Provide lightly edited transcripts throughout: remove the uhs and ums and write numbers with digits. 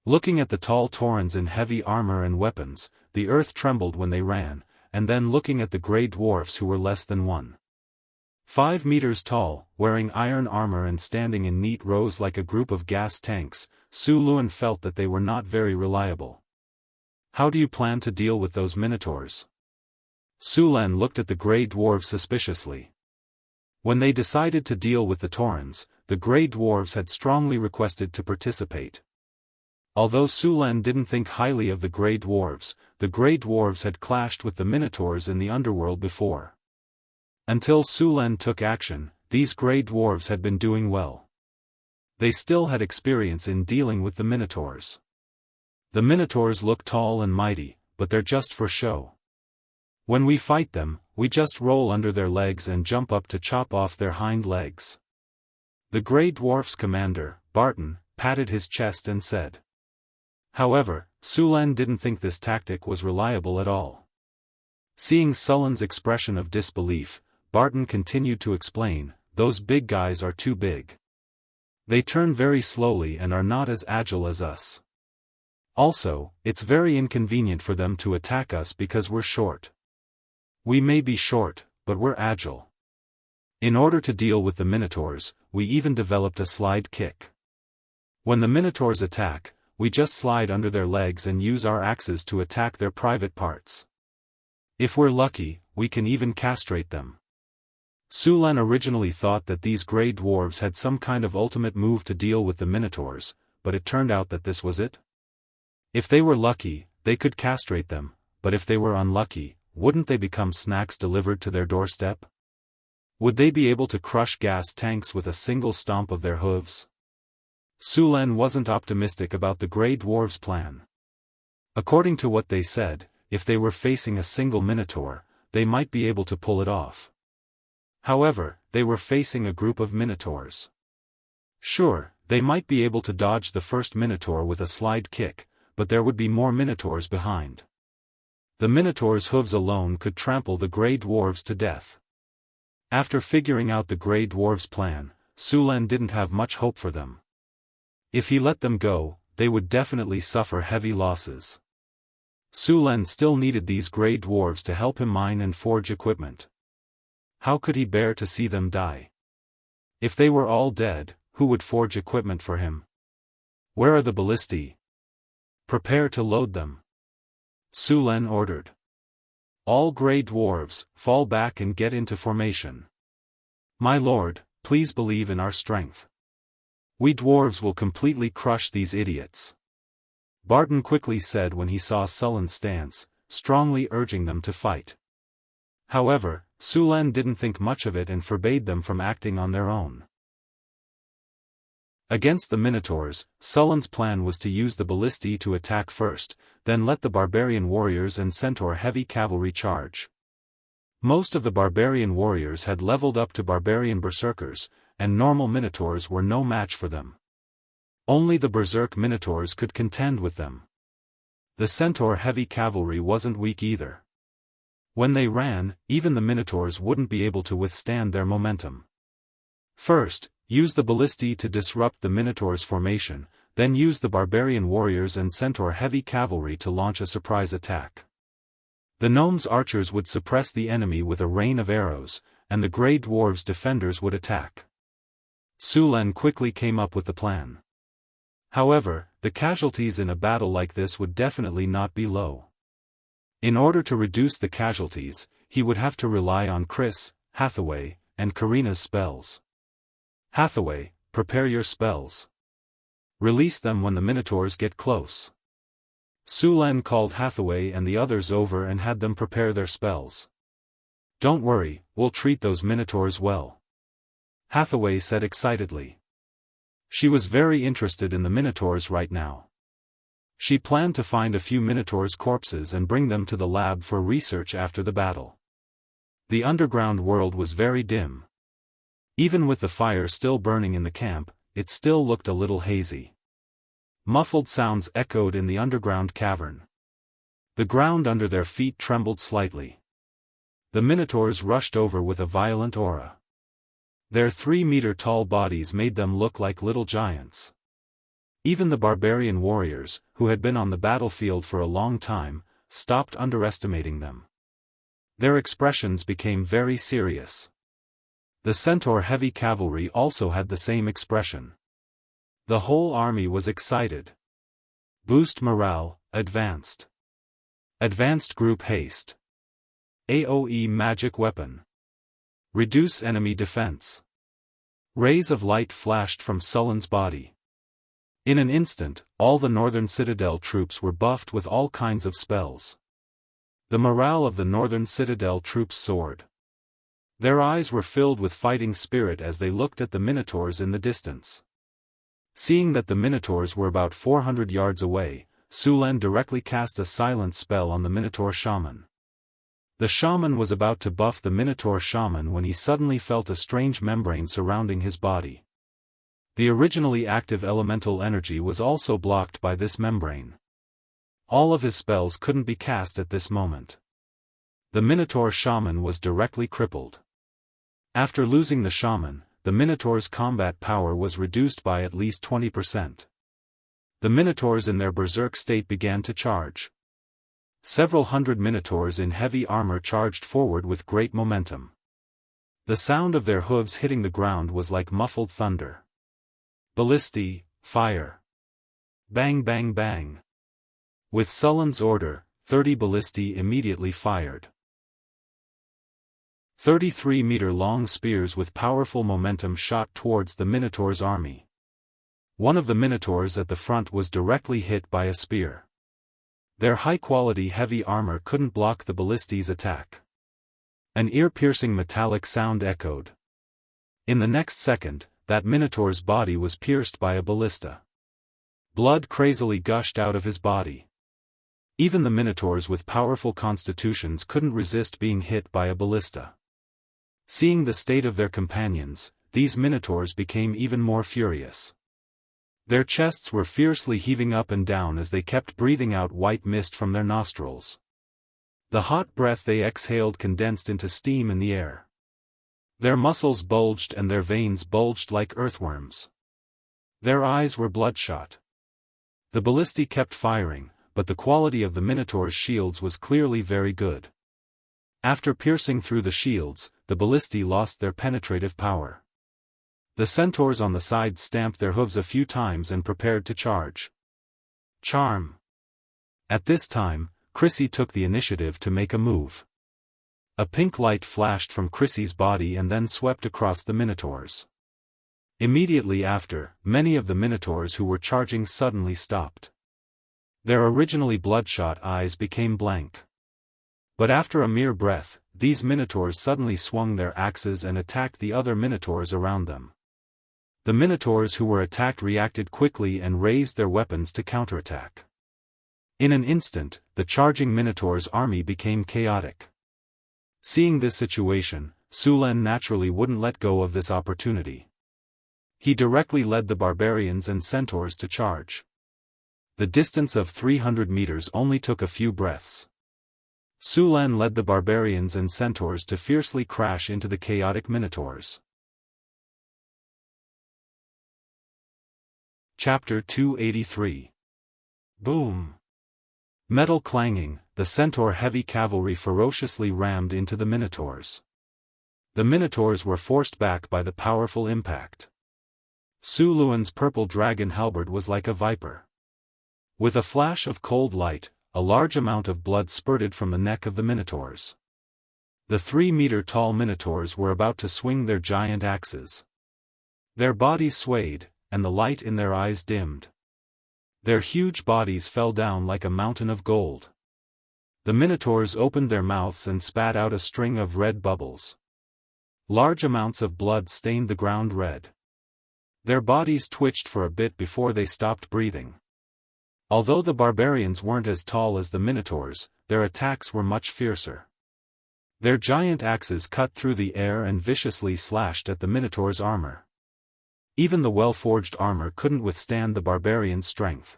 Looking at the tall Taurens in heavy armor and weapons, the earth trembled when they ran, and then looking at the grey dwarfs who were less than 1.5 meters tall, wearing iron armor and standing in neat rows like a group of gas tanks, Su Luan felt that they were not very reliable. How do you plan to deal with those minotaurs? Su Luan looked at the grey dwarves suspiciously. When they decided to deal with the Taurens, the grey dwarves had strongly requested to participate. Although Su Luan didn't think highly of the grey dwarves had clashed with the minotaurs in the underworld before. Until Su Luan took action, these grey dwarves had been doing well. They still had experience in dealing with the minotaurs. The minotaurs look tall and mighty, but they're just for show. When we fight them, we just roll under their legs and jump up to chop off their hind legs. The grey dwarf's commander, Barton, patted his chest and said. However, Su Luan didn't think this tactic was reliable at all. Seeing Sullen's expression of disbelief, Barton continued to explain, those big guys are too big. They turn very slowly and are not as agile as us. Also, it's very inconvenient for them to attack us because we're short. We may be short, but we're agile. In order to deal with the minotaurs, we even developed a slide kick. When the minotaurs attack, we just slide under their legs and use our axes to attack their private parts. If we're lucky, we can even castrate them. Su Luan originally thought that these grey dwarves had some kind of ultimate move to deal with the minotaurs, but it turned out that this was it. If they were lucky, they could castrate them, but if they were unlucky, wouldn't they become snacks delivered to their doorstep? Would they be able to crush gas tanks with a single stomp of their hooves? Su Luan wasn't optimistic about the grey dwarves' plan. According to what they said, if they were facing a single minotaur, they might be able to pull it off. However, they were facing a group of minotaurs. Sure, they might be able to dodge the first minotaur with a slide kick, but there would be more minotaurs behind. The minotaur's hooves alone could trample the grey dwarves to death. After figuring out the grey dwarves' plan, Su Luan didn't have much hope for them. If he let them go, they would definitely suffer heavy losses. Su Luan still needed these grey dwarves to help him mine and forge equipment. How could he bear to see them die? If they were all dead, who would forge equipment for him? Where are the ballistae? Prepare to load them. Su Luan ordered. All grey dwarves, fall back and get into formation. My lord, please believe in our strength. We dwarves will completely crush these idiots. Barton quickly said when he saw Sullen's stance, strongly urging them to fight. However, Su Luan didn't think much of it and forbade them from acting on their own. Against the minotaurs, Sullen's plan was to use the ballistae to attack first, then let the barbarian warriors and centaur heavy cavalry charge. Most of the barbarian warriors had leveled up to barbarian berserkers, and normal minotaurs were no match for them. Only the berserk minotaurs could contend with them. The centaur heavy cavalry wasn't weak either. When they ran, even the minotaurs wouldn't be able to withstand their momentum. First, use the ballistae to disrupt the minotaurs' formation, then use the barbarian warriors and centaur heavy cavalry to launch a surprise attack. The gnomes' archers would suppress the enemy with a rain of arrows, and the grey dwarves' defenders would attack. Su Luan quickly came up with the plan. However, the casualties in a battle like this would definitely not be low. In order to reduce the casualties, he would have to rely on Chris, Hathaway, and Karina's spells. Hathaway, prepare your spells. Release them when the minotaurs get close. Su Luan called Hathaway and the others over and had them prepare their spells. Don't worry, we'll treat those minotaurs well. Hathaway said excitedly. She was very interested in the minotaurs right now. She planned to find a few minotaurs' corpses and bring them to the lab for research after the battle. The underground world was very dim. Even with the fire still burning in the camp, it still looked a little hazy. Muffled sounds echoed in the underground cavern. The ground under their feet trembled slightly. The minotaurs rushed over with a violent aura. Their 3-meter-tall bodies made them look like little giants. Even the barbarian warriors, who had been on the battlefield for a long time, stopped underestimating them. Their expressions became very serious. The centaur heavy cavalry also had the same expression. The whole army was excited. Boost morale, advanced. Advanced group haste. AoE magic weapon. Reduce enemy defense. Rays of light flashed from Sullen's body. In an instant, all the northern citadel troops were buffed with all kinds of spells. The morale of the northern citadel troops soared. Their eyes were filled with fighting spirit as they looked at the minotaurs in the distance. Seeing that the minotaurs were about 400 yards away, Sullen directly cast a silent spell on the minotaur shaman. The shaman was about to buff the minotaur shaman when he suddenly felt a strange membrane surrounding his body. The originally active elemental energy was also blocked by this membrane. All of his spells couldn't be cast at this moment. The minotaur shaman was directly crippled. After losing the shaman, the minotaur's combat power was reduced by at least 20%. The minotaurs in their berserk state began to charge. Several hundred minotaurs in heavy armor charged forward with great momentum. The sound of their hooves hitting the ground was like muffled thunder. Ballistae, fire! Bang bang bang! With Sullen's order, 30 ballistae immediately fired. 33-meter-long spears with powerful momentum shot towards the Minotaur's army. One of the Minotaurs at the front was directly hit by a spear. Their high-quality heavy armor couldn't block the ballistae's attack. An ear-piercing metallic sound echoed. In the next second, that Minotaur's body was pierced by a ballista. Blood crazily gushed out of his body. Even the Minotaurs with powerful constitutions couldn't resist being hit by a ballista. Seeing the state of their companions, these Minotaurs became even more furious. Their chests were fiercely heaving up and down as they kept breathing out white mist from their nostrils. The hot breath they exhaled condensed into steam in the air. Their muscles bulged and their veins bulged like earthworms. Their eyes were bloodshot. The ballistae kept firing, but the quality of the Minotaur's shields was clearly very good. After piercing through the shields, the ballistae lost their penetrative power. The centaurs on the side stamped their hooves a few times and prepared to charge. Charm. At this time, Chrissy took the initiative to make a move. A pink light flashed from Chrissy's body and then swept across the Minotaurs. Immediately after, many of the Minotaurs who were charging suddenly stopped. Their originally bloodshot eyes became blank. But after a mere breath, these Minotaurs suddenly swung their axes and attacked the other Minotaurs around them. The Minotaurs who were attacked reacted quickly and raised their weapons to counterattack. In an instant, the charging Minotaur's army became chaotic. Seeing this situation, Sullen naturally wouldn't let go of this opportunity. He directly led the barbarians and centaurs to charge. The distance of 300 meters only took a few breaths. Sullen led the barbarians and centaurs to fiercely crash into the chaotic Minotaurs. Chapter 283. Boom! Metal clanging, the centaur heavy cavalry ferociously rammed into the Minotaurs. The Minotaurs were forced back by the powerful impact. Suluan's purple dragon halberd was like a viper. With a flash of cold light, a large amount of blood spurted from the neck of the Minotaurs. The 3-meter-tall Minotaurs were about to swing their giant axes. Their bodies swayed, and the light in their eyes dimmed. Their huge bodies fell down like a mountain of gold. The Minotaurs opened their mouths and spat out a string of red bubbles. Large amounts of blood stained the ground red. Their bodies twitched for a bit before they stopped breathing. Although the barbarians weren't as tall as the Minotaurs, their attacks were much fiercer. Their giant axes cut through the air and viciously slashed at the Minotaur's armor. Even the well-forged armor couldn't withstand the barbarians' strength.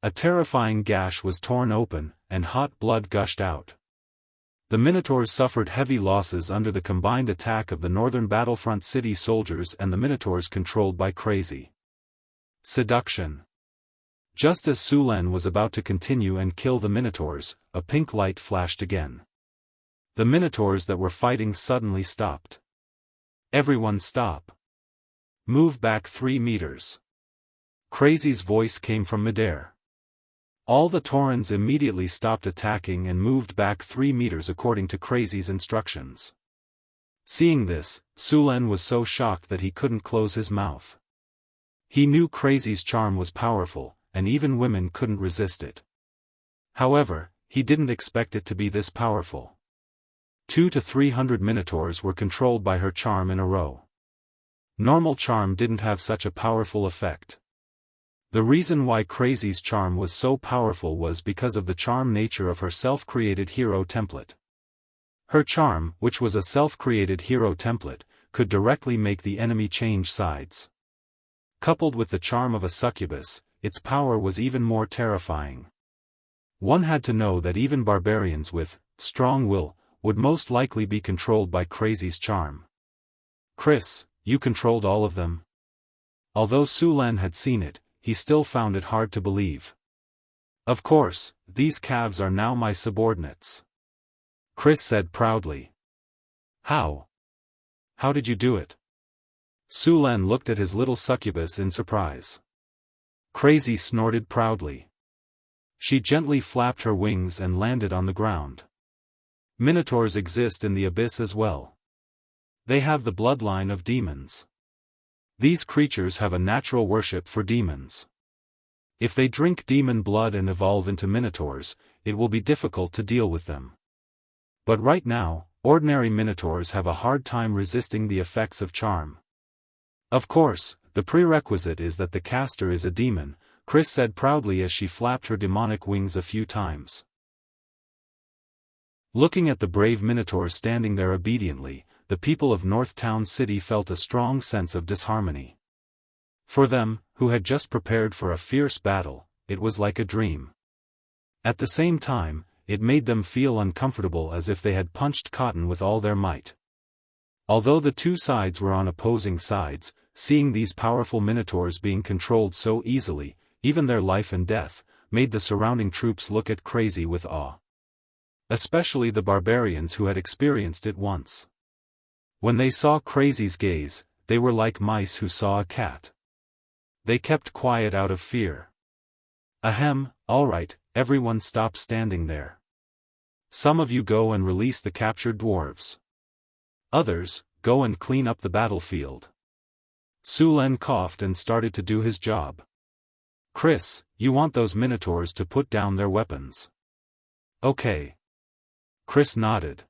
A terrifying gash was torn open, and hot blood gushed out. The Minotaurs suffered heavy losses under the combined attack of the northern battlefront city soldiers and the Minotaurs controlled by Crazy. Seduction. Just as Sulan was about to continue and kill the minotaurs, a pink light flashed again. The minotaurs that were fighting suddenly stopped. Everyone stop. Move back 3 meters. Crazy's voice came from midair. All the Taurans immediately stopped attacking and moved back 3 meters according to Crazy's instructions. Seeing this, Sulan was so shocked that he couldn't close his mouth. He knew Crazy's charm was powerful, and even women couldn't resist it. However, he didn't expect it to be this powerful. 200 to 300 minotaurs were controlled by her charm in a row. Normal charm didn't have such a powerful effect. The reason why Crazy's charm was so powerful was because of the charm nature of her self-created hero template. Her charm, which was a self-created hero template, could directly make the enemy change sides. Coupled with the charm of a succubus, its power was even more terrifying. One had to know that even barbarians with strong will would most likely be controlled by Crazy's charm. Chris, you controlled all of them? Although Sulan had seen it, he still found it hard to believe. Of course, these calves are now my subordinates. Chris said proudly. How? How did you do it? Sulan looked at his little succubus in surprise. Crazy snorted proudly. She gently flapped her wings and landed on the ground. Minotaurs exist in the abyss as well. They have the bloodline of demons. These creatures have a natural worship for demons. If they drink demon blood and evolve into minotaurs, it will be difficult to deal with them. But right now, ordinary minotaurs have a hard time resisting the effects of charm. Of course, the prerequisite is that the caster is a demon, Chris said proudly as she flapped her demonic wings a few times. Looking at the brave minotaurs standing there obediently, the people of North Town City felt a strong sense of disharmony. For them, who had just prepared for a fierce battle, it was like a dream. At the same time, it made them feel uncomfortable as if they had punched cotton with all their might. Although the two sides were on opposing sides, seeing these powerful minotaurs being controlled so easily, even their life and death, made the surrounding troops look at Crazy with awe. Especially the barbarians who had experienced it once. When they saw Crazy's gaze, they were like mice who saw a cat. They kept quiet out of fear. Ahem, alright, everyone stop standing there. Some of you go and release the captured dwarves. Others, go and clean up the battlefield. Sulan coughed and started to do his job. Chris, you want those minotaurs to put down their weapons. Okay. Chris nodded.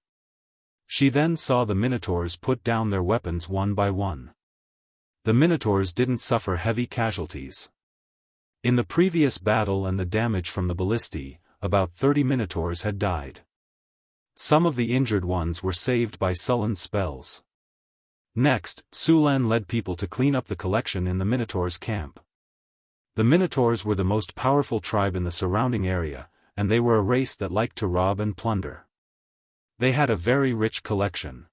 She then saw the minotaurs put down their weapons one by one. The minotaurs didn't suffer heavy casualties. In the previous battle and the damage from the ballistae, about 30 minotaurs had died. Some of the injured ones were saved by Sulan's spells. Next, Sulan led people to clean up the collection in the minotaurs' camp. The minotaurs were the most powerful tribe in the surrounding area, and they were a race that liked to rob and plunder. They had a very rich collection.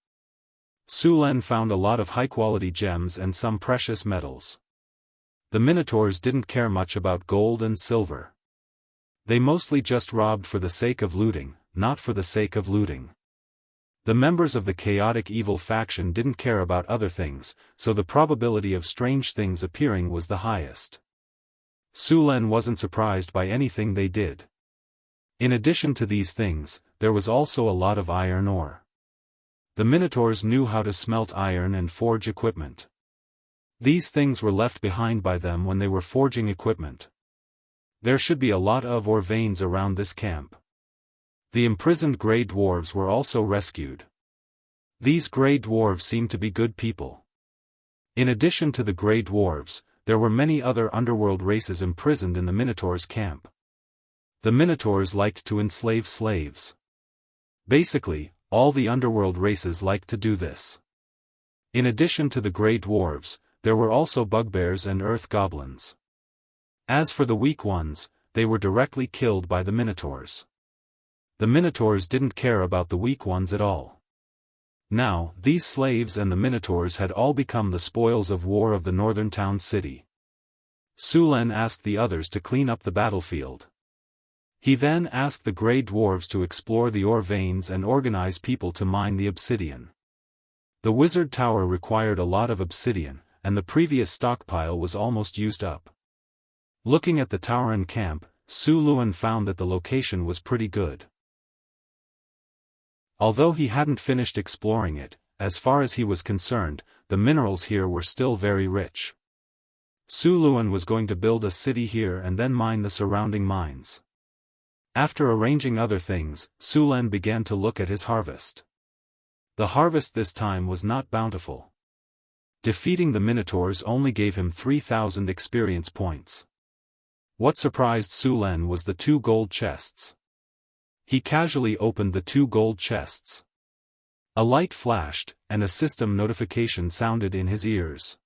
Sulan found a lot of high-quality gems and some precious metals. The minotaurs didn't care much about gold and silver. They mostly just robbed for the sake of looting, not for the sake of looting. The members of the chaotic evil faction didn't care about other things, so the probability of strange things appearing was the highest. Sulan wasn't surprised by anything they did. In addition to these things, there was also a lot of iron ore. The minotaurs knew how to smelt iron and forge equipment. These things were left behind by them when they were forging equipment. There should be a lot of ore veins around this camp. The imprisoned grey dwarves were also rescued. These grey dwarves seemed to be good people. In addition to the grey dwarves, there were many other underworld races imprisoned in the Minotaurs' camp. The Minotaurs liked to enslave slaves. Basically, all the underworld races liked to do this. In addition to the grey dwarves, there were also bugbears and earth goblins. As for the weak ones, they were directly killed by the Minotaurs. The Minotaurs didn't care about the weak ones at all. Now, these slaves and the Minotaurs had all become the spoils of war of the northern town city. Su Len asked the others to clean up the battlefield. He then asked the Grey Dwarves to explore the ore veins and organize people to mine the obsidian. The wizard tower required a lot of obsidian, and the previous stockpile was almost used up. Looking at the Tauren camp, Su Luen found that the location was pretty good. Although he hadn't finished exploring it, as far as he was concerned, the minerals here were still very rich. Su Luen was going to build a city here and then mine the surrounding mines. After arranging other things, Su Len began to look at his harvest. The harvest this time was not bountiful. Defeating the Minotaurs only gave him 3,000 experience points. What surprised Su Len was the 2 gold chests. He casually opened the 2 gold chests. A light flashed, and a system notification sounded in his ears.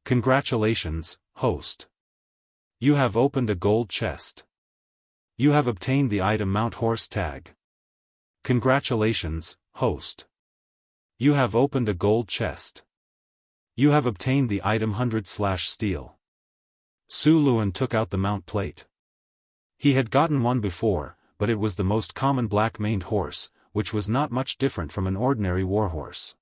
Congratulations, host. You have opened a gold chest. You have obtained the item Mount Horse tag. Congratulations, host. You have opened a gold chest. You have obtained the item 100/steel. Su Luen took out the mount plate. He had gotten one before, but it was the most common black-maned horse, which was not much different from an ordinary warhorse.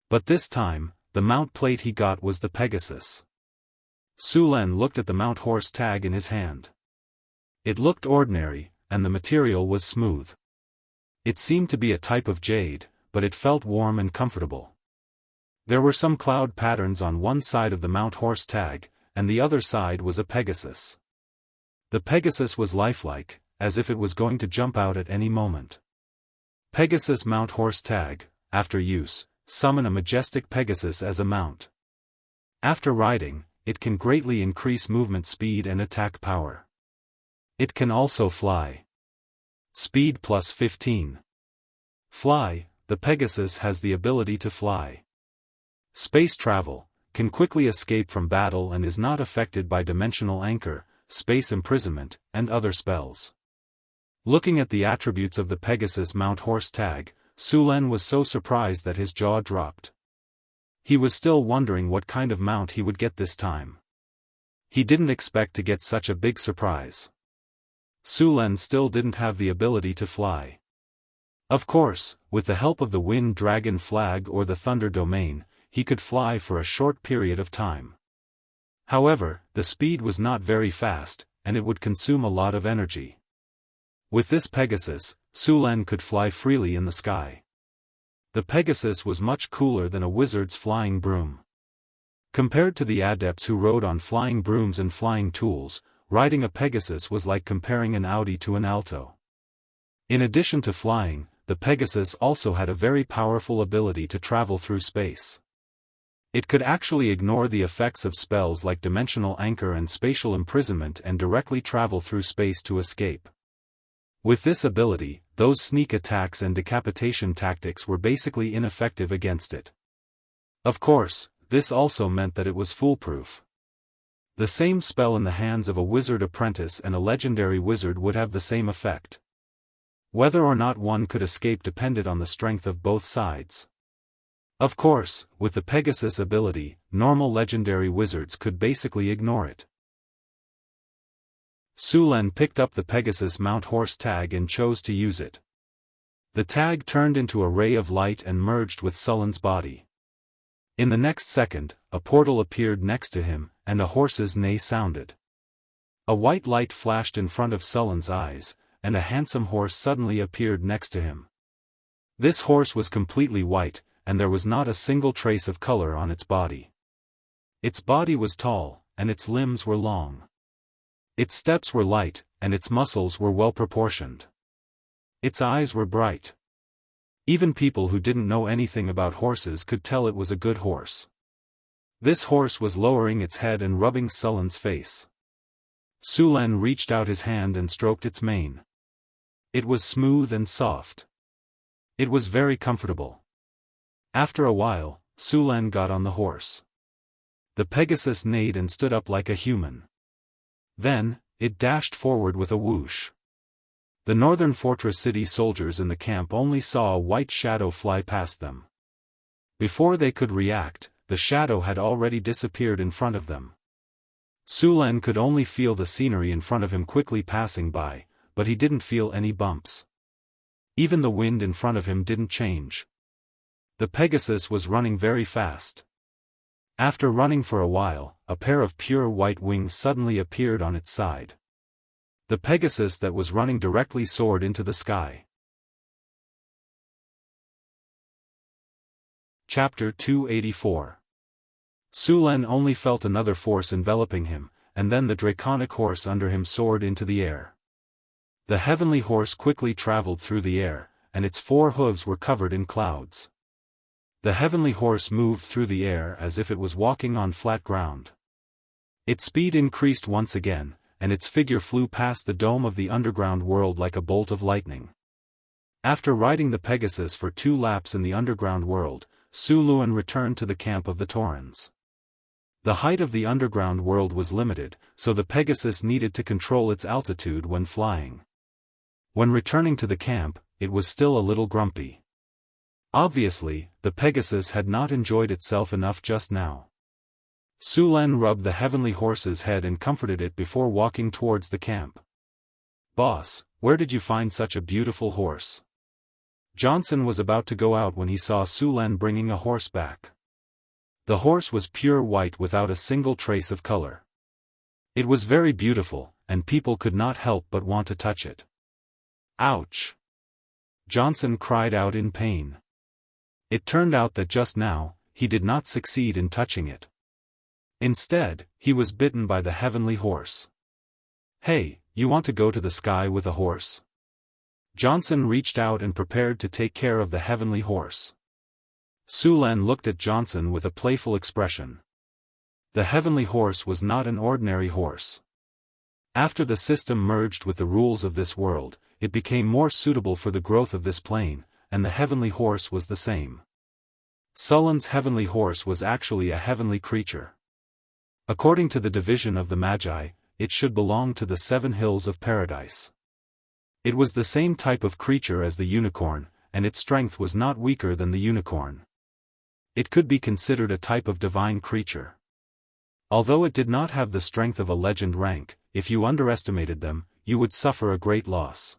But this time, the mount plate he got was the Pegasus. Su Len looked at the Mount Horse tag in his hand. It looked ordinary, and the material was smooth. It seemed to be a type of jade, but it felt warm and comfortable. There were some cloud patterns on one side of the Mount Horse tag, and the other side was a Pegasus. The Pegasus was lifelike, as if it was going to jump out at any moment. Pegasus Mount Horse tag, after use, summon a majestic Pegasus as a mount. After riding, it can greatly increase movement speed and attack power. It can also fly. Speed plus 15. Fly, the Pegasus has the ability to fly. Space travel, can quickly escape from battle and is not affected by dimensional anchor, space imprisonment, and other spells. Looking at the attributes of the Pegasus Mount Horse tag, Su Len was so surprised that his jaw dropped. He was still wondering what kind of mount he would get this time. He didn't expect to get such a big surprise. Su Len still didn't have the ability to fly. Of course, with the help of the Wind Dragon flag or the Thunder Domain, he could fly for a short period of time. However, the speed was not very fast, and it would consume a lot of energy. With this Pegasus, Su Len could fly freely in the sky. The Pegasus was much cooler than a wizard's flying broom. Compared to the adepts who rode on flying brooms and flying tools, riding a Pegasus was like comparing an Audi to an Alto. In addition to flying, the Pegasus also had a very powerful ability to travel through space. It could actually ignore the effects of spells like dimensional anchor and spatial imprisonment and directly travel through space to escape. With this ability, those sneak attacks and decapitation tactics were basically ineffective against it. Of course, this also meant that it was foolproof. The same spell in the hands of a wizard apprentice and a legendary wizard would have the same effect. Whether or not one could escape depended on the strength of both sides. Of course, with the Pegasus ability, normal legendary wizards could basically ignore it. Su Len picked up the Pegasus Mount Horse tag and chose to use it. The tag turned into a ray of light and merged with Sullen's body. In the next second, a portal appeared next to him, and a horse's neigh sounded. A white light flashed in front of Sullen's eyes, and a handsome horse suddenly appeared next to him. This horse was completely white, and there was not a single trace of color on its body. Its body was tall, and its limbs were long. Its steps were light, and its muscles were well proportioned. Its eyes were bright. Even people who didn't know anything about horses could tell it was a good horse. This horse was lowering its head and rubbing Sullen's face. Su Len reached out his hand and stroked its mane. It was smooth and soft. It was very comfortable. After a while, Su Len got on the horse. The Pegasus neighed and stood up like a human. Then, it dashed forward with a whoosh. The northern fortress city soldiers in the camp only saw a white shadow fly past them. Before they could react, the shadow had already disappeared in front of them. Su Len could only feel the scenery in front of him quickly passing by, but he didn't feel any bumps. Even the wind in front of him didn't change. The Pegasus was running very fast. After running for a while, a pair of pure white wings suddenly appeared on its side. The Pegasus that was running directly soared into the sky. Chapter 284. Su Len only felt another force enveloping him, and then the draconic horse under him soared into the air. The heavenly horse quickly traveled through the air, and its 4 hooves were covered in clouds. The heavenly horse moved through the air as if it was walking on flat ground. Its speed increased once again, and its figure flew past the dome of the underground world like a bolt of lightning. After riding the Pegasus for 2 laps in the underground world, Su Luen returned to the camp of the Taurans. The height of the underground world was limited, so the Pegasus needed to control its altitude when flying. When returning to the camp, it was still a little grumpy. Obviously, the Pegasus had not enjoyed itself enough just now. Su Len rubbed the heavenly horse's head and comforted it before walking towards the camp. "Boss, where did you find such a beautiful horse?" Johnson was about to go out when he saw Su Len bringing a horse back. The horse was pure white without a single trace of color. It was very beautiful, and people could not help but want to touch it. "Ouch!" Johnson cried out in pain. It turned out that just now, he did not succeed in touching it. Instead, he was bitten by the heavenly horse. "Hey, you want to go to the sky with a horse?" Johnson reached out and prepared to take care of the heavenly horse. Su Len looked at Johnson with a playful expression. The heavenly horse was not an ordinary horse. After the system merged with the rules of this world, it became more suitable for the growth of this plane, and the heavenly horse was the same. Sullen's heavenly horse was actually a heavenly creature. According to the division of the Magi, it should belong to the 7 hills of paradise. It was the same type of creature as the unicorn, and its strength was not weaker than the unicorn. It could be considered a type of divine creature. Although it did not have the strength of a legend rank, if you underestimated them, you would suffer a great loss.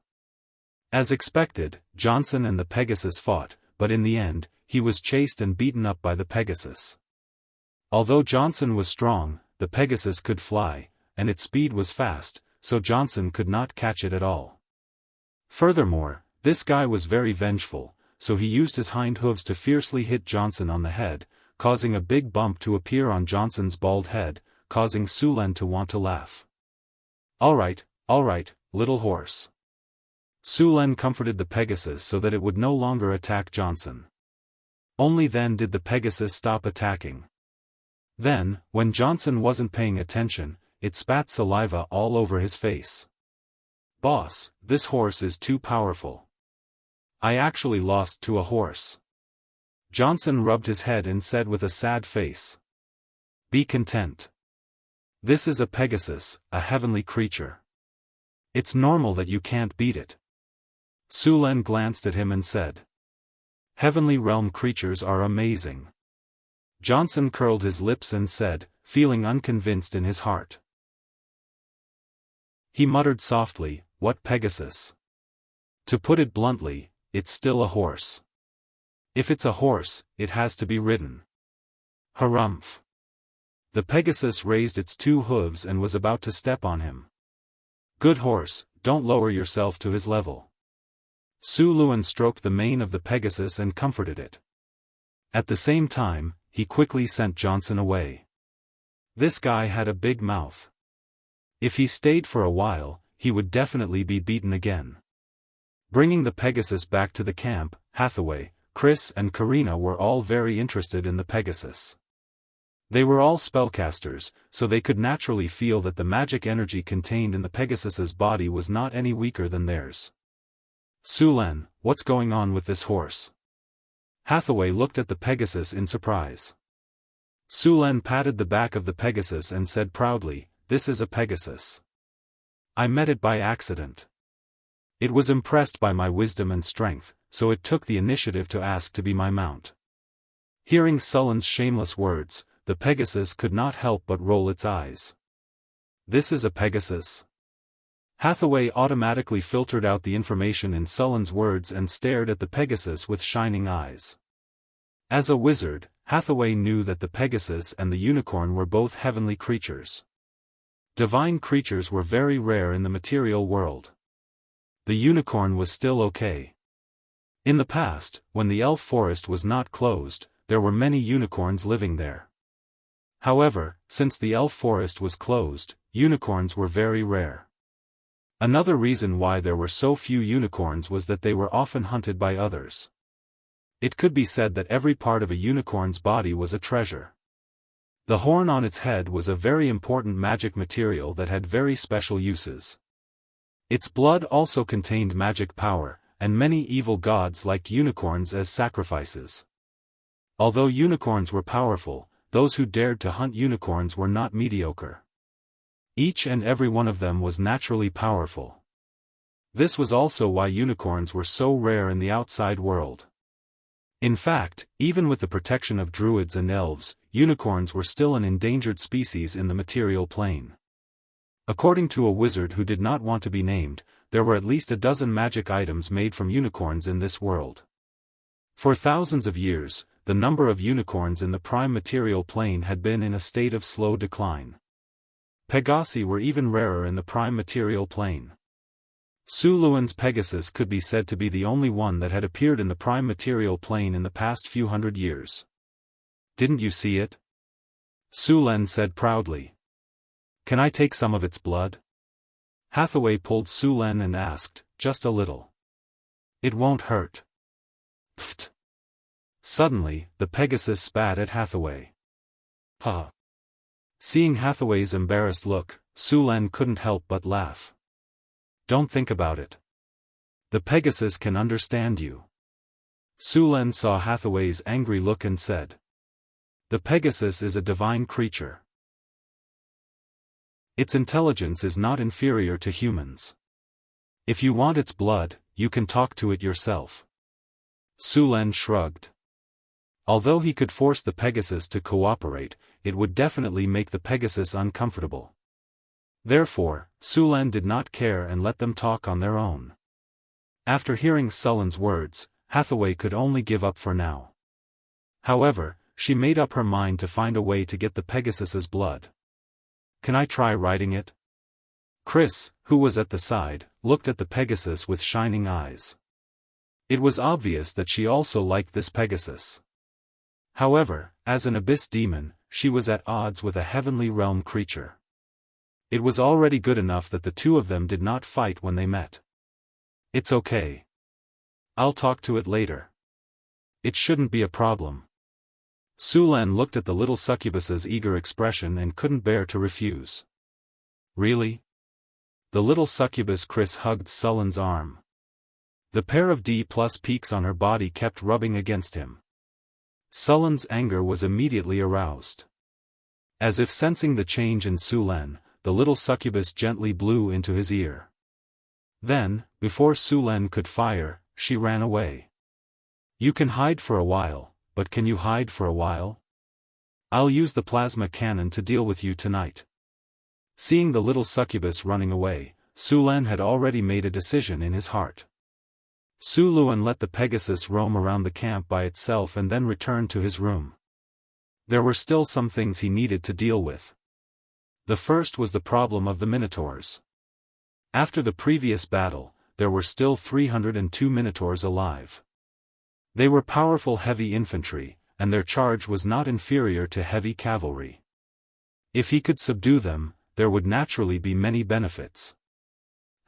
As expected, Johnson and the Pegasus fought, but in the end, he was chased and beaten up by the Pegasus. Although Johnson was strong, the Pegasus could fly, and its speed was fast, so Johnson could not catch it at all. Furthermore, this guy was very vengeful, so he used his hind hooves to fiercely hit Johnson on the head, causing a big bump to appear on Johnson's bald head, causing Su Len to want to laugh. All right, little horse." Su Len comforted the Pegasus so that it would no longer attack Johnson. Only then did the Pegasus stop attacking. Then, when Johnson wasn't paying attention, it spat saliva all over his face. "Boss, this horse is too powerful. I actually lost to a horse." Johnson rubbed his head and said with a sad face. "Be content. This is a Pegasus, a heavenly creature. It's normal that you can't beat it." Su Len glanced at him and said, "Heavenly realm creatures are amazing." Johnson curled his lips and said, feeling unconvinced in his heart. He muttered softly, "What Pegasus? To put it bluntly, it's still a horse. If it's a horse, it has to be ridden." Harumph! The Pegasus raised its 2 hooves and was about to step on him. "Good horse, don't lower yourself to his level." Su Luen stroked the mane of the Pegasus and comforted it. At the same time, he quickly sent Johnson away. This guy had a big mouth. If he stayed for a while, he would definitely be beaten again. Bringing the Pegasus back to the camp, Hathaway, Chris and Karina were all very interested in the Pegasus. They were all spellcasters, so they could naturally feel that the magic energy contained in the Pegasus's body was not any weaker than theirs. "Su Len, what's going on with this horse?" Hathaway looked at the Pegasus in surprise. Su Len patted the back of the Pegasus and said proudly, "This is a Pegasus. I met it by accident. It was impressed by my wisdom and strength, so it took the initiative to ask to be my mount." Hearing Sullen's shameless words, the Pegasus could not help but roll its eyes. This is a Pegasus? Hathaway automatically filtered out the information in Sullen's words and stared at the Pegasus with shining eyes. As a wizard, Hathaway knew that the Pegasus and the unicorn were both heavenly creatures. Divine creatures were very rare in the material world. The unicorn was still okay. In the past, when the elf forest was not closed, there were many unicorns living there. However, since the elf forest was closed, unicorns were very rare. Another reason why there were so few unicorns was that they were often hunted by others. It could be said that every part of a unicorn's body was a treasure. The horn on its head was a very important magic material that had very special uses. Its blood also contained magic power, and many evil gods liked unicorns as sacrifices. Although unicorns were powerful, those who dared to hunt unicorns were not mediocre. Each and every one of them was naturally powerful. This was also why unicorns were so rare in the outside world. In fact, even with the protection of druids and elves, unicorns were still an endangered species in the material plane. According to a wizard who did not want to be named, there were at least a dozen magic items made from unicorns in this world. For thousands of years, the number of unicorns in the prime material plane had been in a state of slow decline. Pegasi were even rarer in the prime material plane. Su Luan's Pegasus could be said to be the only one that had appeared in the prime material plane in the past few hundred years. Didn't you see it? Su Len said proudly. Can I take some of its blood? Hathaway pulled Su Len and asked, just a little. It won't hurt. Pfft. Suddenly, the Pegasus spat at Hathaway. Huh. Seeing Hathaway's embarrassed look, Su Len couldn't help but laugh. Don't think about it. The Pegasus can understand you. Su Len saw Hathaway's angry look and said. The Pegasus is a divine creature. Its intelligence is not inferior to humans. If you want its blood, you can talk to it yourself. Su Len shrugged. Although he could force the Pegasus to cooperate, it would definitely make the Pegasus uncomfortable. Therefore, Su Len did not care and let them talk on their own. After hearing Sullen's words, Hathaway could only give up for now. However, she made up her mind to find a way to get the Pegasus's blood. Can I try riding it? Chris, who was at the side, looked at the Pegasus with shining eyes. It was obvious that she also liked this Pegasus. However, as an abyss demon, she was at odds with a heavenly realm creature. It was already good enough that the two of them did not fight when they met. It's okay. I'll talk to it later. It shouldn't be a problem. Su Len looked at the little succubus's eager expression and couldn't bear to refuse. Really? The little succubus Chris hugged Sullen's arm. The pair of D+ peaks on her body kept rubbing against him. Sullen's anger was immediately aroused. As if sensing the change in Su Len, the little succubus gently blew into his ear. Then, before Su Len could fire, she ran away. You can hide for a while, but can you hide for a while? I'll use the plasma cannon to deal with you tonight. Seeing the little succubus running away, Su Len had already made a decision in his heart. Su Luan let the Pegasus roam around the camp by itself and then returned to his room. There were still some things he needed to deal with. The first was the problem of the Minotaurs. After the previous battle, there were still 302 Minotaurs alive. They were powerful heavy infantry, and their charge was not inferior to heavy cavalry. If he could subdue them, there would naturally be many benefits.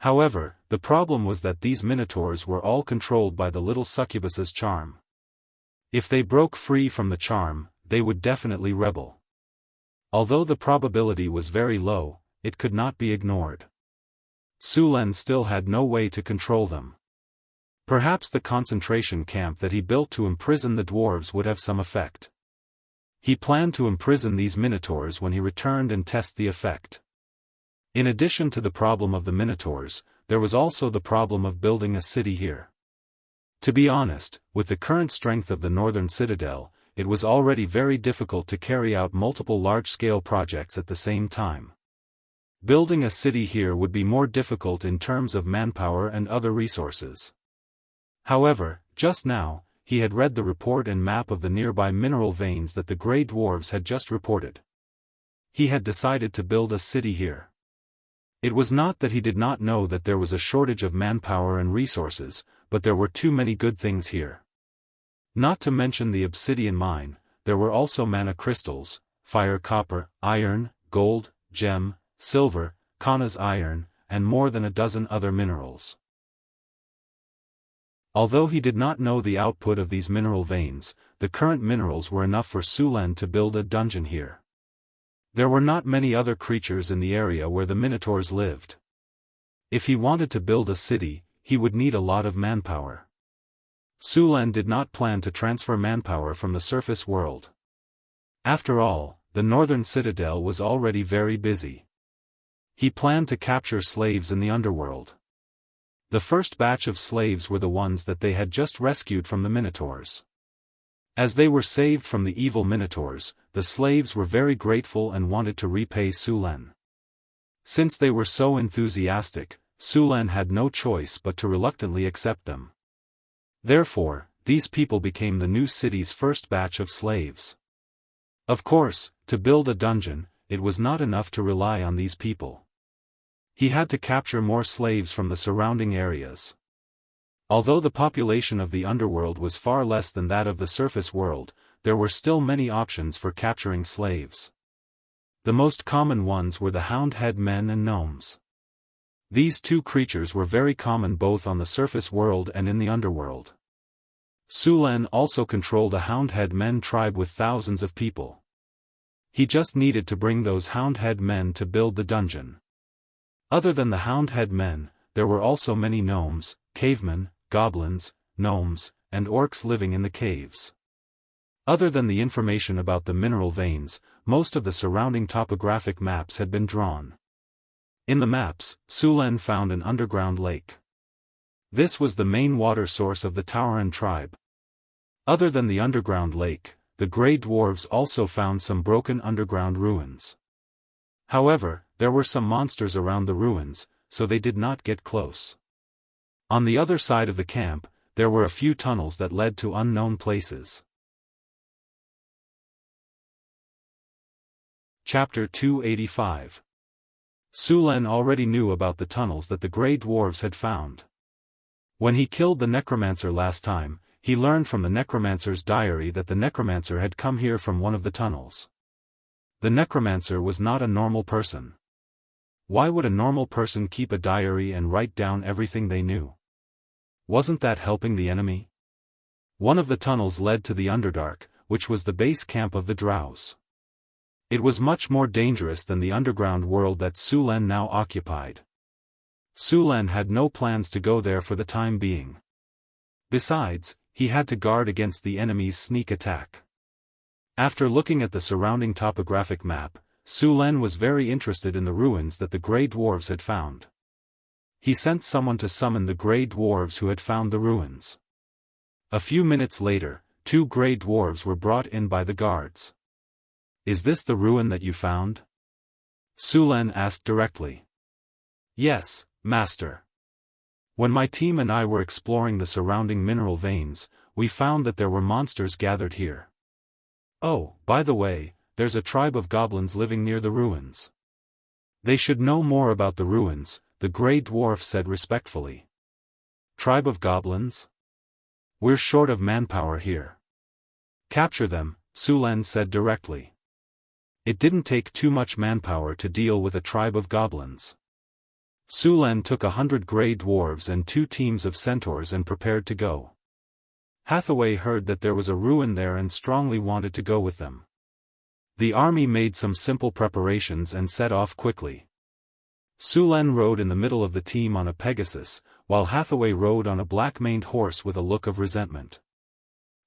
However, the problem was that these Minotaurs were all controlled by the little succubus's charm. If they broke free from the charm, they would definitely rebel. Although the probability was very low, it could not be ignored. Su Len still had no way to control them. Perhaps the concentration camp that he built to imprison the dwarves would have some effect. He planned to imprison these Minotaurs when he returned and test the effect. In addition to the problem of the Minotaurs, there was also the problem of building a city here. To be honest, with the current strength of the northern citadel, it was already very difficult to carry out multiple large-scale projects at the same time. Building a city here would be more difficult in terms of manpower and other resources. However, just now, he had read the report and map of the nearby mineral veins that the Grey Dwarves had just reported. He had decided to build a city here. It was not that he did not know that there was a shortage of manpower and resources, but there were too many good things here. Not to mention the obsidian mine, there were also mana crystals, fire copper, iron, gold, gem, silver, Kana's iron, and more than a dozen other minerals. Although he did not know the output of these mineral veins, the current minerals were enough for Sulan to build a dungeon here. There were not many other creatures in the area where the Minotaurs lived. If he wanted to build a city, he would need a lot of manpower. Sulan did not plan to transfer manpower from the surface world. After all, the northern citadel was already very busy. He planned to capture slaves in the underworld. The first batch of slaves were the ones that they had just rescued from the Minotaurs. As they were saved from the evil Minotaurs, the slaves were very grateful and wanted to repay Sulan. Since they were so enthusiastic, Sulan had no choice but to reluctantly accept them. Therefore, these people became the new city's first batch of slaves. Of course, to build a dungeon, it was not enough to rely on these people. He had to capture more slaves from the surrounding areas. Although the population of the underworld was far less than that of the surface world, there were still many options for capturing slaves. The most common ones were the Houndhead men and gnomes. These two creatures were very common both on the surface world and in the underworld. Sulan also controlled a Houndhead men tribe with thousands of people. He just needed to bring those Houndhead men to build the dungeon. Other than the Houndhead men, there were also many gnomes, cavemen, goblins, gnomes, and orcs living in the caves. Other than the information about the mineral veins, most of the surrounding topographic maps had been drawn. In the maps, Sulan found an underground lake. This was the main water source of the Tauran tribe. Other than the underground lake, the Grey Dwarves also found some broken underground ruins. However, there were some monsters around the ruins, so they did not get close. On the other side of the camp, there were a few tunnels that led to unknown places. Chapter 285. Sulan already knew about the tunnels that the Grey Dwarves had found. When he killed the necromancer last time, he learned from the necromancer's diary that the necromancer had come here from one of the tunnels. The necromancer was not a normal person. Why would a normal person keep a diary and write down everything they knew? Wasn't that helping the enemy? One of the tunnels led to the Underdark, which was the base camp of the Drows. It was much more dangerous than the underground world that Sulan now occupied. Sulan had no plans to go there for the time being. Besides, he had to guard against the enemy's sneak attack. After looking at the surrounding topographic map, Sulan was very interested in the ruins that the Grey Dwarves had found. He sent someone to summon the Grey Dwarves who had found the ruins. A few minutes later, 2 Grey Dwarves were brought in by the guards. "Is this the ruin that you found?" Sulan asked directly. "Yes, Master. When my team and I were exploring the surrounding mineral veins, we found that there were monsters gathered here. Oh, by the way, there's a tribe of goblins living near the ruins. They should know more about the ruins," the Grey Dwarf said respectfully. "Tribe of goblins? We're short of manpower here." "Capture them," Sulan said directly. It didn't take too much manpower to deal with a tribe of goblins. Sulan took 100 Grey Dwarves and 2 teams of centaurs and prepared to go. Hathaway heard that there was a ruin there and strongly wanted to go with them. The army made some simple preparations and set off quickly. Sulan rode in the middle of the team on a Pegasus, while Hathaway rode on a black-maned horse with a look of resentment.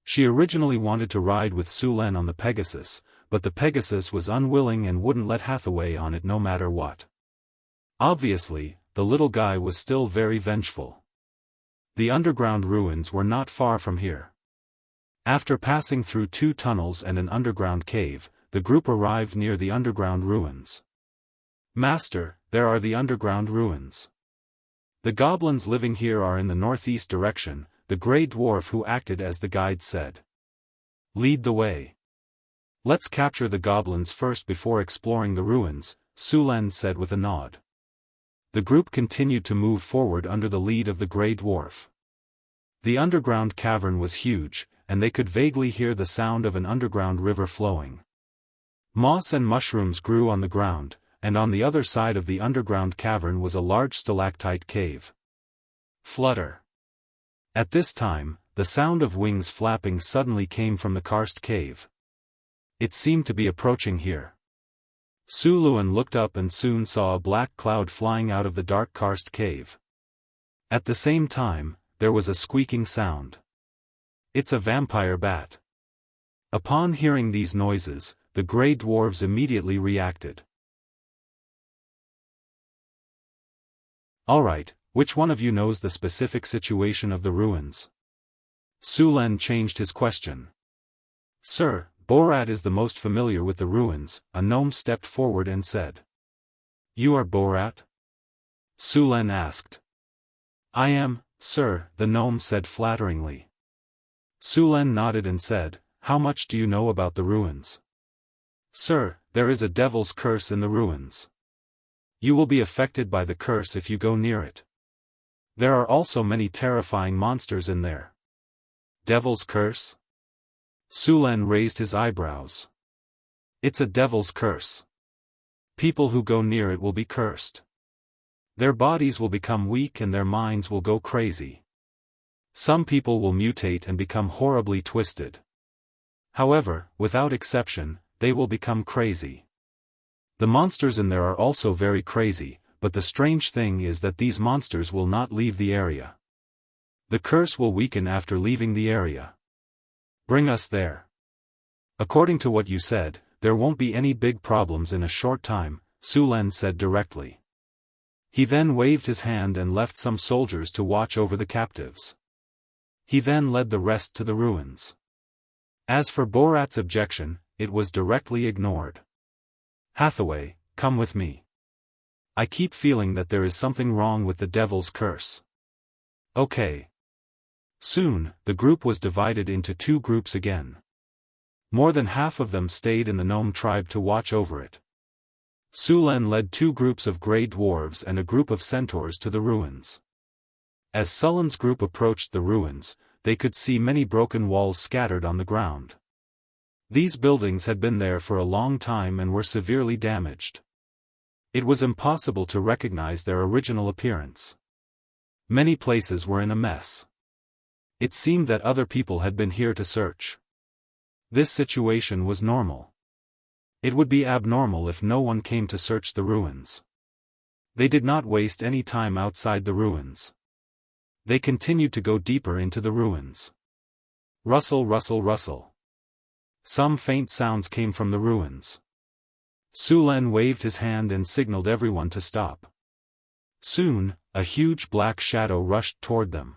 She originally wanted to ride with Sulan on the Pegasus, but the Pegasus was unwilling and wouldn't let Hathaway on it no matter what. Obviously, the little guy was still very vengeful. The underground ruins were not far from here. After passing through 2 tunnels and an underground cave, the group arrived near the underground ruins. "Master, there are the underground ruins. The goblins living here are in the northeast direction, the grey dwarf who acted as the guide said. Lead the way. Let's capture the goblins first before exploring the ruins, Sulen said with a nod. The group continued to move forward under the lead of the grey dwarf. The underground cavern was huge, and they could vaguely hear the sound of an underground river flowing. Moss and mushrooms grew on the ground, and on the other side of the underground cavern was a large stalactite cave. Flutter. At this time, the sound of wings flapping suddenly came from the karst cave. It seemed to be approaching here. Suluan looked up and soon saw a black cloud flying out of the dark karst cave. At the same time, there was a squeaking sound. It's a vampire bat. Upon hearing these noises, the grey dwarves immediately reacted. Alright, which one of you knows the specific situation of the ruins? Sulen changed his question. Sir, Borat is the most familiar with the ruins, a gnome stepped forward and said. You are Borat? Sulen asked. I am, sir, the gnome said flatteringly. Sulen nodded and said, how much do you know about the ruins? Sir, there is a devil's curse in the ruins. You will be affected by the curse if you go near it. There are also many terrifying monsters in there. Devil's curse? Sulen raised his eyebrows. It's a devil's curse. People who go near it will be cursed. Their bodies will become weak and their minds will go crazy. Some people will mutate and become horribly twisted. However, without exception, they will become crazy. The monsters in there are also very crazy, but the strange thing is that these monsters will not leave the area. The curse will weaken after leaving the area. Bring us there. According to what you said, there won't be any big problems in a short time, Sulen said directly. He then waved his hand and left some soldiers to watch over the captives. He then led the rest to the ruins. As for Borat's objection, it was directly ignored. Hathaway, come with me. I keep feeling that there is something wrong with the devil's curse. Okay. Soon, the group was divided into two groups again. More than half of them stayed in the gnome tribe to watch over it. Sulen led two groups of grey dwarves and a group of centaurs to the ruins. As Sulen's group approached the ruins, they could see many broken walls scattered on the ground. These buildings had been there for a long time and were severely damaged. It was impossible to recognize their original appearance. Many places were in a mess. It seemed that other people had been here to search. This situation was normal. It would be abnormal if no one came to search the ruins. They did not waste any time outside the ruins. They continued to go deeper into the ruins. Rustle, rustle, rustle. Some faint sounds came from the ruins. Sulen waved his hand and signaled everyone to stop. Soon, a huge black shadow rushed toward them.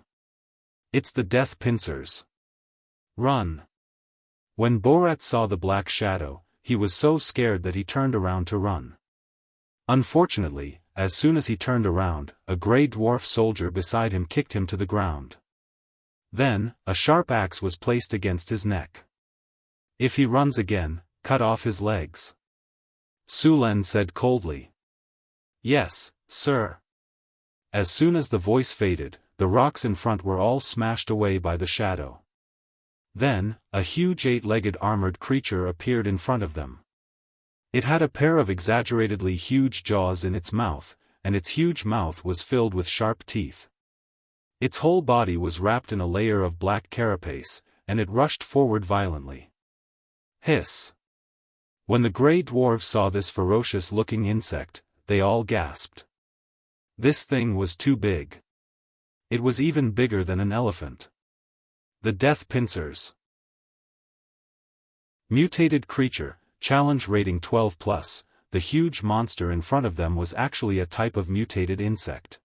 It's the death pincers. Run. When Borat saw the black shadow, he was so scared that he turned around to run. Unfortunately, as soon as he turned around, a grey dwarf soldier beside him kicked him to the ground. Then, a sharp axe was placed against his neck. If he runs again, cut off his legs. Sulen said coldly. Yes, sir. As soon as the voice faded, the rocks in front were all smashed away by the shadow. Then, a huge 8-legged armored creature appeared in front of them. It had a pair of exaggeratedly huge jaws in its mouth, and its huge mouth was filled with sharp teeth. Its whole body was wrapped in a layer of black carapace, and it rushed forward violently. Hiss! When the grey dwarves saw this ferocious-looking insect, they all gasped. This thing was too big. It was even bigger than an elephant. The death pincers. Mutated creature, challenge rating 12+, the huge monster in front of them was actually a type of mutated insect.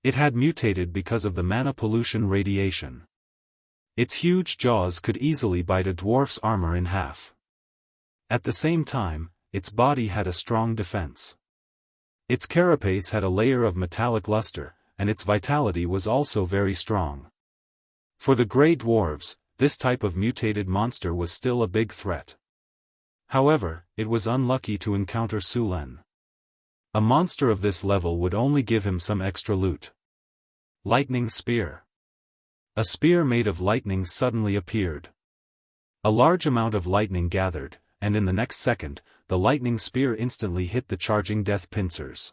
It had mutated because of the mana pollution radiation. Its huge jaws could easily bite a dwarf's armor in half. At the same time, its body had a strong defense. Its carapace had a layer of metallic luster, and its vitality was also very strong. For the Grey Dwarves, this type of mutated monster was still a big threat. However, it was unlucky to encounter Su Len. A monster of this level would only give him some extra loot. Lightning Spear. A spear made of lightning suddenly appeared. A large amount of lightning gathered, and in the next second, the lightning spear instantly hit the charging death pincers.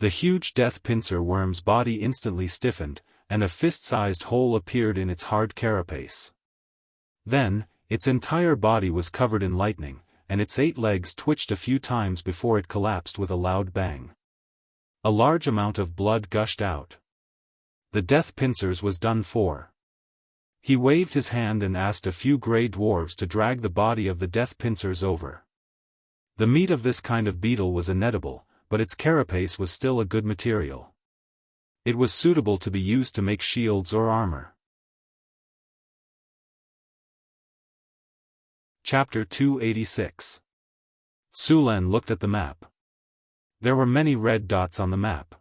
The huge death pincer worm's body instantly stiffened, and a fist-sized hole appeared in its hard carapace. Then, its entire body was covered in lightning, and its 8 legs twitched a few times before it collapsed with a loud bang. A large amount of blood gushed out. The death pincers was done for. He waved his hand and asked a few Grey Dwarves to drag the body of the death pincers over. The meat of this kind of beetle was inedible, but its carapace was still a good material. It was suitable to be used to make shields or armor. Chapter 286. Su Len looked at the map. There were many red dots on the map.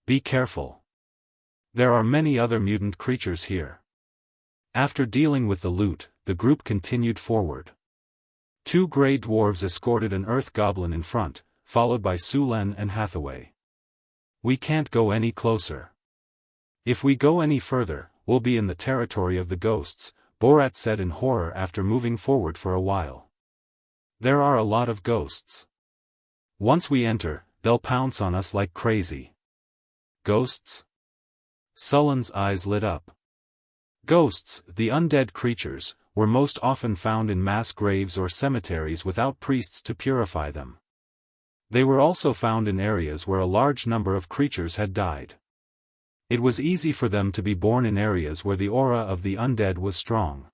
Be careful. There are many other mutant creatures here. After dealing with the loot, the group continued forward. 2 Grey Dwarves escorted an Earth Goblin in front, followed by Su Len and Hathaway. We can't go any closer. If we go any further, we'll be in the territory of the ghosts, Borat said in horror after moving forward for a while. There are a lot of ghosts. Once we enter, they'll pounce on us like crazy. Ghosts? Sullen's eyes lit up. Ghosts, the undead creatures, were most often found in mass graves or cemeteries without priests to purify them. They were also found in areas where a large number of creatures had died. It was easy for them to be born in areas where the aura of the undead was strong.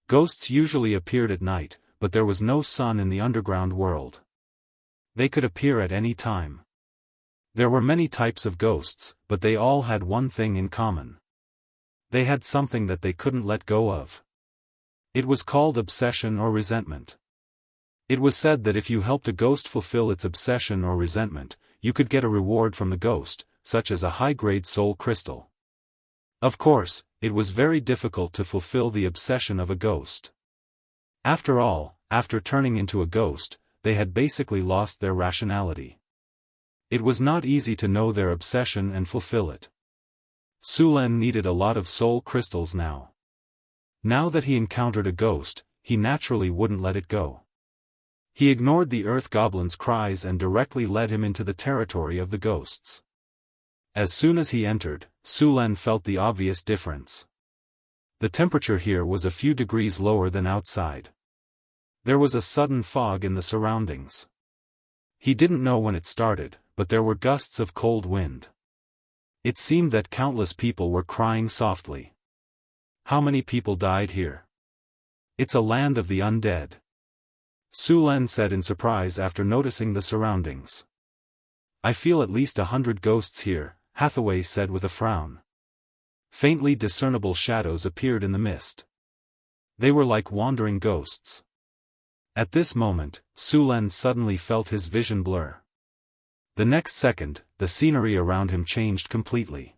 Ghosts usually appeared at night, but there was no sun in the underground world. They could appear at any time. There were many types of ghosts, but they all had one thing in common. They had something that they couldn't let go of. It was called obsession or resentment. It was said that if you helped a ghost fulfill its obsession or resentment, you could get a reward from the ghost, such as a high-grade soul crystal. Of course, it was very difficult to fulfill the obsession of a ghost. After all, after turning into a ghost, they had basically lost their rationality. It was not easy to know their obsession and fulfill it. Su Len needed a lot of soul crystals now. Now that he encountered a ghost, he naturally wouldn't let it go. He ignored the Earth Goblin's cries and directly led him into the territory of the ghosts. As soon as he entered, Su Len felt the obvious difference. The temperature here was a few degrees lower than outside. There was a sudden fog in the surroundings. He didn't know when it started, but there were gusts of cold wind. It seemed that countless people were crying softly. How many people died here? It's a land of the undead. Su Len said in surprise after noticing the surroundings. I feel at least 100 ghosts here, Hathaway said with a frown. Faintly discernible shadows appeared in the mist. They were like wandering ghosts. At this moment, Su Len suddenly felt his vision blur. The next second, the scenery around him changed completely.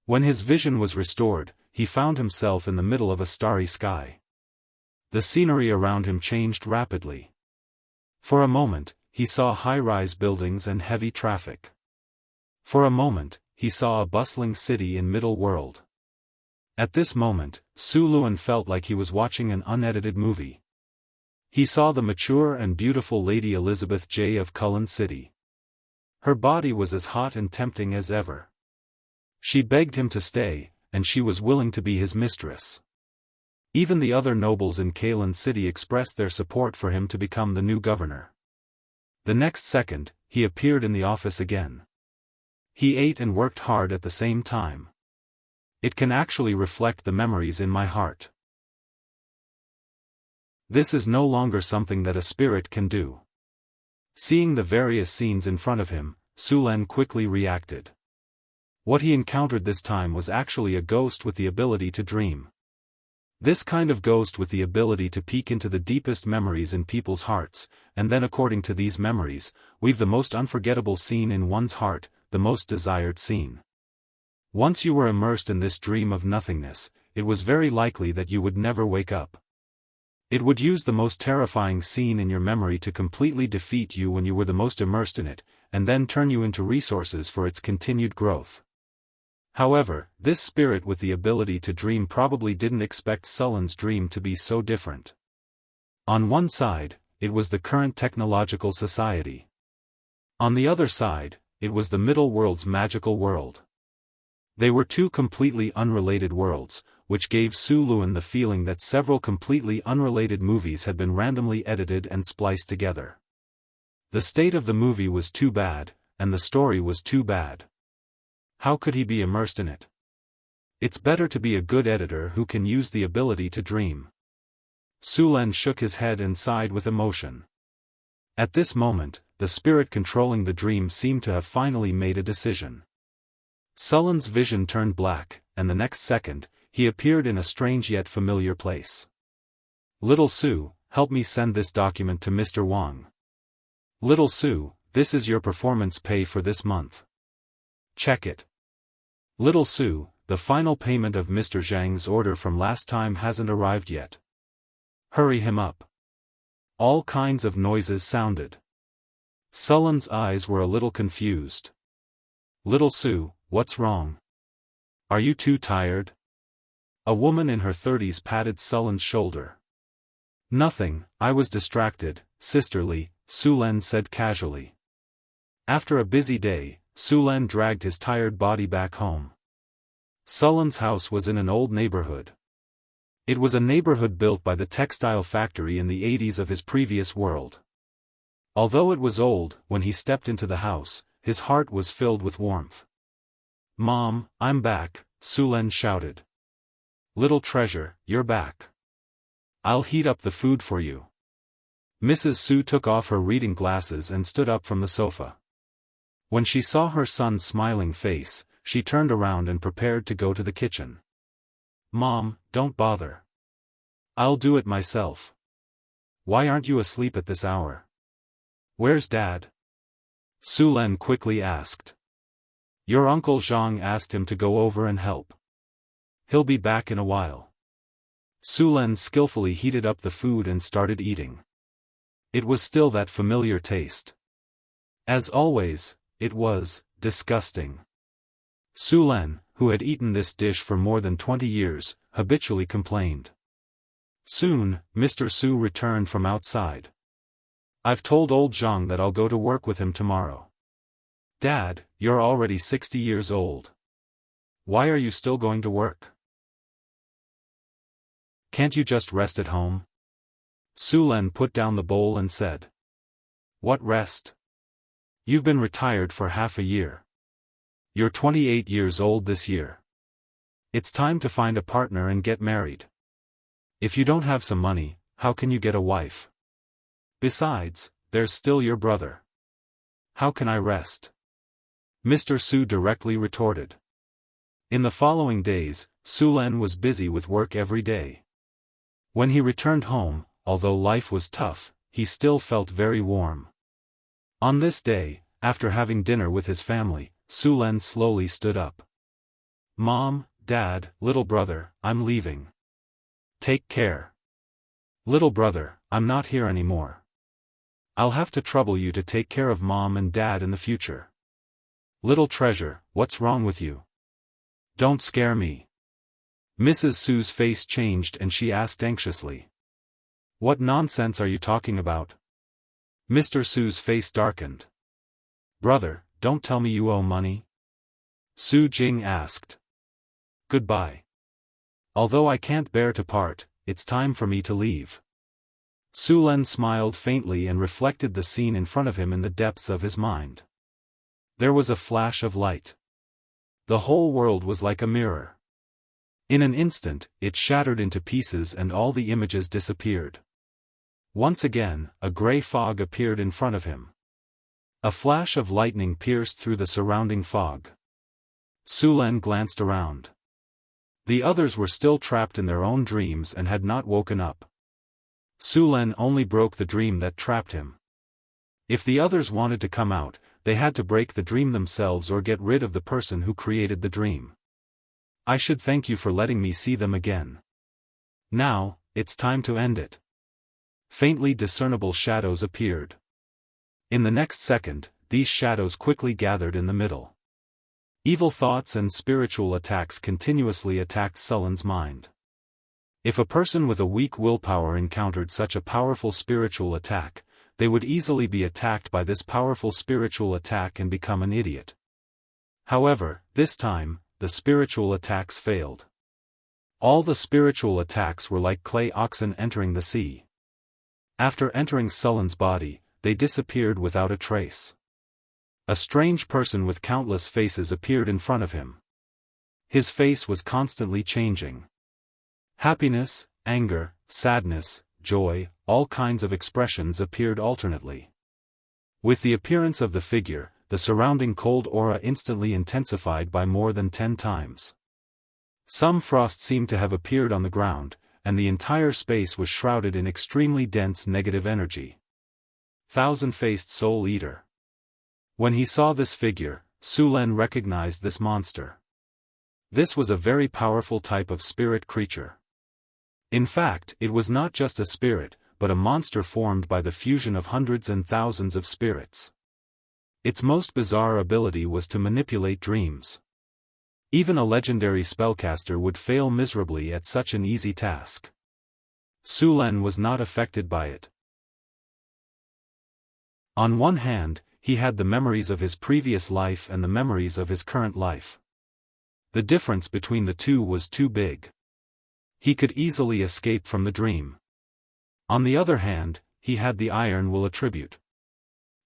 When his vision was restored, he found himself in the middle of a starry sky. The scenery around him changed rapidly. For a moment, he saw high-rise buildings and heavy traffic. For a moment, he saw a bustling city in Middle World. At this moment, Su Len felt like he was watching an unedited movie. He saw the mature and beautiful Lady Elizabeth J. of Cullen City. Her body was as hot and tempting as ever. She begged him to stay, and she was willing to be his mistress. Even the other nobles in Kalen City expressed their support for him to become the new governor. The next second, he appeared in the office again. He ate and worked hard at the same time. It can actually reflect the memories in my heart. This is no longer something that a spirit can do. Seeing the various scenes in front of him, Su Len quickly reacted. What he encountered this time was actually a ghost with the ability to dream. This kind of ghost with the ability to peek into the deepest memories in people's hearts, and then according to these memories, weave the most unforgettable scene in one's heart, the most desired scene. Once you were immersed in this dream of nothingness, it was very likely that you would never wake up. It would use the most terrifying scene in your memory to completely defeat you when you were the most immersed in it, and then turn you into resources for its continued growth. However, this spirit with the ability to dream probably didn't expect Sullen's dream to be so different. On one side, it was the current technological society. On the other side, it was the middle world's magical world. They were two completely unrelated worlds, which gave Su Luan the feeling that several completely unrelated movies had been randomly edited and spliced together. The state of the movie was too bad, and the story was too bad. How could he be immersed in it? It's better to be a good editor who can use the ability to dream. Su Luan shook his head and sighed with emotion. At this moment, the spirit controlling the dream seemed to have finally made a decision. Sullen's vision turned black, and the next second, he appeared in a strange yet familiar place. Little Su, help me send this document to Mr. Wang. Little Su, this is your performance pay for this month. Check it. Little Su, the final payment of Mr. Zhang's order from last time hasn't arrived yet. Hurry him up. All kinds of noises sounded. Sullen's eyes were a little confused. Little Su, what's wrong? Are you too tired? A woman in her 30s patted Sullen's shoulder. Nothing, I was distracted, sisterly, Su Luan said casually. After a busy day, Su Luan dragged his tired body back home. Sullen's house was in an old neighborhood. It was a neighborhood built by the textile factory in the 80s of his previous world. Although it was old, when he stepped into the house, his heart was filled with warmth. Mom, I'm back, Su Luan shouted. Little treasure, you're back. I'll heat up the food for you. Mrs. Su took off her reading glasses and stood up from the sofa. When she saw her son's smiling face, she turned around and prepared to go to the kitchen. Mom, don't bother. I'll do it myself. Why aren't you asleep at this hour? Where's Dad? Su Luan quickly asked. Your Uncle Zhang asked him to go over and help. He'll be back in a while. Su Luan skillfully heated up the food and started eating. It was still that familiar taste. As always, it was disgusting. Su Luan, who had eaten this dish for more than 20 years, habitually complained. Soon, Mr. Su returned from outside. I've told old Zhang that I'll go to work with him tomorrow. Dad, you're already 60 years old. Why are you still going to work? Can't you just rest at home? Su Luan put down the bowl and said. What rest? You've been retired for half a year. You're 28 years old this year. It's time to find a partner and get married. If you don't have some money, how can you get a wife? Besides, there's still your brother. How can I rest? Mr. Su directly retorted. In the following days, Su Luan was busy with work every day. When he returned home, although life was tough, he still felt very warm. On this day, after having dinner with his family, Su Luan slowly stood up. Mom, Dad, little brother, I'm leaving. Take care. Little brother, I'm not here anymore. I'll have to trouble you to take care of Mom and Dad in the future. Little treasure, what's wrong with you? Don't scare me. Mrs. Su's face changed and she asked anxiously. What nonsense are you talking about? Mr. Su's face darkened. Brother, don't tell me you owe money. Su Jing asked. Goodbye. Although I can't bear to part, it's time for me to leave. Su Luan smiled faintly and reflected the scene in front of him in the depths of his mind. There was a flash of light. The whole world was like a mirror. In an instant, it shattered into pieces and all the images disappeared. Once again, a gray fog appeared in front of him. A flash of lightning pierced through the surrounding fog. Su Luan glanced around. The others were still trapped in their own dreams and had not woken up. Su Len only broke the dream that trapped him. If the others wanted to come out, they had to break the dream themselves or get rid of the person who created the dream. I should thank you for letting me see them again. Now, it's time to end it. Faintly discernible shadows appeared. In the next second, these shadows quickly gathered in the middle. Evil thoughts and spiritual attacks continuously attacked Sullen's mind. If a person with a weak willpower encountered such a powerful spiritual attack, they would easily be attacked by this powerful spiritual attack and become an idiot. However, this time, the spiritual attacks failed. All the spiritual attacks were like clay oxen entering the sea. After entering Sullen's body, they disappeared without a trace. A strange person with countless faces appeared in front of him. His face was constantly changing. Happiness, anger, sadness, joy, all kinds of expressions appeared alternately. With the appearance of the figure, the surrounding cold aura instantly intensified by more than 10 times. Some frost seemed to have appeared on the ground, and the entire space was shrouded in extremely dense negative energy. Thousand-faced Soul Eater. When he saw this figure, Su Len recognized this monster. This was a very powerful type of spirit creature. In fact, it was not just a spirit, but a monster formed by the fusion of hundreds and thousands of spirits. Its most bizarre ability was to manipulate dreams. Even a legendary spellcaster would fail miserably at such an easy task. Su Len was not affected by it. On one hand, he had the memories of his previous life and the memories of his current life. The difference between the two was too big. He could easily escape from the dream. On the other hand, he had the Iron Will attribute.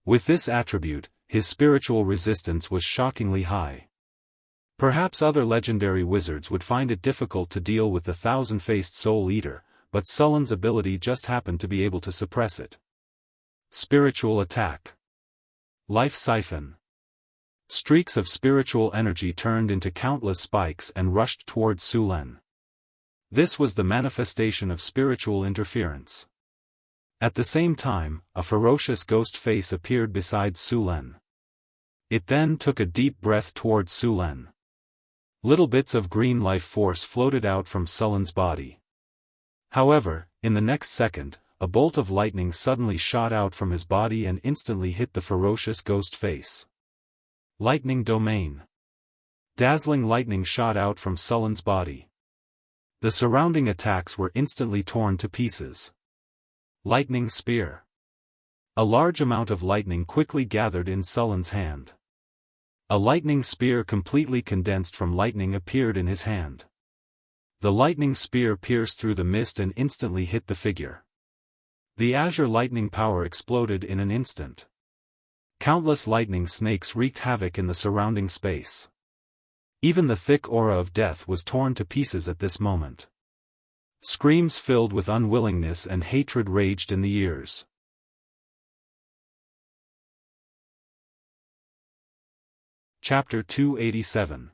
With this attribute, his spiritual resistance was shockingly high. Perhaps other legendary wizards would find it difficult to deal with the thousand-faced Soul Eater, but Sullen's ability just happened to be able to suppress it. Spiritual attack. Life siphon. Streaks of spiritual energy turned into countless spikes and rushed towards Su Len. This was the manifestation of spiritual interference. At the same time, a ferocious ghost face appeared beside Su Len. It then took a deep breath towards Su Len. Little bits of green life force floated out from Sullen's body. However, in the next second, a bolt of lightning suddenly shot out from his body and instantly hit the ferocious ghost face. Lightning domain. Dazzling lightning shot out from Sullen's body. The surrounding attacks were instantly torn to pieces. Lightning spear. A large amount of lightning quickly gathered in Sullen's hand. A lightning spear completely condensed from lightning appeared in his hand. The lightning spear pierced through the mist and instantly hit the figure. The azure lightning power exploded in an instant. Countless lightning snakes wreaked havoc in the surrounding space. Even the thick aura of death was torn to pieces at this moment. Screams filled with unwillingness and hatred raged in the ears. Chapter 287.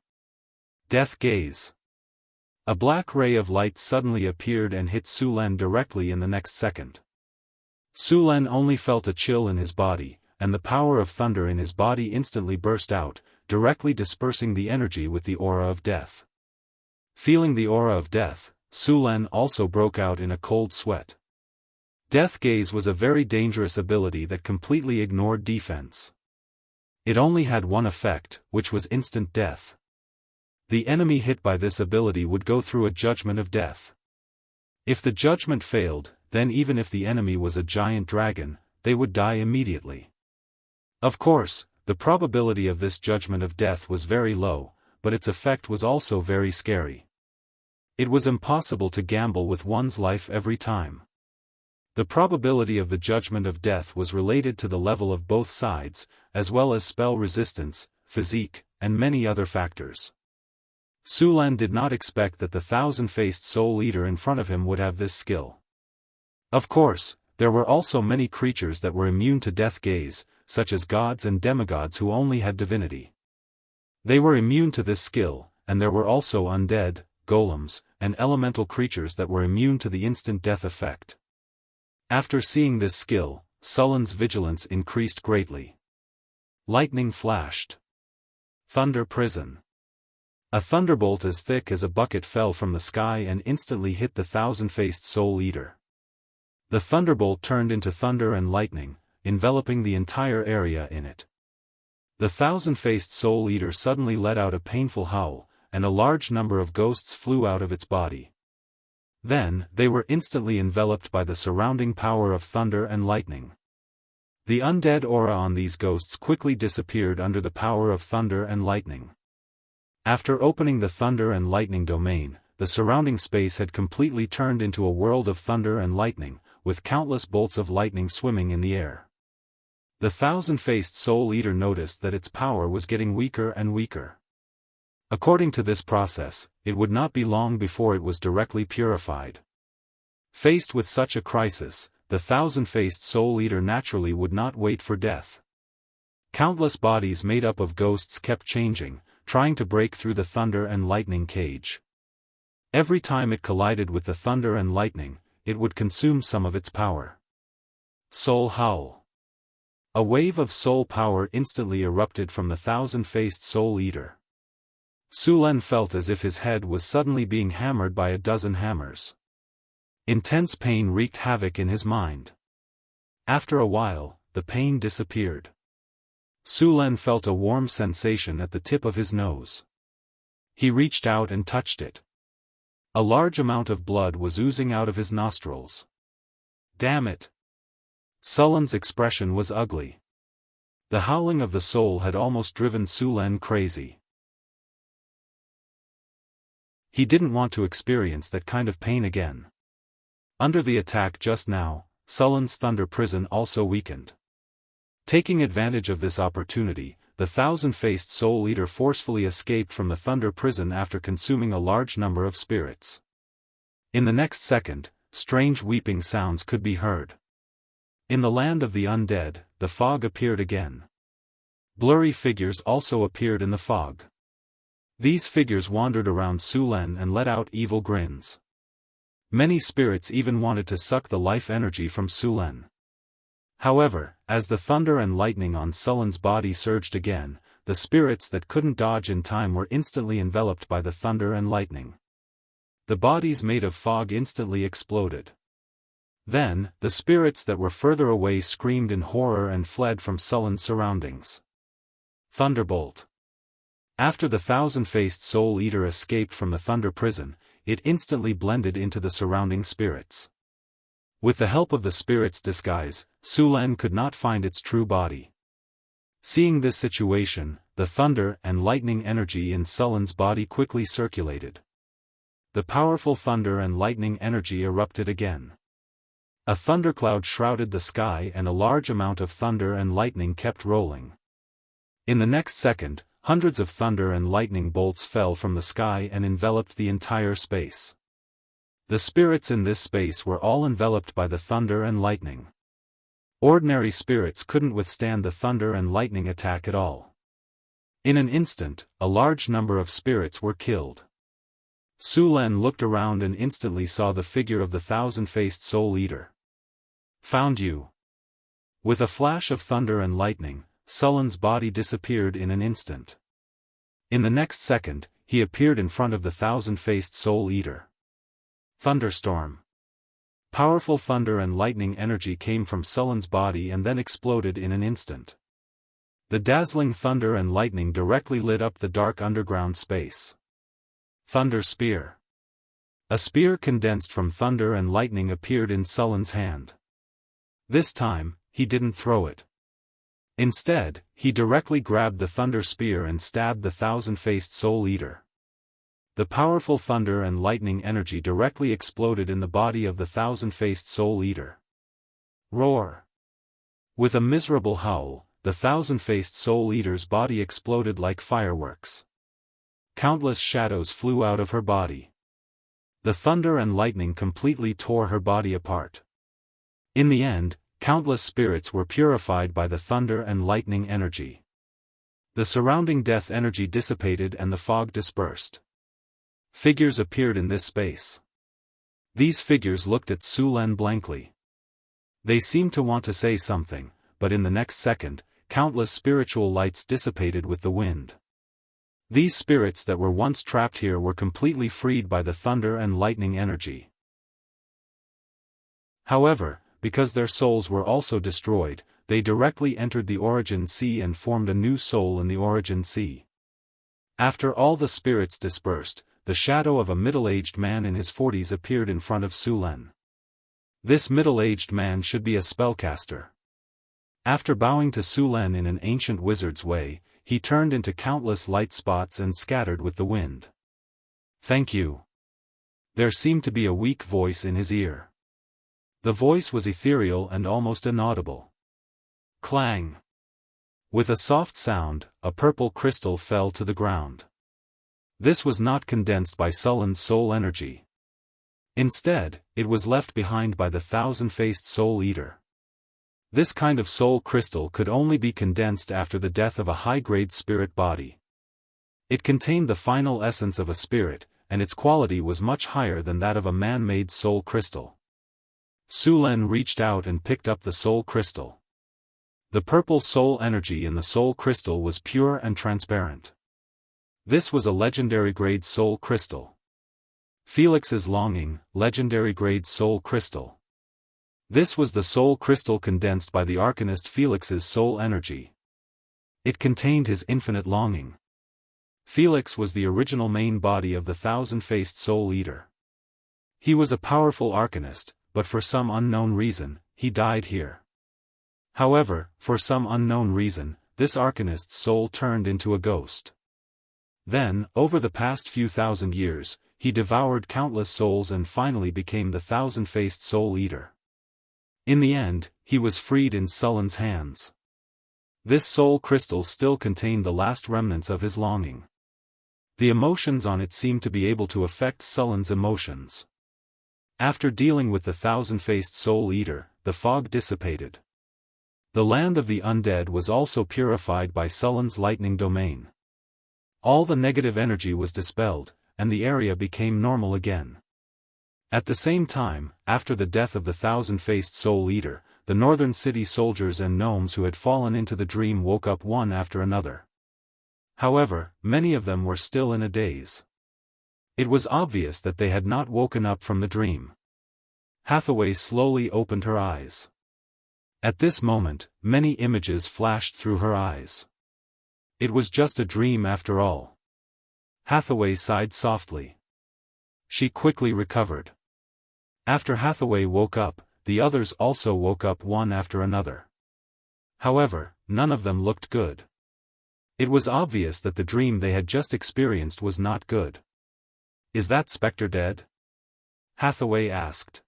Death Gaze. A black ray of light suddenly appeared and hit Su Len directly in the next second. Su Len only felt a chill in his body, and the power of thunder in his body instantly burst out, directly dispersing the energy with the aura of death. Feeling the aura of death, Su Len also broke out in a cold sweat. Death Gaze was a very dangerous ability that completely ignored defense. It only had one effect, which was instant death. The enemy hit by this ability would go through a judgment of death. If the judgment failed, then even if the enemy was a giant dragon, they would die immediately. Of course, the probability of this judgment of death was very low, but its effect was also very scary. It was impossible to gamble with one's life every time. The probability of the judgment of death was related to the level of both sides, as well as spell resistance, physique, and many other factors. Su Len did not expect that the thousand-faced Soul Eater in front of him would have this skill. Of course, there were also many creatures that were immune to Death Gaze, such as gods and demigods who only had divinity. They were immune to this skill, and there were also undead, golems, and elemental creatures that were immune to the instant death effect. After seeing this skill, Sullen's vigilance increased greatly. Lightning flashed. Thunder prison. A thunderbolt as thick as a bucket fell from the sky and instantly hit the thousand-faced Soul Eater. The thunderbolt turned into thunder and lightning, enveloping the entire area in it. The thousand-faced Soul Eater suddenly let out a painful howl, and a large number of ghosts flew out of its body. Then, they were instantly enveloped by the surrounding power of thunder and lightning. The undead aura on these ghosts quickly disappeared under the power of thunder and lightning. After opening the thunder and lightning domain, the surrounding space had completely turned into a world of thunder and lightning, with countless bolts of lightning swimming in the air. The thousand-faced Soul Eater noticed that its power was getting weaker and weaker. According to this process, it would not be long before it was directly purified. Faced with such a crisis, the thousand-faced Soul Eater naturally would not wait for death. Countless bodies made up of ghosts kept changing, trying to break through the thunder and lightning cage. Every time it collided with the thunder and lightning, it would consume some of its power. Soul Howl. A wave of soul power instantly erupted from the thousand-faced Soul Eater. Sulen felt as if his head was suddenly being hammered by a dozen hammers. Intense pain wreaked havoc in his mind. After a while, the pain disappeared. Sulen felt a warm sensation at the tip of his nose. He reached out and touched it. A large amount of blood was oozing out of his nostrils. Damn it! Sulen's expression was ugly. The howling of the soul had almost driven Sulen crazy. He didn't want to experience that kind of pain again. Under the attack just now, Sulen's thunder prison also weakened. Taking advantage of this opportunity, the thousand-faced Soul Eater forcefully escaped from the thunder prison after consuming a large number of spirits. In the next second, strange weeping sounds could be heard. In the land of the undead, the fog appeared again. Blurry figures also appeared in the fog. These figures wandered around Sulen and let out evil grins. Many spirits even wanted to suck the life energy from Sulen. However, as the thunder and lightning on Sulen's body surged again, the spirits that couldn't dodge in time were instantly enveloped by the thunder and lightning. The bodies made of fog instantly exploded. Then, the spirits that were further away screamed in horror and fled from Sulen's surroundings. Thunderbolt. After the thousand-faced Soul Eater escaped from the thunder prison, it instantly blended into the surrounding spirits. With the help of the spirit's disguise, Sulen could not find its true body. Seeing this situation, the thunder and lightning energy in Sulen's body quickly circulated. The powerful thunder and lightning energy erupted again. A thundercloud shrouded the sky and a large amount of thunder and lightning kept rolling. In the next second, hundreds of thunder and lightning bolts fell from the sky and enveloped the entire space. The spirits in this space were all enveloped by the thunder and lightning. Ordinary spirits couldn't withstand the thunder and lightning attack at all. In an instant, a large number of spirits were killed. Sulen looked around and instantly saw the figure of the thousand-faced Soul Eater. Found you. With a flash of thunder and lightning, Sulen's body disappeared in an instant. In the next second, he appeared in front of the thousand-faced Soul Eater. Thunderstorm. Powerful thunder and lightning energy came from Sulen's body and then exploded in an instant. The dazzling thunder and lightning directly lit up the dark underground space. Thunder Spear. A spear condensed from thunder and lightning appeared in Sulen's hand. This time, he didn't throw it. Instead, he directly grabbed the thunder spear and stabbed the thousand-faced Soul Eater. The powerful thunder and lightning energy directly exploded in the body of the thousand-faced Soul Eater. Roar. With a miserable howl, the thousand-faced Soul Eater's body exploded like fireworks. Countless shadows flew out of her body. The thunder and lightning completely tore her body apart. In the end, countless spirits were purified by the thunder and lightning energy. The surrounding death energy dissipated and the fog dispersed. Figures appeared in this space. These figures looked at Su Len blankly. They seemed to want to say something, but in the next second, countless spiritual lights dissipated with the wind. These spirits that were once trapped here were completely freed by the thunder and lightning energy. However, because their souls were also destroyed, they directly entered the Origin Sea and formed a new soul in the Origin Sea. After all the spirits dispersed, the shadow of a middle-aged man in his 40s appeared in front of Su Len. This middle-aged man should be a spellcaster. After bowing to Su Len in an ancient wizard's way, he turned into countless light spots and scattered with the wind. "Thank you." There seemed to be a weak voice in his ear. The voice was ethereal and almost inaudible. Clang! With a soft sound, a purple crystal fell to the ground. This was not condensed by Sullen's soul energy. Instead, it was left behind by the thousand-faced Soul Eater. This kind of soul crystal could only be condensed after the death of a high-grade spirit body. It contained the final essence of a spirit, and its quality was much higher than that of a man-made soul crystal. Su Len reached out and picked up the soul crystal. The purple soul energy in the soul crystal was pure and transparent. This was a legendary-grade soul crystal. Felix's Longing, legendary-grade soul crystal. This was the soul crystal condensed by the Arcanist Felix's soul energy. It contained his infinite longing. Felix was the original main body of the thousand-faced Soul Eater. He was a powerful Arcanist, but for some unknown reason, he died here. However, for some unknown reason, this Arcanist's soul turned into a ghost. Then, over the past few thousand years, he devoured countless souls and finally became the thousand-faced Soul Eater. In the end, he was freed in Sullen's hands. This soul crystal still contained the last remnants of his longing. The emotions on it seemed to be able to affect Sullen's emotions. After dealing with the thousand-faced Soul Eater, the fog dissipated. The land of the undead was also purified by Sullen's lightning domain. All the negative energy was dispelled, and the area became normal again. At the same time, after the death of the thousand-faced Soul Eater, the northern city soldiers and gnomes who had fallen into the dream woke up one after another. However, many of them were still in a daze. It was obvious that they had not woken up from the dream. Hathaway slowly opened her eyes. At this moment, many images flashed through her eyes. It was just a dream after all. Hathaway sighed softly. She quickly recovered. After Hathaway woke up, the others also woke up one after another. However, none of them looked good. It was obvious that the dream they had just experienced was not good. "Is that specter dead?" Hathaway asked.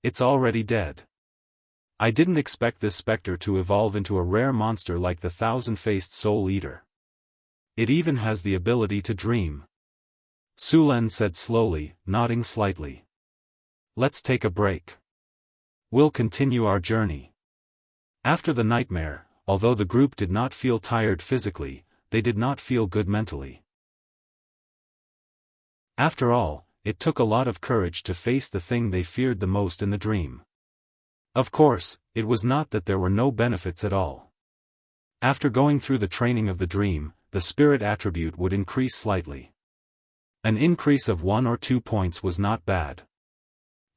"It's already dead. I didn't expect this specter to evolve into a rare monster like the thousand-faced Soul Eater. It even has the ability to dream." Su Len said slowly, nodding slightly. "Let's take a break. We'll continue our journey." After the nightmare, although the group did not feel tired physically, they did not feel good mentally. After all, it took a lot of courage to face the thing they feared the most in the dream. Of course, it was not that there were no benefits at all. After going through the training of the dream, the spirit attribute would increase slightly. An increase of 1 or 2 points was not bad.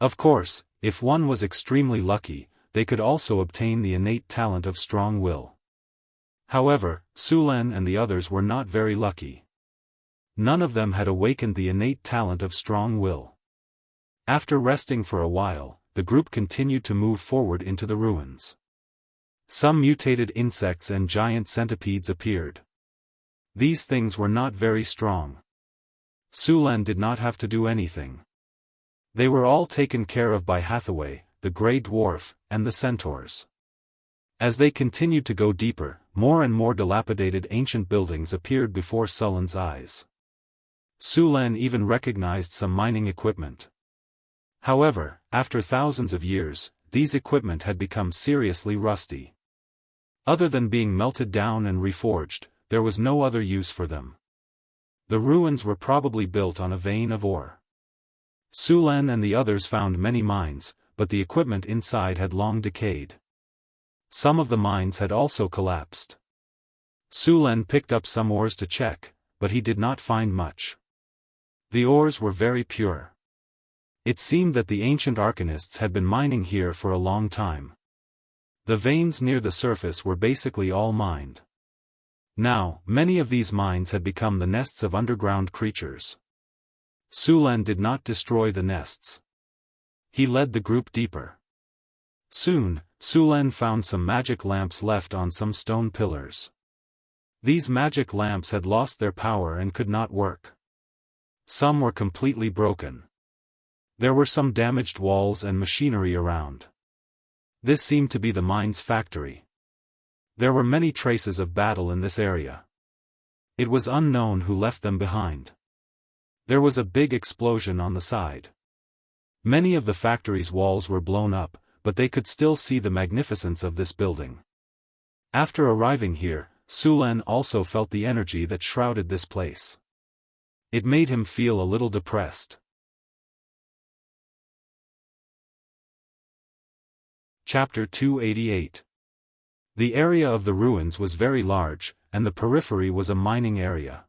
Of course, if one was extremely lucky, they could also obtain the innate talent of strong will. However, Su Len and the others were not very lucky. None of them had awakened the innate talent of strong will. After resting for a while, the group continued to move forward into the ruins. Some mutated insects and giant centipedes appeared. These things were not very strong. Su Len did not have to do anything. They were all taken care of by Hathaway, the Grey Dwarf, and the centaurs. As they continued to go deeper, more and more dilapidated ancient buildings appeared before Sullen's eyes. Su Len even recognized some mining equipment. However, after thousands of years, these equipment had become seriously rusty. Other than being melted down and reforged, there was no other use for them. The ruins were probably built on a vein of ore. Sulen and the others found many mines, but the equipment inside had long decayed. Some of the mines had also collapsed. Sulen picked up some ores to check, but he did not find much. The ores were very pure. It seemed that the ancient arcanists had been mining here for a long time. The veins near the surface were basically all mined. Now, many of these mines had become the nests of underground creatures. Sulen did not destroy the nests. He led the group deeper. Soon, Sulen found some magic lamps left on some stone pillars. These magic lamps had lost their power and could not work. Some were completely broken. There were some damaged walls and machinery around. This seemed to be the mine's factory. There were many traces of battle in this area. It was unknown who left them behind. There was a big explosion on the side. Many of the factory's walls were blown up, but they could still see the magnificence of this building. After arriving here, Sulen also felt the energy that shrouded this place. It made him feel a little depressed. Chapter 288. The area of the ruins was very large, and the periphery was a mining area.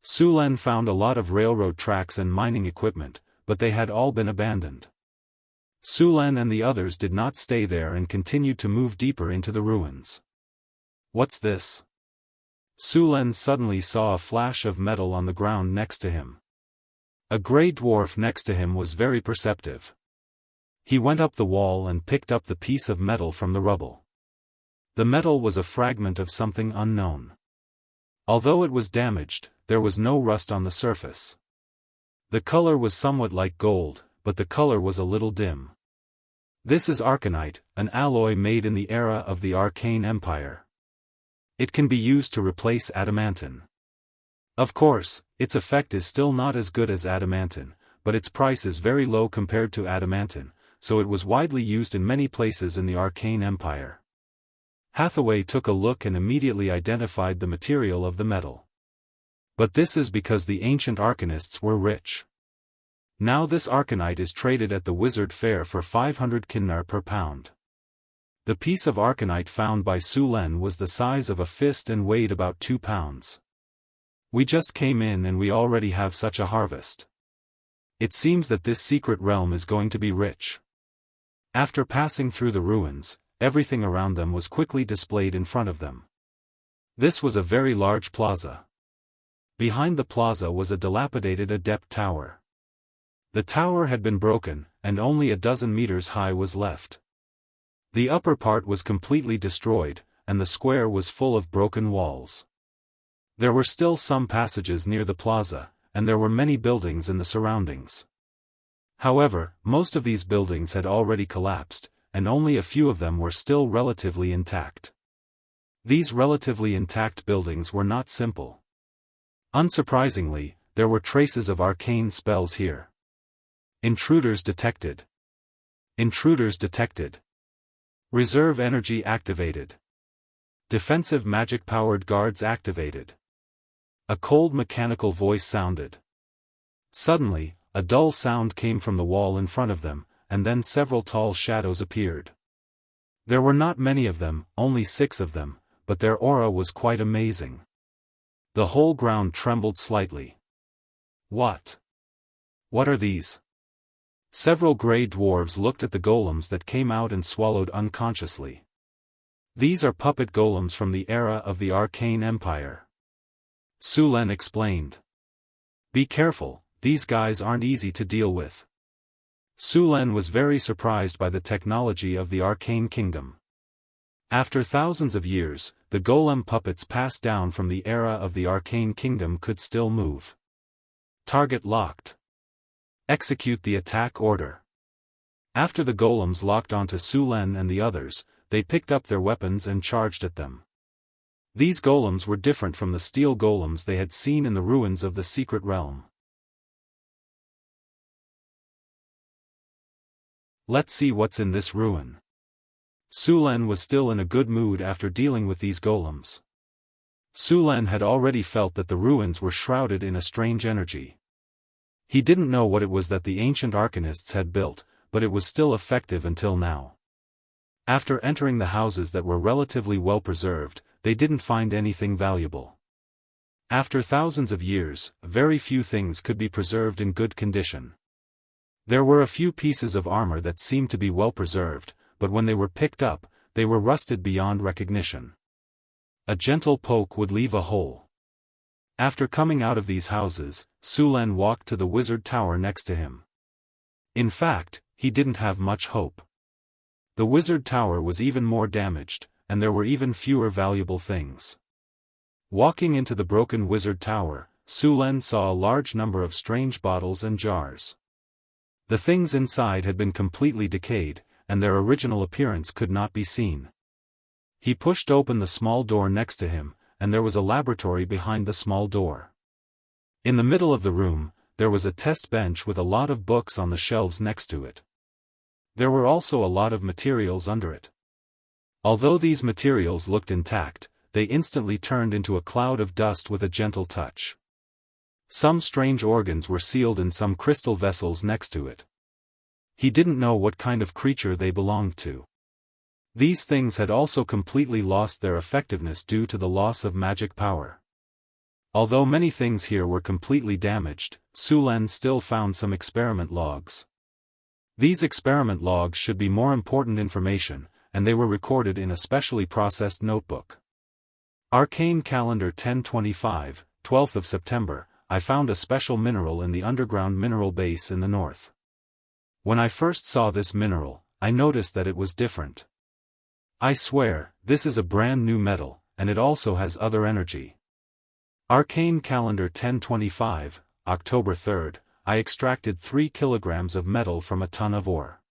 Sulen found a lot of railroad tracks and mining equipment, but they had all been abandoned. Sulen and the others did not stay there and continued to move deeper into the ruins. What's this? Sulen suddenly saw a flash of metal on the ground next to him. A grey dwarf next to him was very perceptive. He went up the wall and picked up the piece of metal from the rubble. The metal was a fragment of something unknown. Although it was damaged, there was no rust on the surface. The color was somewhat like gold, but the color was a little dim. This is arcanite, an alloy made in the era of the Arcane Empire. It can be used to replace adamantine. Of course, its effect is still not as good as adamantine, but its price is very low compared to adamantine, so it was widely used in many places in the Arcane Empire. Hathaway took a look and immediately identified the material of the metal. But this is because the ancient arcanists were rich. Now this arcanite is traded at the wizard fair for 500 kinnar per pound. The piece of arcanite found by Sulen was the size of a fist and weighed about 2 pounds. We just came in and we already have such a harvest. It seems that this secret realm is going to be rich. After passing through the ruins, everything around them was quickly displayed in front of them. This was a very large plaza. Behind the plaza was a dilapidated adept tower. The tower had been broken, and only a dozen meters high was left. The upper part was completely destroyed, and the square was full of broken walls. There were still some passages near the plaza, and there were many buildings in the surroundings. However, most of these buildings had already collapsed, and only a few of them were still relatively intact. These relatively intact buildings were not simple. Unsurprisingly, there were traces of arcane spells here. Intruders detected. Intruders detected. Reserve energy activated. Defensive magic-powered guards activated. A cold mechanical voice sounded. Suddenly, a dull sound came from the wall in front of them, and then several tall shadows appeared. There were not many of them, only 6 of them, but their aura was quite amazing. The whole ground trembled slightly. What? What are these? Several grey dwarves looked at the golems that came out and swallowed unconsciously. These are puppet golems from the era of the Arcane Empire. Sulen explained. Be careful, these guys aren't easy to deal with. Sulen was very surprised by the technology of the Arcane Kingdom. After thousands of years, the golem puppets passed down from the era of the Arcane Kingdom could still move. Target locked. Execute the attack order. After the golems locked onto Sulen and the others, they picked up their weapons and charged at them. These golems were different from the steel golems they had seen in the ruins of the secret realm. Let's see what's in this ruin. Sulen was still in a good mood after dealing with these golems. Su Lan had already felt that the ruins were shrouded in a strange energy. He didn't know what it was that the ancient arcanists had built, but it was still effective until now. After entering the houses that were relatively well preserved, they didn't find anything valuable. After thousands of years, very few things could be preserved in good condition. There were a few pieces of armor that seemed to be well preserved, but when they were picked up, they were rusted beyond recognition. A gentle poke would leave a hole. After coming out of these houses, Su Lan walked to the wizard tower next to him. In fact, he didn't have much hope. The wizard tower was even more damaged, and there were even fewer valuable things. Walking into the broken wizard tower, Su Lan saw a large number of strange bottles and jars. The things inside had been completely decayed, and their original appearance could not be seen. He pushed open the small door next to him, and there was a laboratory behind the small door. In the middle of the room, there was a test bench with a lot of books on the shelves next to it. There were also a lot of materials under it. Although these materials looked intact, they instantly turned into a cloud of dust with a gentle touch. Some strange organs were sealed in some crystal vessels next to it. He didn't know what kind of creature they belonged to. These things had also completely lost their effectiveness due to the loss of magic power. Although many things here were completely damaged, Su Lan still found some experiment logs. These experiment logs should be more important information, and they were recorded in a specially processed notebook. Arcane Calendar 1025, 12th of September, I found a special mineral in the underground mineral base in the north. When I first saw this mineral, I noticed that it was different. I swear, this is a brand new metal, and it also has other energy. Arcane Calendar 1025, October 3rd, I extracted 3 kilograms of metal from a ton of ore.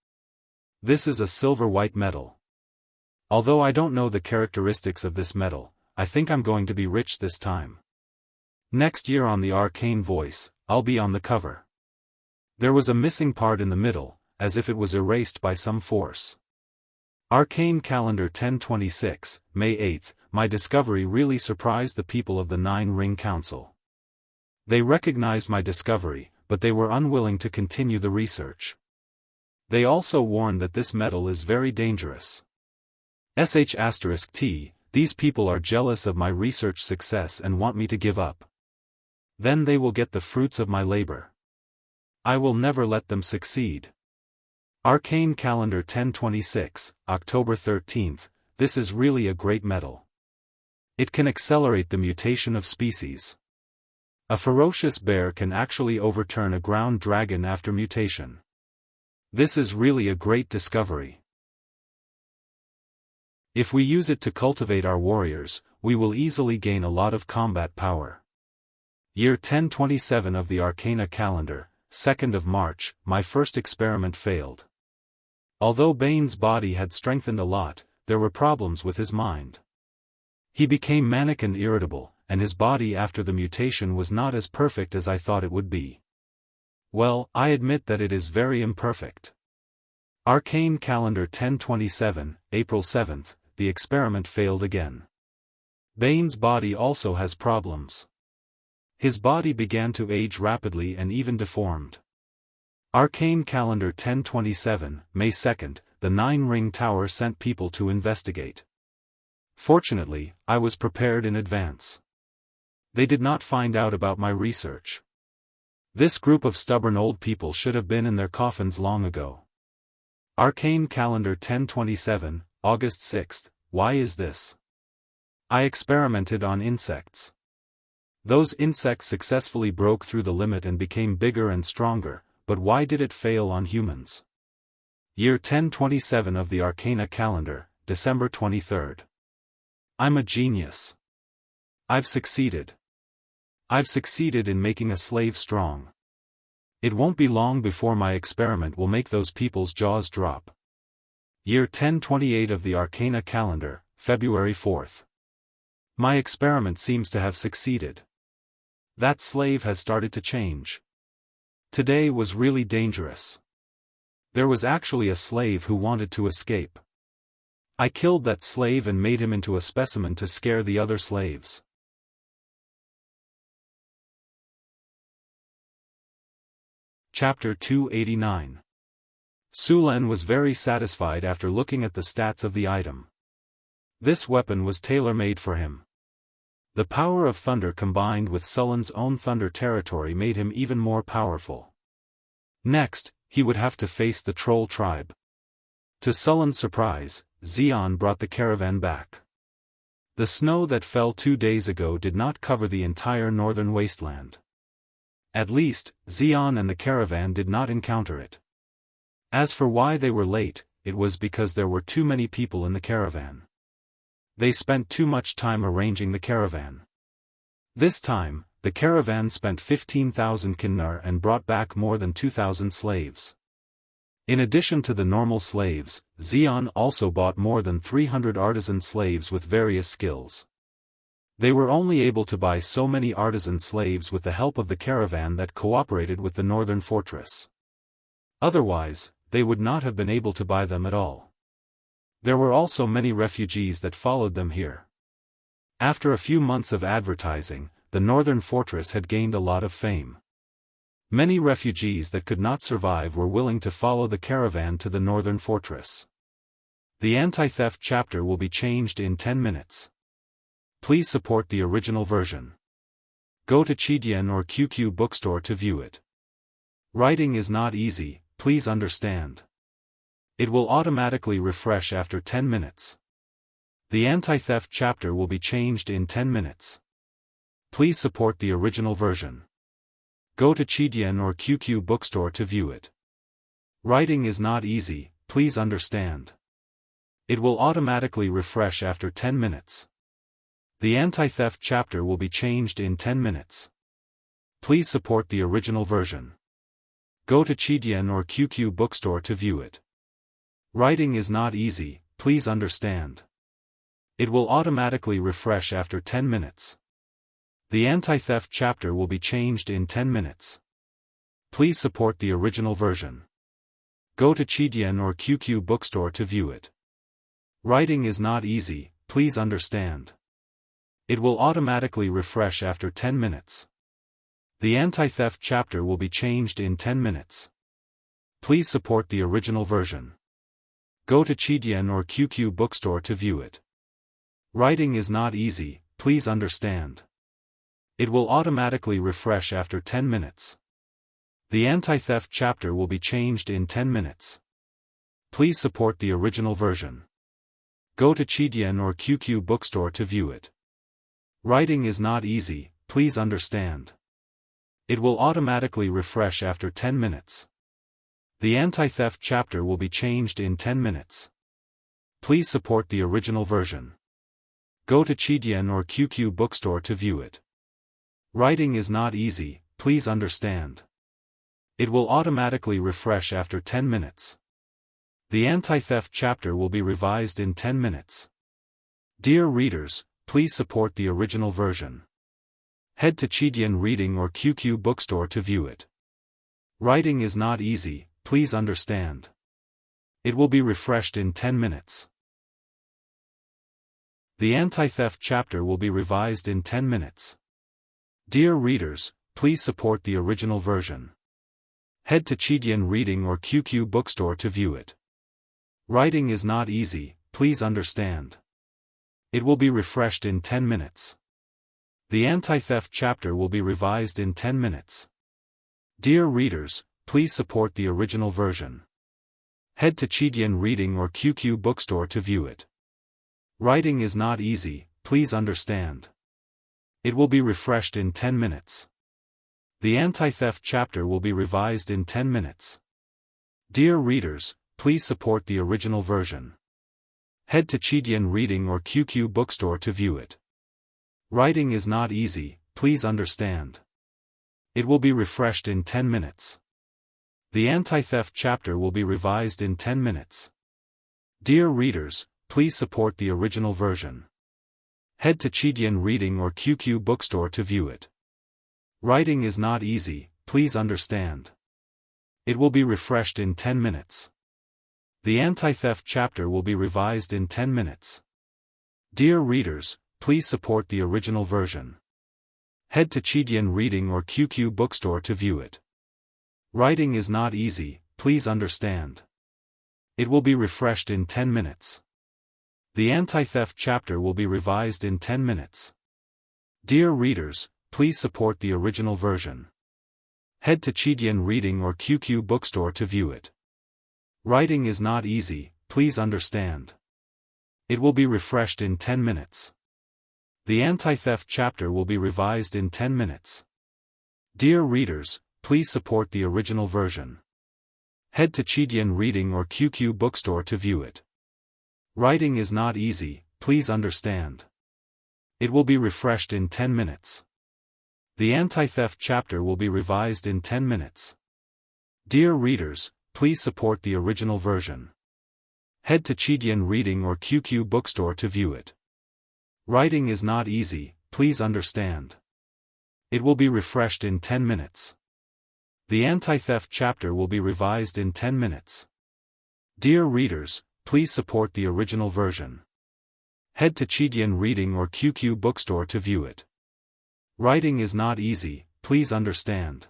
This is a silver-white metal. Although I don't know the characteristics of this metal, I think I'm going to be rich this time. Next year on the Arcane Voice, I'll be on the cover. There was a missing part in the middle, as if it was erased by some force. Arcane Calendar 1026, May 8th, my discovery really surprised the people of the Nine Ring Council. They recognized my discovery, but they were unwilling to continue the research. They also warned that this metal is very dangerous. *T, these people are jealous of my research success and want me to give up. Then they will get the fruits of my labor. I will never let them succeed. Arcane Calendar 1026, October 13th, this is really a great metal. It can accelerate the mutation of species. A ferocious bear can actually overturn a ground dragon after mutation. This is really a great discovery. If we use it to cultivate our warriors, we will easily gain a lot of combat power. Year 1027 of the Arcana calendar, 2nd of March, my first experiment failed. Although Bane's body had strengthened a lot, there were problems with his mind. He became manic and irritable, and his body after the mutation was not as perfect as I thought it would be. Well, I admit that it is very imperfect. Arcane Calendar 1027, April 7th, the experiment failed again. Bane's body also has problems. His body began to age rapidly and even deformed. Arcane Calendar 1027, May 2nd, the Nine Ring Tower sent people to investigate. Fortunately, I was prepared in advance. They did not find out about my research. This group of stubborn old people should have been in their coffins long ago. Arcane Calendar 1027, August 6th, why is this? I experimented on insects. Those insects successfully broke through the limit and became bigger and stronger, but why did it fail on humans? Year 1027 of the Arcana calendar, December 23rd. I'm a genius. I've succeeded. I've succeeded in making a slave strong. It won't be long before my experiment will make those people's jaws drop. Year 1028 of the Arcana calendar, February 4th. My experiment seems to have succeeded. That slave has started to change. Today was really dangerous. There was actually a slave who wanted to escape. I killed that slave and made him into a specimen to scare the other slaves. Chapter 289. Sulen was very satisfied after looking at the stats of the item. This weapon was tailor-made for him. The power of thunder combined with Sulen's own thunder territory made him even more powerful. Next, he would have to face the troll tribe. To Sulen's surprise, Xian brought the caravan back. The snow that fell 2 days ago did not cover the entire northern wasteland. At least, Xian and the caravan did not encounter it. As for why they were late, it was because there were too many people in the caravan. They spent too much time arranging the caravan. This time, the caravan spent 15,000 kinnar and brought back more than 2,000 slaves. In addition to the normal slaves, Xian also bought more than 300 artisan slaves with various skills. They were only able to buy so many artisan slaves with the help of the caravan that cooperated with the northern fortress. Otherwise, they would not have been able to buy them at all. There were also many refugees that followed them here. After a few months of advertising, the northern fortress had gained a lot of fame. Many refugees that could not survive were willing to follow the caravan to the northern fortress. The anti-theft chapter will be changed in 10 minutes. Please support the original version. Go to Qidian or QQ bookstore to view it. Writing is not easy, please understand. It will automatically refresh after 10 minutes. The anti-theft chapter will be changed in 10 minutes. Please support the original version. Go to Qidian or QQ bookstore to view it. Writing is not easy, please understand. It will automatically refresh after 10 minutes. The anti-theft chapter will be changed in 10 minutes. Please support the original version. Go to Qidian or QQ bookstore to view it. Writing is not easy, please understand. It will automatically refresh after 10 minutes. The anti-theft chapter will be changed in 10 minutes. Please support the original version. Go to Qidian or QQ bookstore to view it. Writing is not easy, please understand. It will automatically refresh after 10 minutes. The anti-theft chapter will be changed in 10 minutes. Please support the original version. Go to Qidian or QQ bookstore to view it. Writing is not easy, please understand. It will automatically refresh after 10 minutes. The anti-theft chapter will be changed in 10 minutes. Please support the original version. Go to Qidian or QQ bookstore to view it. Writing is not easy, please understand. It will automatically refresh after 10 minutes. The anti-theft chapter will be changed in 10 minutes. Please support the original version. Go to Qidian or QQ bookstore to view it. Writing is not easy, please understand. It will automatically refresh after 10 minutes. The anti-theft chapter will be revised in 10 minutes. Dear readers, please support the original version. Head to Qidian Reading or QQ bookstore to view it. Writing is not easy, please understand. It will be refreshed in 10 minutes. The anti-theft chapter will be revised in 10 minutes. Dear readers, please support the original version. Head to Qidian Reading or QQ bookstore to view it. Writing is not easy, please understand. It will be refreshed in 10 minutes. The anti-theft chapter will be revised in 10 minutes. Dear readers, please support the original version. Head to Qidian Reading or QQ bookstore to view it. Writing is not easy, please understand. It will be refreshed in 10 minutes. The anti-theft chapter will be revised in 10 minutes. Dear readers, please support the original version. Head to Qidian Reading or QQ bookstore to view it. Writing is not easy, please understand. It will be refreshed in 10 minutes. The anti-theft chapter will be revised in 10 minutes. Dear readers, please support the original version. Head to Qidian Reading or QQ bookstore to view it. Writing is not easy, please understand. It will be refreshed in 10 minutes. The anti-theft chapter will be revised in 10 minutes. Dear readers, please support the original version. Head to Qidian Reading or QQ bookstore to view it. Writing is not easy, please understand. It will be refreshed in 10 minutes. The anti-theft chapter will be revised in 10 minutes. Dear readers, please support the original version. Head to Qidian Reading or QQ Bookstore to view it. Writing is not easy, please understand. It will be refreshed in 10 minutes. The anti-theft chapter will be revised in 10 minutes. Dear readers, please support the original version. Head to Qidian Reading or QQ Bookstore to view it. Writing is not easy, please understand. It will be refreshed in 10 minutes. The anti-theft chapter will be revised in 10 minutes. Dear readers, please support the original version. Head to Qidian Reading or QQ Bookstore to view it. Writing is not easy, please understand. It will be refreshed in 10 minutes. The anti-theft chapter will be revised in 10 minutes. Dear readers, please support the original version. Head to Qidian Reading or QQ Bookstore to view it. Writing is not easy, please understand.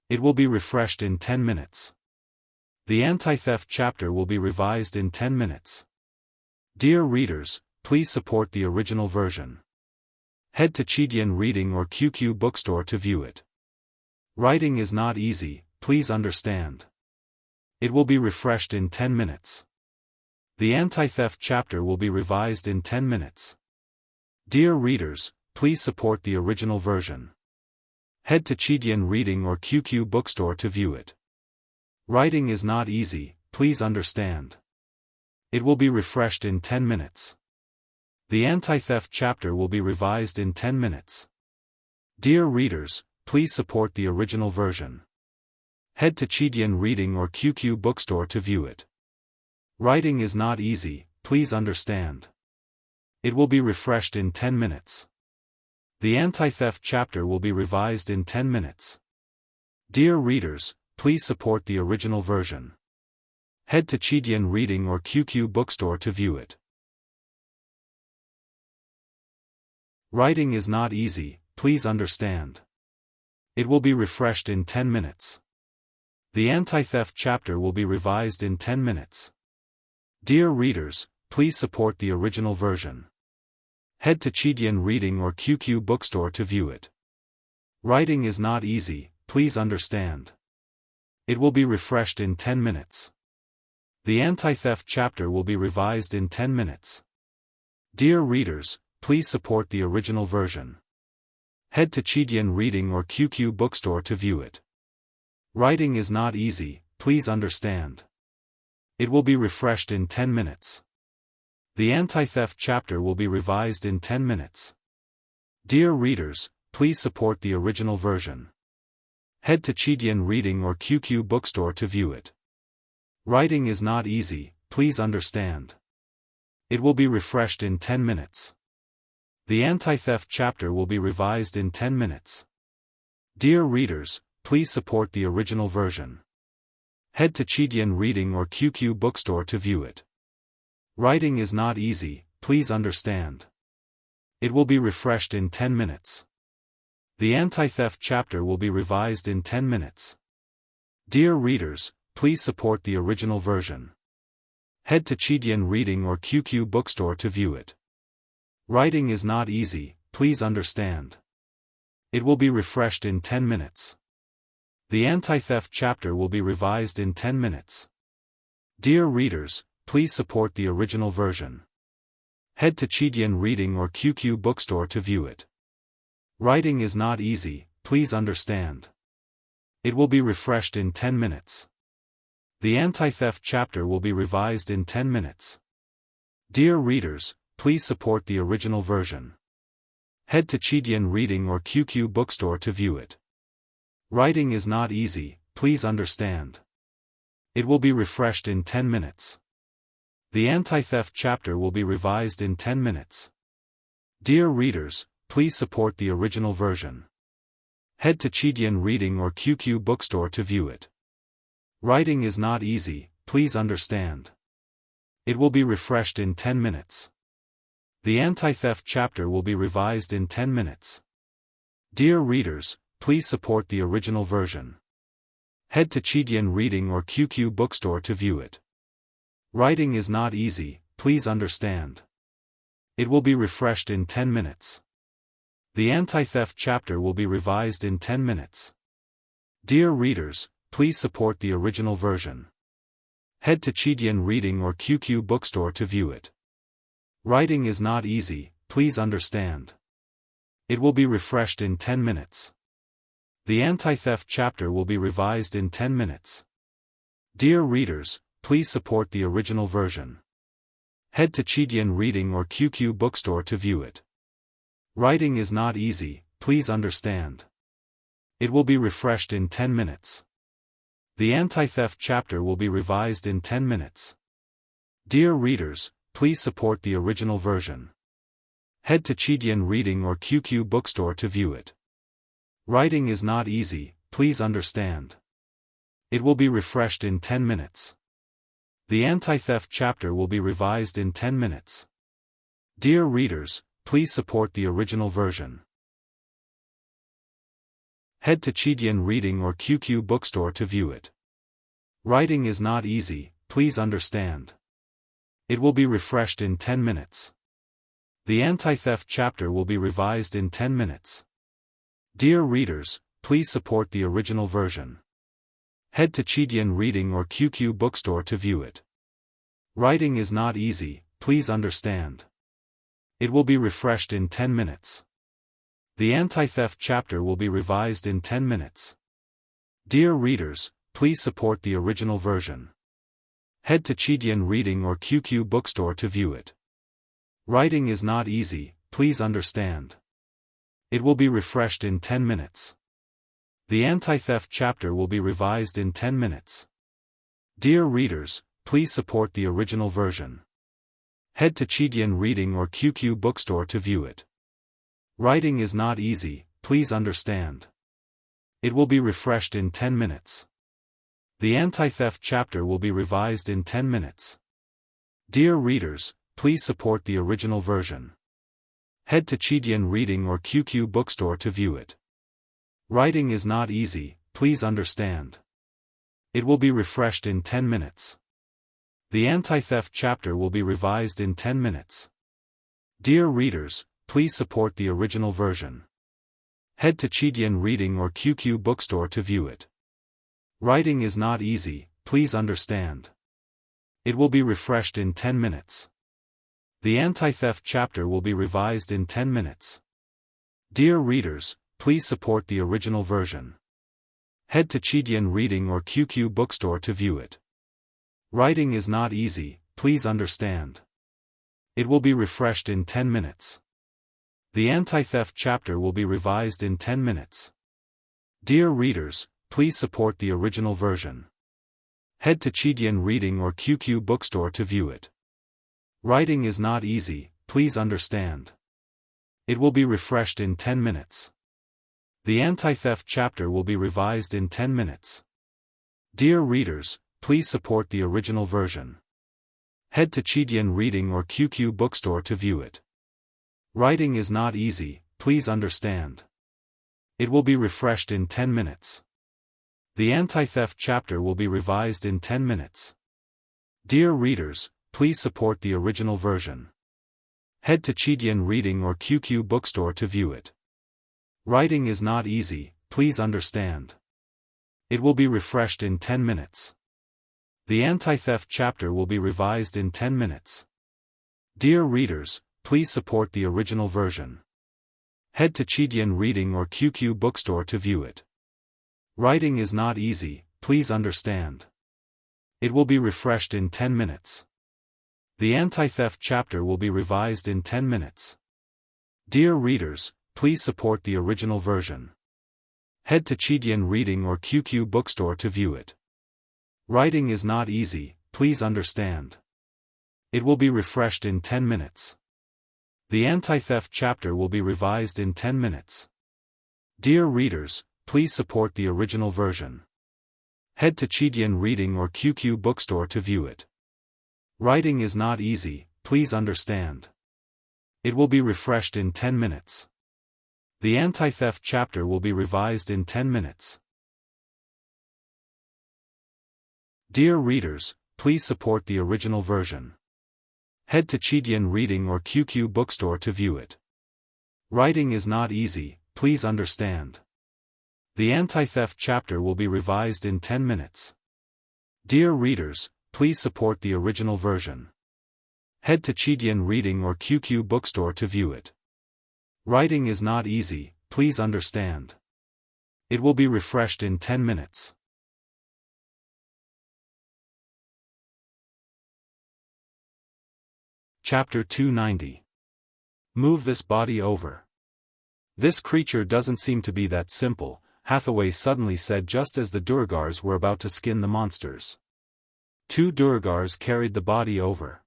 It will be refreshed in 10 minutes. The anti-theft chapter will be revised in 10 minutes. Dear readers, please support the original version. Head to Qidian Reading or QQ Bookstore to view it. Writing is not easy, please understand. It will be refreshed in 10 minutes. The anti-theft chapter will be revised in 10 minutes. Dear readers, please support the original version. Head to Qidian Reading or QQ Bookstore to view it. Writing is not easy, please understand. It will be refreshed in 10 minutes. The anti-theft chapter will be revised in 10 minutes. Dear readers, please support the original version. Head to Qidian Reading or QQ Bookstore to view it. Writing is not easy, please understand. It will be refreshed in 10 minutes. The anti-theft chapter will be revised in 10 minutes. Dear readers, please support the original version. Head to Qidian Reading or QQ Bookstore to view it. Writing is not easy, please understand. It will be refreshed in 10 minutes. The anti-theft chapter will be revised in 10 minutes. Dear readers, please support the original version. Head to Qidian Reading or QQ Bookstore to view it. Writing is not easy, please understand. It will be refreshed in 10 minutes. The anti-theft chapter will be revised in 10 minutes. Dear readers, please support the original version. Head to Qidian Reading or QQ Bookstore to view it. Writing is not easy, please understand. It will be refreshed in 10 minutes. The anti-theft chapter will be revised in 10 minutes. Dear readers, please support the original version. Head to Qidian Reading or QQ Bookstore to view it. Writing is not easy, please understand. It will be refreshed in 10 minutes. The anti-theft chapter will be revised in 10 minutes. Dear readers, please support the original version. Head to Qidian Reading or QQ Bookstore to view it. Writing is not easy, please understand. It will be refreshed in 10 minutes. The anti-theft chapter will be revised in 10 minutes. Dear readers, please support the original version. Head to Qidian Reading or QQ Bookstore to view it. Writing is not easy, please understand. It will be refreshed in 10 minutes. The anti-theft chapter will be revised in 10 minutes. Dear readers, please support the original version. Head to Qidian Reading or QQ Bookstore to view it. Writing is not easy, please understand. It will be refreshed in 10 minutes. The anti-theft chapter will be revised in 10 minutes. Dear readers, please support the original version. Head to Qidian Reading or QQ Bookstore to view it. Writing is not easy, please understand. It will be refreshed in 10 minutes. The anti-theft chapter will be revised in 10 minutes. Dear readers, please support the original version. Head to Qidian Reading or QQ Bookstore to view it. Writing is not easy, please understand. It will be refreshed in 10 minutes. The anti-theft chapter will be revised in 10 minutes. Dear readers, please support the original version. Head to Qidian Reading or QQ Bookstore to view it. Writing is not easy, please understand. It will be refreshed in 10 minutes. The anti-theft chapter will be revised in 10 minutes. Dear readers, please support the original version. Head to Qidian Reading or QQ Bookstore to view it. Writing is not easy, please understand. It will be refreshed in 10 minutes. The anti-theft chapter will be revised in 10 minutes. Dear readers, please support the original version. Head to Qidian Reading or QQ Bookstore to view it. Writing is not easy, please understand. It will be refreshed in 10 minutes. The anti-theft chapter will be revised in 10 minutes. Dear readers, please support the original version. Head to Qidian Reading or QQ Bookstore to view it. Writing is not easy, please understand. It will be refreshed in 10 minutes. The anti-theft chapter will be revised in 10 minutes. Dear readers, please support the original version. Head to Qidian Reading or QQ Bookstore to view it. Writing is not easy, please understand. It will be refreshed in 10 minutes. The anti-theft chapter will be revised in 10 minutes. Dear readers, please support the original version. Head to Qidian Reading or QQ Bookstore to view it. Writing is not easy, please understand. It will be refreshed in 10 minutes. The anti-theft chapter will be revised in 10 minutes. Dear readers, please support the original version. Head to Qidian Reading or QQ Bookstore to view it. Writing is not easy, please understand. It will be refreshed in 10 minutes. The anti-theft chapter will be revised in 10 minutes. Dear readers, please support the original version. Head to Qidian Reading or QQ Bookstore to view it. Writing is not easy, please understand. It will be refreshed in 10 minutes. The anti-theft chapter will be revised in 10 minutes. Dear readers, please support the original version. Head to Qidian Reading or QQ Bookstore to view it. Writing is not easy, please understand. It will be refreshed in 10 minutes. The anti-theft chapter will be revised in 10 minutes. Dear readers, please support the original version. Head to Qidian Reading or QQ Bookstore to view it. Writing is not easy, please understand. It will be refreshed in 10 minutes. The anti-theft chapter will be revised in 10 minutes. Dear readers, please support the original version. Head to Qidian Reading or QQ Bookstore to view it. Writing is not easy, please understand. It will be refreshed in 10 minutes. The anti-theft chapter will be revised in 10 minutes. Dear readers, please support the original version. Head to Qidian Reading or QQ Bookstore to view it. Writing is not easy, please understand. It will be refreshed in 10 minutes. The anti-theft chapter will be revised in 10 minutes. Dear readers, please support the original version. Head to Qidian Reading or QQ Bookstore to view it. Writing is not easy, please understand. It will be refreshed in 10 minutes. The anti-theft chapter will be revised in 10 minutes. Dear readers, please support the original version. Head to Qidian Reading or QQ Bookstore to view it. Writing is not easy, please understand. It will be refreshed in 10 minutes. The anti-theft chapter will be revised in 10 minutes. Dear readers, please support the original version. Head to Qidian Reading or QQ Bookstore to view it. Writing is not easy, please understand. It will be refreshed in 10 minutes. The anti-theft chapter will be revised in 10 minutes. Dear readers, please support the original version. Head to Qidian Reading or QQ Bookstore to view it. Writing is not easy, please understand. It will be refreshed in 10 minutes. The anti-theft chapter will be revised in 10 minutes. Dear readers, please support the original version. Head to Qidian Reading or QQ Bookstore to view it. Writing is not easy, please understand. It will be refreshed in 10 minutes. The anti-theft chapter will be revised in 10 minutes. Dear readers, please support the original version. Head to Qidian Reading or QQ Bookstore to view it. Writing is not easy, please understand. The anti-theft chapter will be revised in 10 minutes. Dear readers, please support the original version. Head to Qidian Reading or QQ Bookstore to view it. Writing is not easy, please understand. It will be refreshed in 10 minutes. Chapter 290. Move this body over. This creature doesn't seem to be that simple, Hathaway suddenly said just as the Durgars were about to skin the monsters. 2 Durgars carried the body over.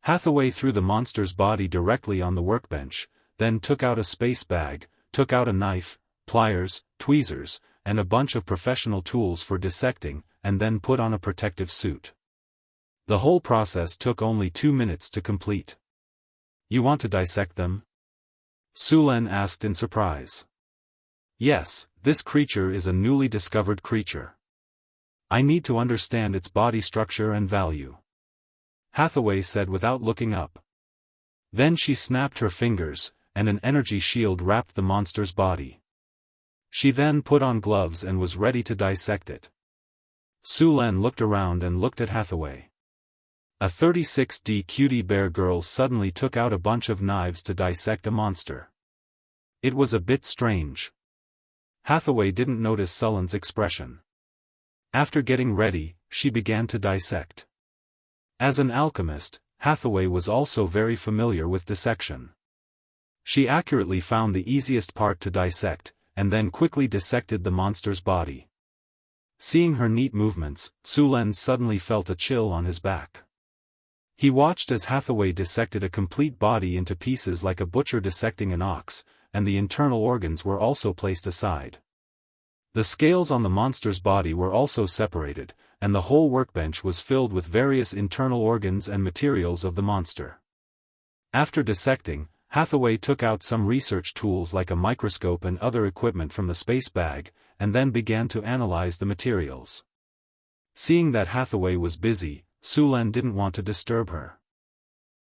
Hathaway threw the monster's body directly on the workbench, then took out a space bag, took out a knife, pliers, tweezers, and a bunch of professional tools for dissecting, and then put on a protective suit. The whole process took only 2 minutes to complete. You want to dissect them? Sulen asked in surprise. Yes, this creature is a newly discovered creature. I need to understand its body structure and value. Hathaway said without looking up. Then she snapped her fingers, and an energy shield wrapped the monster's body. She then put on gloves and was ready to dissect it. Sulen looked around and looked at Hathaway. A 36D cutie bear girl suddenly took out a bunch of knives to dissect a monster. It was a bit strange. Hathaway didn't notice Sulen's expression. After getting ready, she began to dissect. As an alchemist, Hathaway was also very familiar with dissection. She accurately found the easiest part to dissect, and then quickly dissected the monster's body. Seeing her neat movements, Sulen suddenly felt a chill on his back. He watched as Hathaway dissected a complete body into pieces like a butcher dissecting an ox, and the internal organs were also placed aside. The scales on the monster's body were also separated, and the whole workbench was filled with various internal organs and materials of the monster. After dissecting, Hathaway took out some research tools like a microscope and other equipment from the space bag, and then began to analyze the materials. Seeing that Hathaway was busy, Sulen didn't want to disturb her.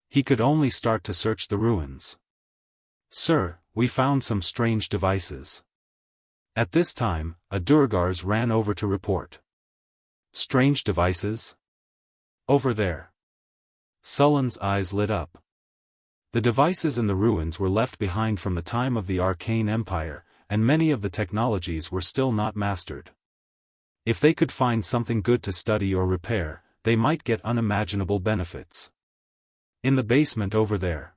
He could only start to search the ruins. Sir, we found some strange devices. At this time, a Durgars ran over to report. Strange devices? Over there. Sulen's eyes lit up. The devices in the ruins were left behind from the time of the Arcane Empire, and many of the technologies were still not mastered. If they could find something good to study or repair, they might get unimaginable benefits. In the basement over there.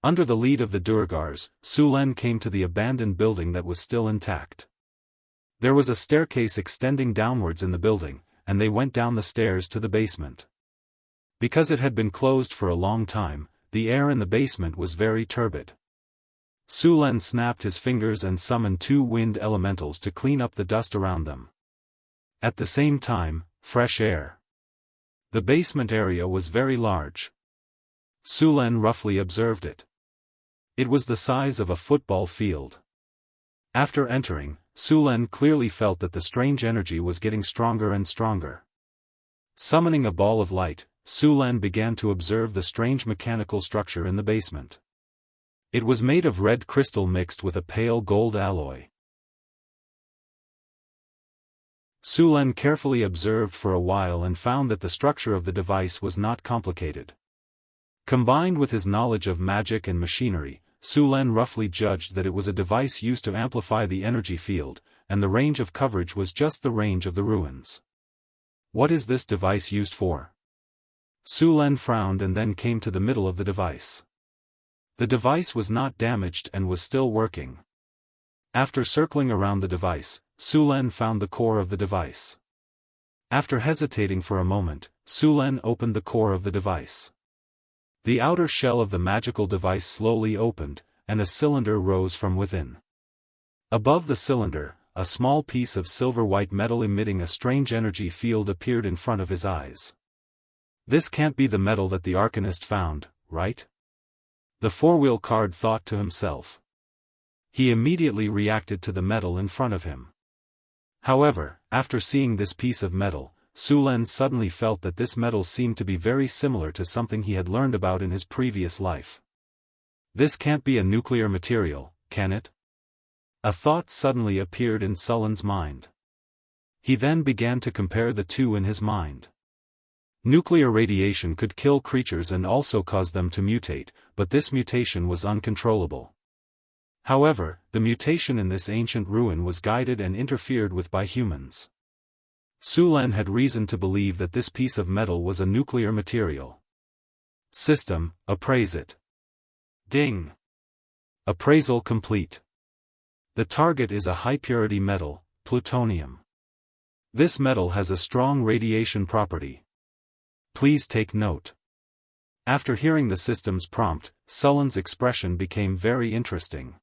Under the lead of the Durgars, Sulen came to the abandoned building that was still intact. There was a staircase extending downwards in the building, and they went down the stairs to the basement. Because it had been closed for a long time, the air in the basement was very turbid. Sulen snapped his fingers and summoned 2 wind elementals to clean up the dust around them. At the same time, fresh air. The basement area was very large. Sulen roughly observed it. It was the size of a football field. After entering, Sulen clearly felt that the strange energy was getting stronger and stronger. Summoning a ball of light, Sulen began to observe the strange mechanical structure in the basement. It was made of red crystal mixed with a pale gold alloy. Sulen carefully observed for a while and found that the structure of the device was not complicated. Combined with his knowledge of magic and machinery, Sulen roughly judged that it was a device used to amplify the energy field, and the range of coverage was just the range of the ruins. What is this device used for? Sulen frowned and then came to the middle of the device. The device was not damaged and was still working. After circling around the device, Sulen found the core of the device. After hesitating for a moment, Sulen opened the core of the device. The outer shell of the magical device slowly opened, and a cylinder rose from within. Above the cylinder, a small piece of silver-white metal emitting a strange energy field appeared in front of his eyes. This can't be the metal that the Arcanist found, right? The four-wheel card thought to himself. He immediately reacted to the metal in front of him. However, after seeing this piece of metal, Su Len suddenly felt that this metal seemed to be very similar to something he had learned about in his previous life. This can't be a nuclear material, can it? A thought suddenly appeared in Su Len's mind. He then began to compare the two in his mind. Nuclear radiation could kill creatures and also cause them to mutate, but this mutation was uncontrollable. However, the mutation in this ancient ruin was guided and interfered with by humans. Su Len had reason to believe that this piece of metal was a nuclear material. System, appraise it. Ding. Appraisal complete. The target is a high-purity metal, plutonium. This metal has a strong radiation property. Please take note. After hearing the system's prompt, Su Len's expression became very interesting.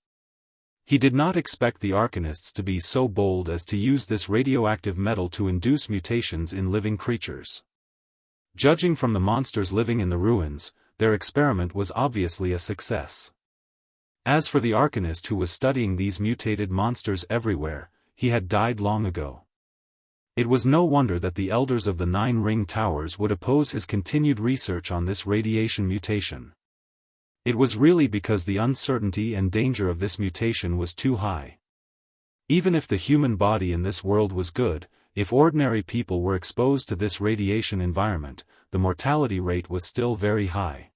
He did not expect the Arcanists to be so bold as to use this radioactive metal to induce mutations in living creatures. Judging from the monsters living in the ruins, their experiment was obviously a success. As for the Arcanist who was studying these mutated monsters everywhere, he had died long ago. It was no wonder that the elders of the Nine Ring Towers would oppose his continued research on this radiation mutation. It was really because the uncertainty and danger of this mutation was too high. Even if the human body in this world was good, if ordinary people were exposed to this radiation environment, the mortality rate was still very high.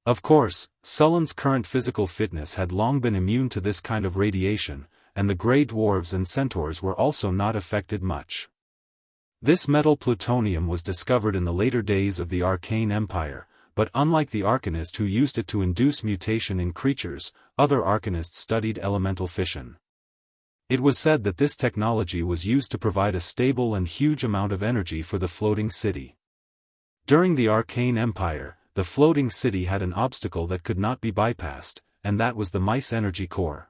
Of course, Su Len's current physical fitness had long been immune to this kind of radiation, and the grey dwarves and centaurs were also not affected much. This metal plutonium was discovered in the later days of the Arcane Empire, but unlike the Arcanist who used it to induce mutation in creatures, other Arcanists studied elemental fission. It was said that this technology was used to provide a stable and huge amount of energy for the floating city. During the Arcane Empire, the floating city had an obstacle that could not be bypassed, and that was the mice energy core.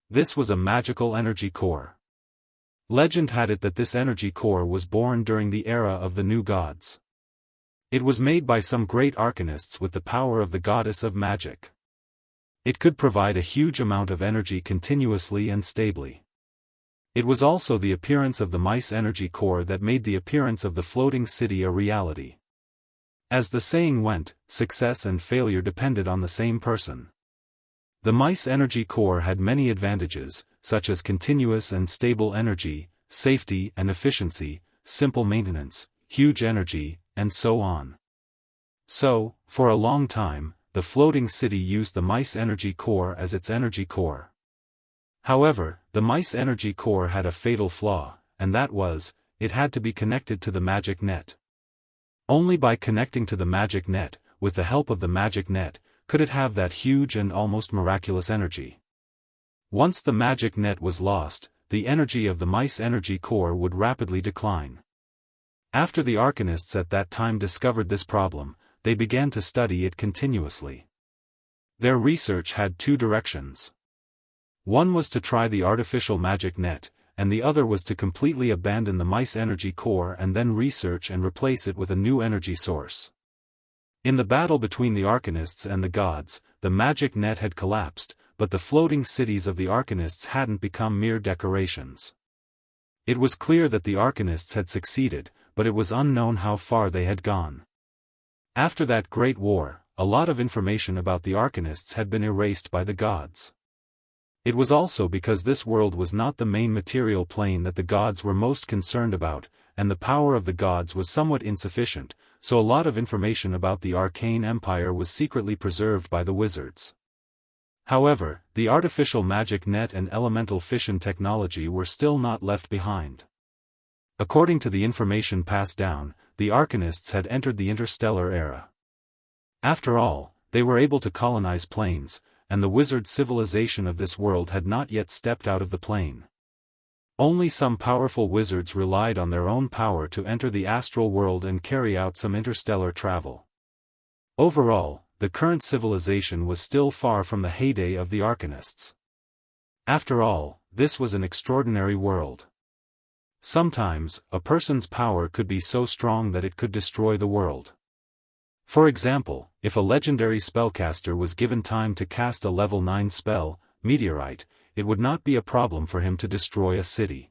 This was a magical energy core. Legend had it that this energy core was born during the era of the new gods. It was made by some great Arcanists with the power of the goddess of magic. It could provide a huge amount of energy continuously and stably. It was also the appearance of the mice energy core that made the appearance of the floating city a reality. As the saying went, success and failure depended on the same person. The mice energy core had many advantages, such as continuous and stable energy, safety and efficiency, simple maintenance, huge energy, and so on. So, for a long time, the floating city used the mice energy core as its energy core. However, the mice energy core had a fatal flaw, and that was, it had to be connected to the magic net. Only by connecting to the magic net, with the help of the magic net, could it have that huge and almost miraculous energy. Once the magic net was lost, the energy of the mice energy core would rapidly decline. After the Arcanists at that time discovered this problem, they began to study it continuously. Their research had two directions. One was to try the artificial magic net, and the other was to completely abandon the mice energy core and then research and replace it with a new energy source. In the battle between the Arcanists and the gods, the magic net had collapsed, but the floating cities of the Arcanists hadn't become mere decorations. It was clear that the Arcanists had succeeded, but it was unknown how far they had gone. After that great war, a lot of information about the Arcanists had been erased by the gods. It was also because this world was not the main material plane that the gods were most concerned about, and the power of the gods was somewhat insufficient, so a lot of information about the Arcane Empire was secretly preserved by the wizards. However, the artificial magic net and elemental fission technology were still not left behind. According to the information passed down, the Arcanists had entered the interstellar era. After all, they were able to colonize planes, and the wizard civilization of this world had not yet stepped out of the plane. Only some powerful wizards relied on their own power to enter the astral world and carry out some interstellar travel. Overall, the current civilization was still far from the heyday of the Arcanists. After all, this was an extraordinary world. Sometimes, a person's power could be so strong that it could destroy the world. For example, if a legendary spellcaster was given time to cast a level 9 spell, Meteorite, it would not be a problem for him to destroy a city.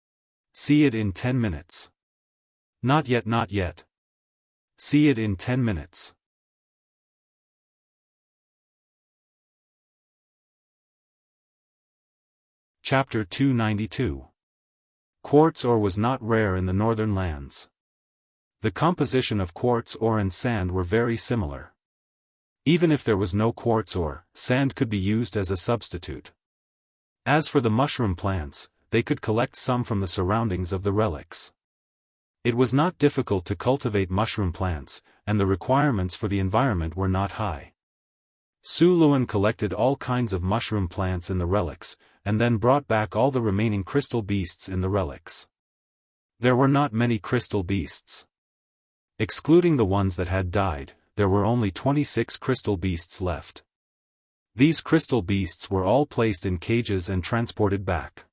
See it in 10 minutes. Not yet, not yet. See it in 10 minutes. Chapter 292. Quartz ore was not rare in the northern lands. The composition of quartz ore and sand were very similar. Even if there was no quartz ore, sand could be used as a substitute. As for the mushroom plants, they could collect some from the surroundings of the relics. It was not difficult to cultivate mushroom plants, and the requirements for the environment were not high. Su Luan collected all kinds of mushroom plants in the relics, and then brought back all the remaining crystal beasts in the relics. There were not many crystal beasts. Excluding the ones that had died, there were only 26 crystal beasts left. These crystal beasts were all placed in cages and transported back.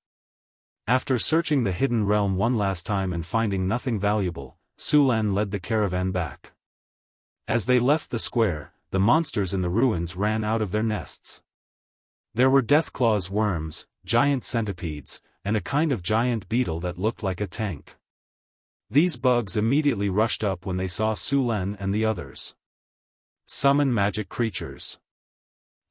After searching the hidden realm one last time and finding nothing valuable, Su Lan led the caravan back. As they left the square, the monsters in the ruins ran out of their nests. There were deathclaws worms, giant centipedes, and a kind of giant beetle that looked like a tank. These bugs immediately rushed up when they saw Su Lan and the others. Summon magic creatures.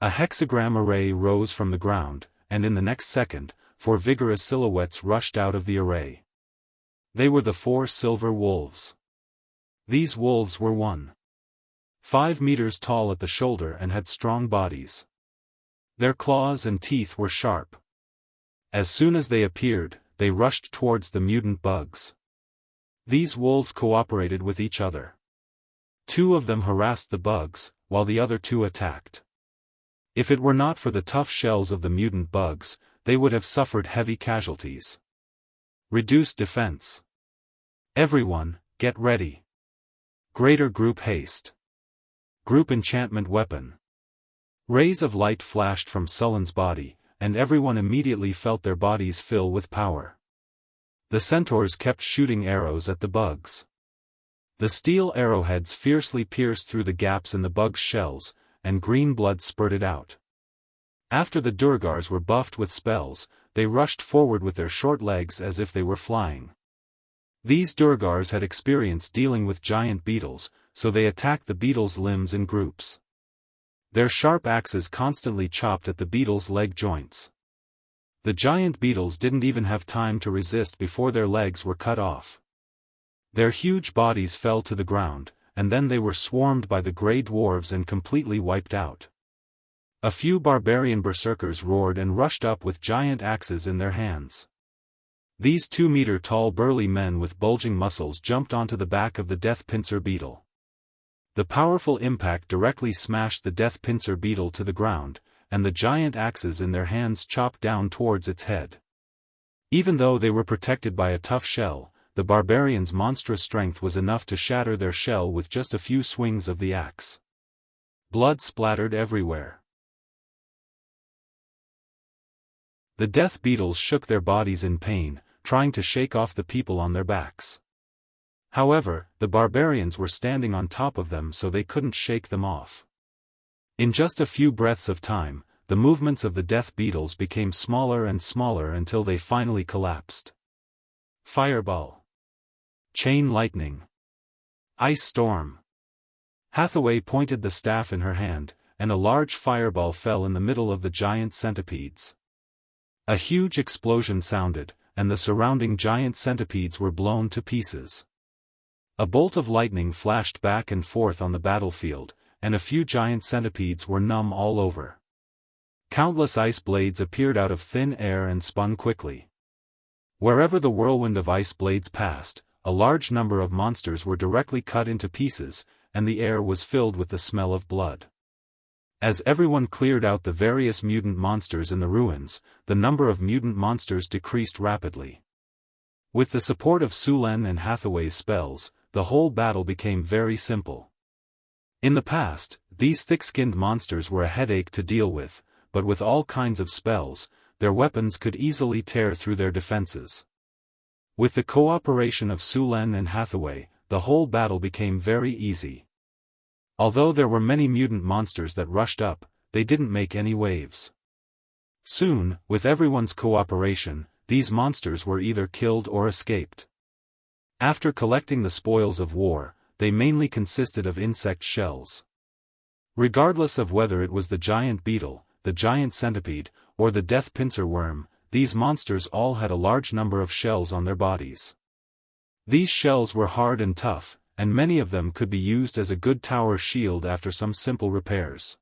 A hexagram array rose from the ground, and in the next second, 4 vigorous silhouettes rushed out of the array. They were the 4 silver wolves. These wolves were 1.5 meters tall at the shoulder and had strong bodies. Their claws and teeth were sharp. As soon as they appeared, they rushed towards the mutant bugs. These wolves cooperated with each other. 2 of them harassed the bugs, while the other 2 attacked. If it were not for the tough shells of the mutant bugs, they would have suffered heavy casualties. Reduced defense. Everyone, get ready. Greater group haste. Group enchantment weapon. Rays of light flashed from Sullen's body, and everyone immediately felt their bodies fill with power. The centaurs kept shooting arrows at the bugs. The steel arrowheads fiercely pierced through the gaps in the bugs' shells, and green blood spurted out. After the Durgars were buffed with spells, they rushed forward with their short legs as if they were flying. These Durgars had experience dealing with giant beetles, so they attacked the beetles' limbs in groups. Their sharp axes constantly chopped at the beetles' leg joints. The giant beetles didn't even have time to resist before their legs were cut off. Their huge bodies fell to the ground, and then they were swarmed by the grey dwarves and completely wiped out. A few barbarian berserkers roared and rushed up with giant axes in their hands. These 2-meter-tall burly men with bulging muscles jumped onto the back of the death pincer beetle. The powerful impact directly smashed the death pincer beetle to the ground, and the giant axes in their hands chopped down towards its head. Even though they were protected by a tough shell, the barbarians' monstrous strength was enough to shatter their shell with just a few swings of the axe. Blood splattered everywhere. The death beetles shook their bodies in pain, trying to shake off the people on their backs. However, the barbarians were standing on top of them so they couldn't shake them off. In just a few breaths of time, the movements of the death beetles became smaller and smaller until they finally collapsed. Fireball. Chain lightning. Ice storm. Hathaway pointed the staff in her hand, and a large fireball fell in the middle of the giant centipedes. A huge explosion sounded, and the surrounding giant centipedes were blown to pieces. A bolt of lightning flashed back and forth on the battlefield, and a few giant centipedes were numb all over. Countless ice blades appeared out of thin air and spun quickly. Wherever the whirlwind of ice blades passed, a large number of monsters were directly cut into pieces, and the air was filled with the smell of blood. As everyone cleared out the various mutant monsters in the ruins, the number of mutant monsters decreased rapidly. With the support of Sulen and Hathaway's spells, the whole battle became very simple. In the past, these thick-skinned monsters were a headache to deal with, but with all kinds of spells, their weapons could easily tear through their defenses. With the cooperation of Sulen and Hathaway, the whole battle became very easy. Although there were many mutant monsters that rushed up, they didn't make any waves. Soon, with everyone's cooperation, these monsters were either killed or escaped. After collecting the spoils of war, they mainly consisted of insect shells. Regardless of whether it was the giant beetle, the giant centipede, or the death pincer worm, these monsters all had a large number of shells on their bodies. These shells were hard and tough, and many of them could be used as a good tower shield after some simple repairs.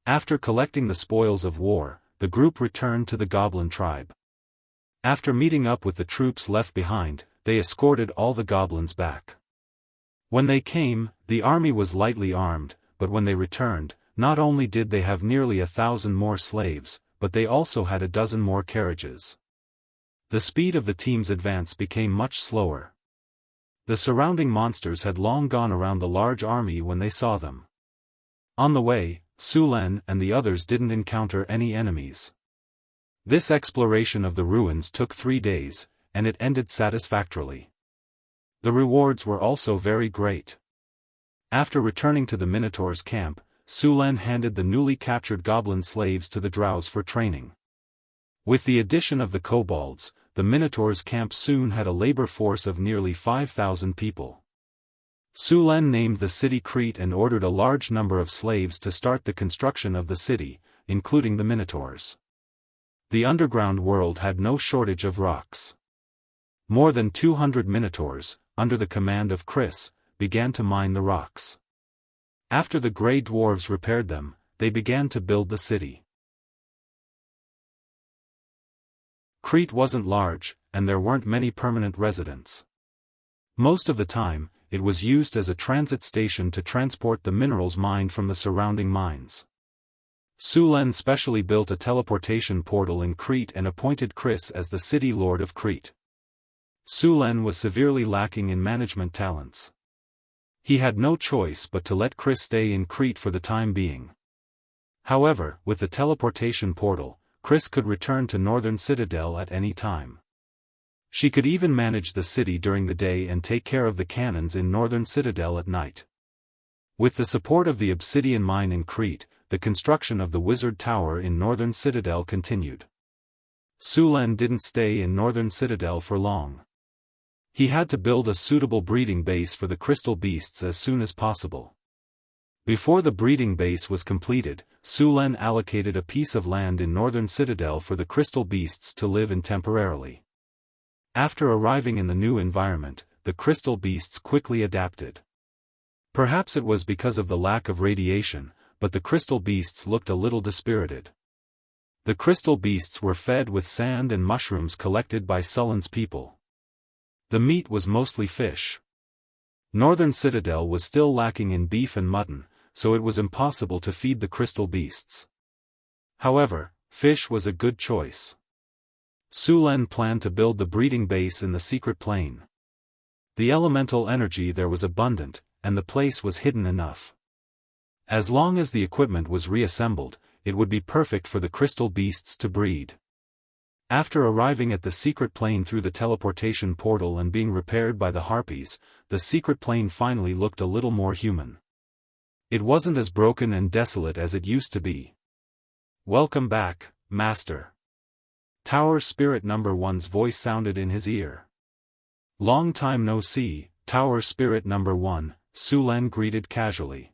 After collecting the spoils of war, the group returned to the goblin tribe. After meeting up with the troops left behind, they escorted all the goblins back. When they came, the army was lightly armed, but when they returned, not only did they have nearly 1,000 more slaves, but they also had a dozen more carriages. The speed of the team's advance became much slower. The surrounding monsters had long gone around the large army when they saw them. On the way, Su Len and the others didn't encounter any enemies. This exploration of the ruins took 3 days, and it ended satisfactorily. The rewards were also very great. After returning to the Minotaur's camp, Su Len handed the newly captured goblin slaves to the drows for training. With the addition of the kobolds, the Minotaur's camp soon had a labor force of nearly 5,000 people. Su Len named the city Crete and ordered a large number of slaves to start the construction of the city, including the Minotaurs. The underground world had no shortage of rocks. More than 200 Minotaurs, under the command of Chris, began to mine the rocks. After the Grey Dwarves repaired them, they began to build the city. Crete wasn't large, and there weren't many permanent residents. Most of the time, it was used as a transit station to transport the minerals mined from the surrounding mines. Su Len specially built a teleportation portal in Crete and appointed Chris as the city lord of Crete. Su Len was severely lacking in management talents. He had no choice but to let Chris stay in Crete for the time being. However, with the teleportation portal, Chris could return to Northern Citadel at any time. She could even manage the city during the day and take care of the cannons in Northern Citadel at night. With the support of the obsidian mine in Crete, the construction of the Wizard Tower in Northern Citadel continued. Su Len didn't stay in Northern Citadel for long. He had to build a suitable breeding base for the crystal beasts as soon as possible. Before the breeding base was completed, Su Len allocated a piece of land in Northern Citadel for the crystal beasts to live in temporarily. After arriving in the new environment, the crystal beasts quickly adapted. Perhaps it was because of the lack of radiation, but the crystal beasts looked a little dispirited. The crystal beasts were fed with sand and mushrooms collected by Sullen's people. The meat was mostly fish. Northern Citadel was still lacking in beef and mutton, so it was impossible to feed the crystal beasts. However, fish was a good choice. Su Len planned to build the breeding base in the secret plane. The elemental energy there was abundant, and the place was hidden enough. As long as the equipment was reassembled, it would be perfect for the crystal beasts to breed. After arriving at the secret plane through the teleportation portal and being repaired by the harpies, the secret plane finally looked a little more human. It wasn't as broken and desolate as it used to be. "Welcome back, Master." Tower Spirit No. 1's voice sounded in his ear. "Long time no see, Tower Spirit No. 1, Su Len greeted casually.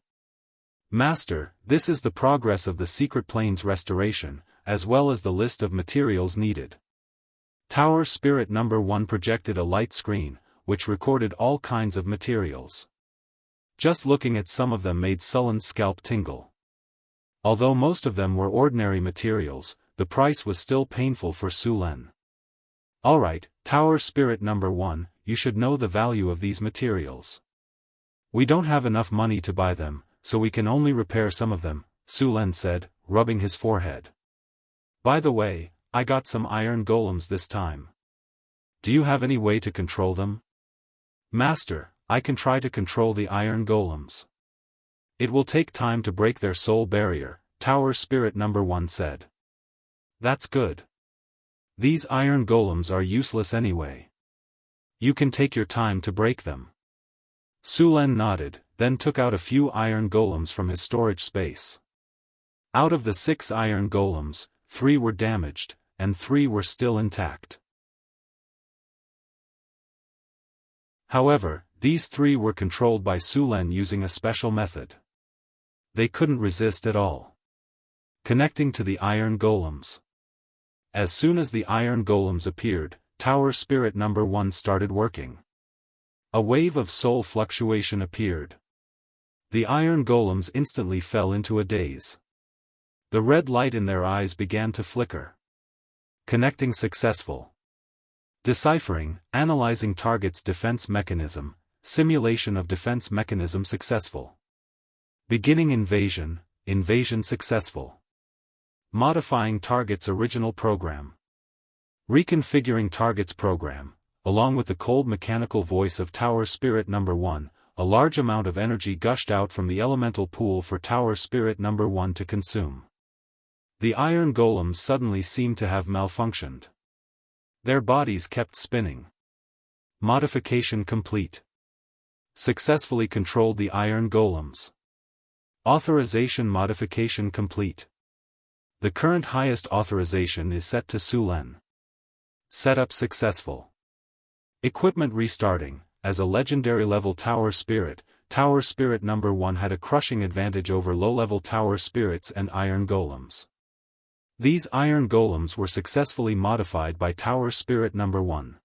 "Master, this is the progress of the secret plane's restoration, as well as the list of materials needed." Tower Spirit No. 1 projected a light screen, which recorded all kinds of materials. Just looking at some of them made Sullen's scalp tingle. Although most of them were ordinary materials, the price was still painful for Su Len. "Alright, Tower Spirit No. 1, you should know the value of these materials. We don't have enough money to buy them, so we can only repair some of them," Su Len said, rubbing his forehead. "By the way, I got some iron golems this time. Do you have any way to control them?" "Master, I can try to control the iron golems. It will take time to break their soul barrier," Tower Spirit No. 1 said. "That's good. These iron golems are useless anyway. You can take your time to break them." Su Len nodded, then took out a few iron golems from his storage space. Out of the 6 iron golems, 3 were damaged, and 3 were still intact. However, these 3 were controlled by Su Len using a special method. They couldn't resist at all. Connecting to the iron golems. As soon as the iron golems appeared, Tower Spirit number 1 started working. A wave of soul fluctuation appeared. The iron golems instantly fell into a daze. The red light in their eyes began to flicker. Connecting successful. Deciphering, analyzing target's defense mechanism, simulation of defense mechanism successful. Beginning invasion, invasion successful. Modifying target's original program. Reconfiguring target's program, along with the cold mechanical voice of Tower Spirit number 1, a large amount of energy gushed out from the elemental pool for Tower Spirit number 1 to consume. The iron golems suddenly seemed to have malfunctioned. Their bodies kept spinning. Modification complete. Successfully controlled the iron golems. Authorization modification complete. The current highest authorization is set to Su Len. Setup successful. Equipment restarting. As a legendary level Tower Spirit number 1 had a crushing advantage over low-level Tower Spirits and iron golems. These iron golems were successfully modified by Tower Spirit number 1.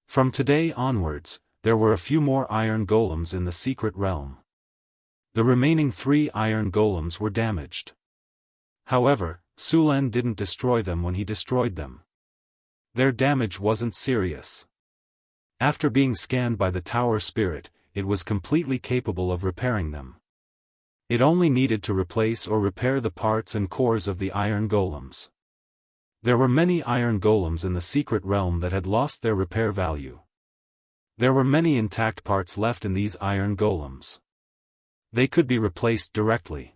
From today onwards, there were a few more iron golems in the secret realm. The remaining 3 iron golems were damaged. However, Su Len didn't destroy them when he destroyed them. Their damage wasn't serious. After being scanned by the Tower Spirit, it was completely capable of repairing them. It only needed to replace or repair the parts and cores of the iron golems. There were many iron golems in the secret realm that had lost their repair value. There were many intact parts left in these iron golems. They could be replaced directly.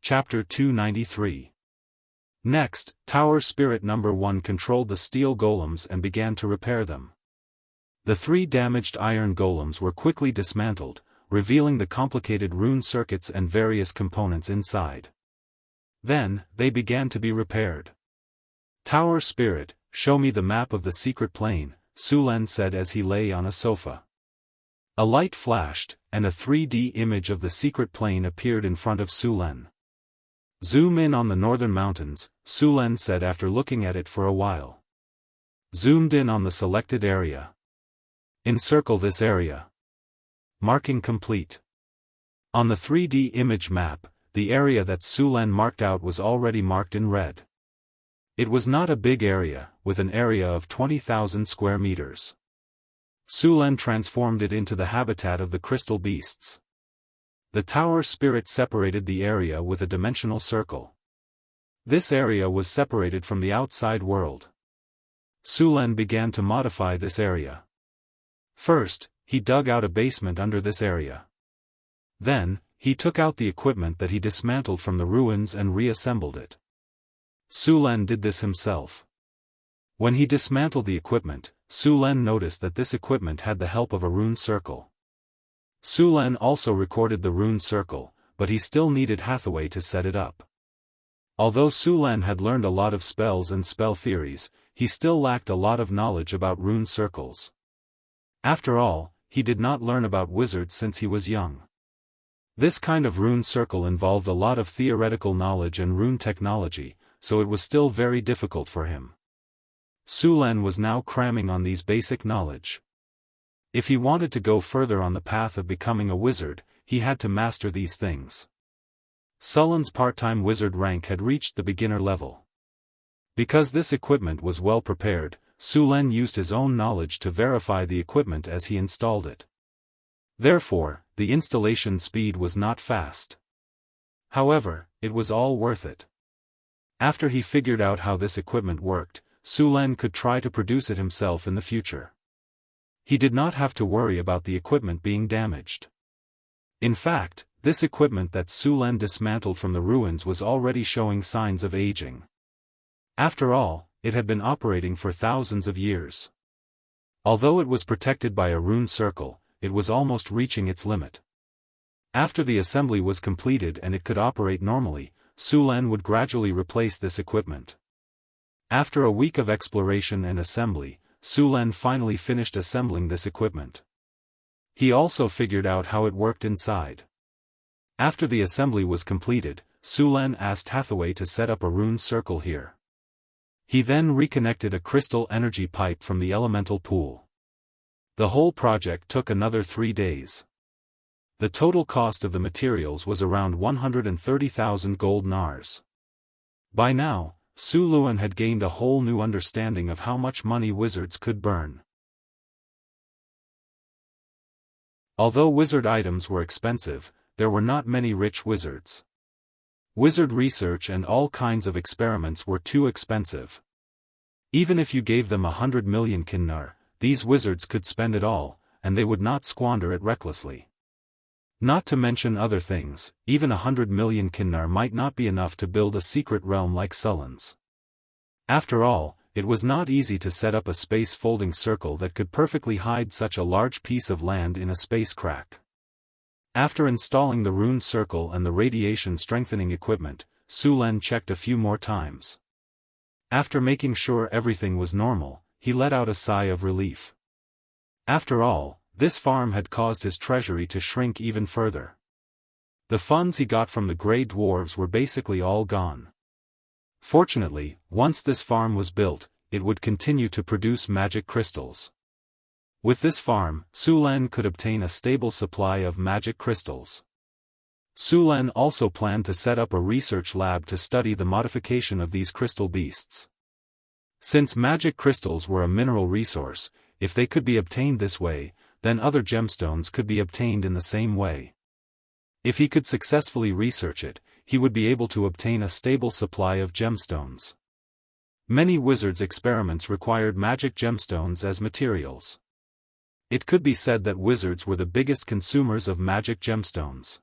Chapter 293. Next, Tower Spirit number 1 controlled the steel golems and began to repair them. The 3 damaged iron golems were quickly dismantled, revealing the complicated rune circuits and various components inside. Then, they began to be repaired. Tower Spirit, show me the map of the secret plane, Su Len said as he lay on a sofa. A light flashed, and a 3D image of the secret plane appeared in front of Su Len. Zoom in on the northern mountains, Su Len said after looking at it for a while. Zoomed in on the selected area. Encircle this area. Marking complete. On the 3D image map, the area that Su Len marked out was already marked in red. It was not a big area, with an area of 20,000 square meters. Su Len transformed it into the habitat of the crystal beasts. The Tower Spirit separated the area with a dimensional circle. This area was separated from the outside world. Su Len began to modify this area. First, he dug out a basement under this area. Then, he took out the equipment that he dismantled from the ruins and reassembled it. Su Len did this himself. When he dismantled the equipment, Su Len noticed that this equipment had the help of a rune circle. Su Len also recorded the rune circle, but he still needed Hathaway to set it up. Although Su Len had learned a lot of spells and spell theories, he still lacked a lot of knowledge about rune circles. After all, he did not learn about wizards since he was young. This kind of rune circle involved a lot of theoretical knowledge and rune technology, so it was still very difficult for him. Su Len was now cramming on these basic knowledge. If he wanted to go further on the path of becoming a wizard, he had to master these things. Sullen's part-time wizard rank had reached the beginner level. Because this equipment was well prepared, Su Len used his own knowledge to verify the equipment as he installed it. Therefore, the installation speed was not fast. However, it was all worth it. After he figured out how this equipment worked, Su Len could try to produce it himself in the future. He did not have to worry about the equipment being damaged. In fact, this equipment that Su Len dismantled from the ruins was already showing signs of aging. After all, it had been operating for thousands of years. Although it was protected by a rune circle, it was almost reaching its limit. After the assembly was completed and it could operate normally, Su Lan would gradually replace this equipment. After a week of exploration and assembly, Su Lan finally finished assembling this equipment. He also figured out how it worked inside. After the assembly was completed, Su Lan asked Hathaway to set up a rune circle here. He then reconnected a crystal energy pipe from the elemental pool. The whole project took another 3 days. The total cost of the materials was around 130,000 gold nars. By now, Su Luan had gained a whole new understanding of how much money wizards could burn. Although wizard items were expensive, there were not many rich wizards. Wizard research and all kinds of experiments were too expensive. Even if you gave them 100 million kinnar, these wizards could spend it all, and they would not squander it recklessly. Not to mention other things, even 100 million kinnar might not be enough to build a secret realm like Sullen's. After all, it was not easy to set up a space folding circle that could perfectly hide such a large piece of land in a space crack. After installing the rune circle and the radiation strengthening equipment, Su Lan checked a few more times. After making sure everything was normal, he let out a sigh of relief. After all, this farm had caused his treasury to shrink even further. The funds he got from the Grey Dwarves were basically all gone. Fortunately, once this farm was built, it would continue to produce magic crystals. With this farm, Su Lan could obtain a stable supply of magic crystals. Su Lan also planned to set up a research lab to study the modification of these crystal beasts. Since magic crystals were a mineral resource, if they could be obtained this way, then other gemstones could be obtained in the same way. If he could successfully research it, he would be able to obtain a stable supply of gemstones. Many wizards' experiments required magic gemstones as materials. It could be said that wizards were the biggest consumers of magic gemstones.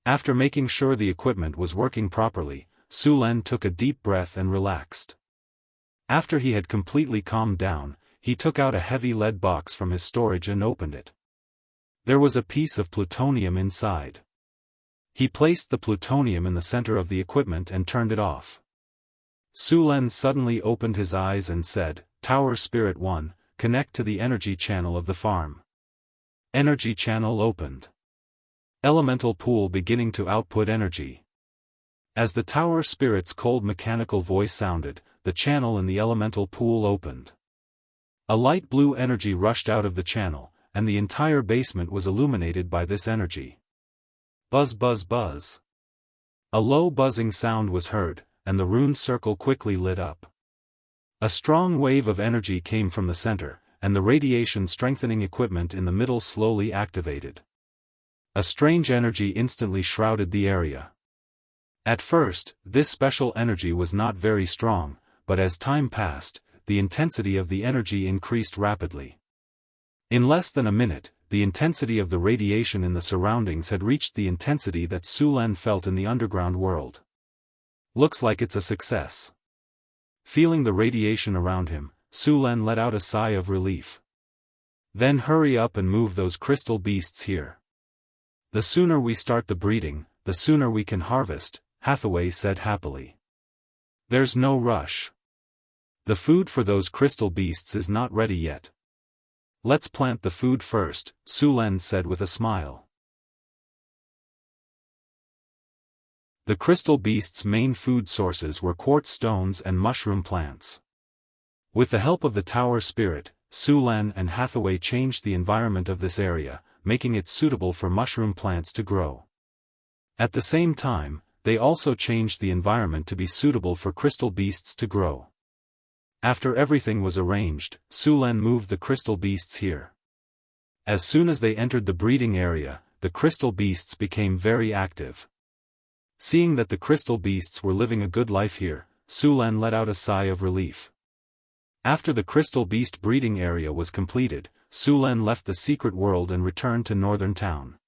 After making sure the equipment was working properly, Su Lan took a deep breath and relaxed. After he had completely calmed down, he took out a heavy lead box from his storage and opened it. There was a piece of plutonium inside. He placed the plutonium in the center of the equipment and turned it off. Su Lan suddenly opened his eyes and said, "Tower Spirit 1, connect to the energy channel of the farm." Energy channel opened. Elemental pool beginning to output energy. As the tower spirit's cold mechanical voice sounded, the channel in the elemental pool opened. A light blue energy rushed out of the channel, and the entire basement was illuminated by this energy. Buzz buzz buzz. A low buzzing sound was heard, and the rune circle quickly lit up. A strong wave of energy came from the center, and the radiation strengthening equipment in the middle slowly activated. A strange energy instantly shrouded the area. At first, this special energy was not very strong, but as time passed, the intensity of the energy increased rapidly. In less than a minute, the intensity of the radiation in the surroundings had reached the intensity that Su Lan felt in the underground world. Looks like it's a success. Feeling the radiation around him, Su Lan let out a sigh of relief. Then hurry up and move those crystal beasts here. The sooner we start the breeding, the sooner we can harvest, Hathaway said happily. There's no rush. The food for those crystal beasts is not ready yet. Let's plant the food first, Su Lan said with a smile. The crystal beasts' main food sources were quartz stones and mushroom plants. With the help of the tower spirit, Su Lan and Hathaway changed the environment of this area, making it suitable for mushroom plants to grow. At the same time, they also changed the environment to be suitable for crystal beasts to grow. After everything was arranged, Su Lan moved the crystal beasts here. As soon as they entered the breeding area, the crystal beasts became very active. Seeing that the crystal beasts were living a good life here, Su Lan let out a sigh of relief. After the crystal beast breeding area was completed, Su Lan left the secret world and returned to Northern Town.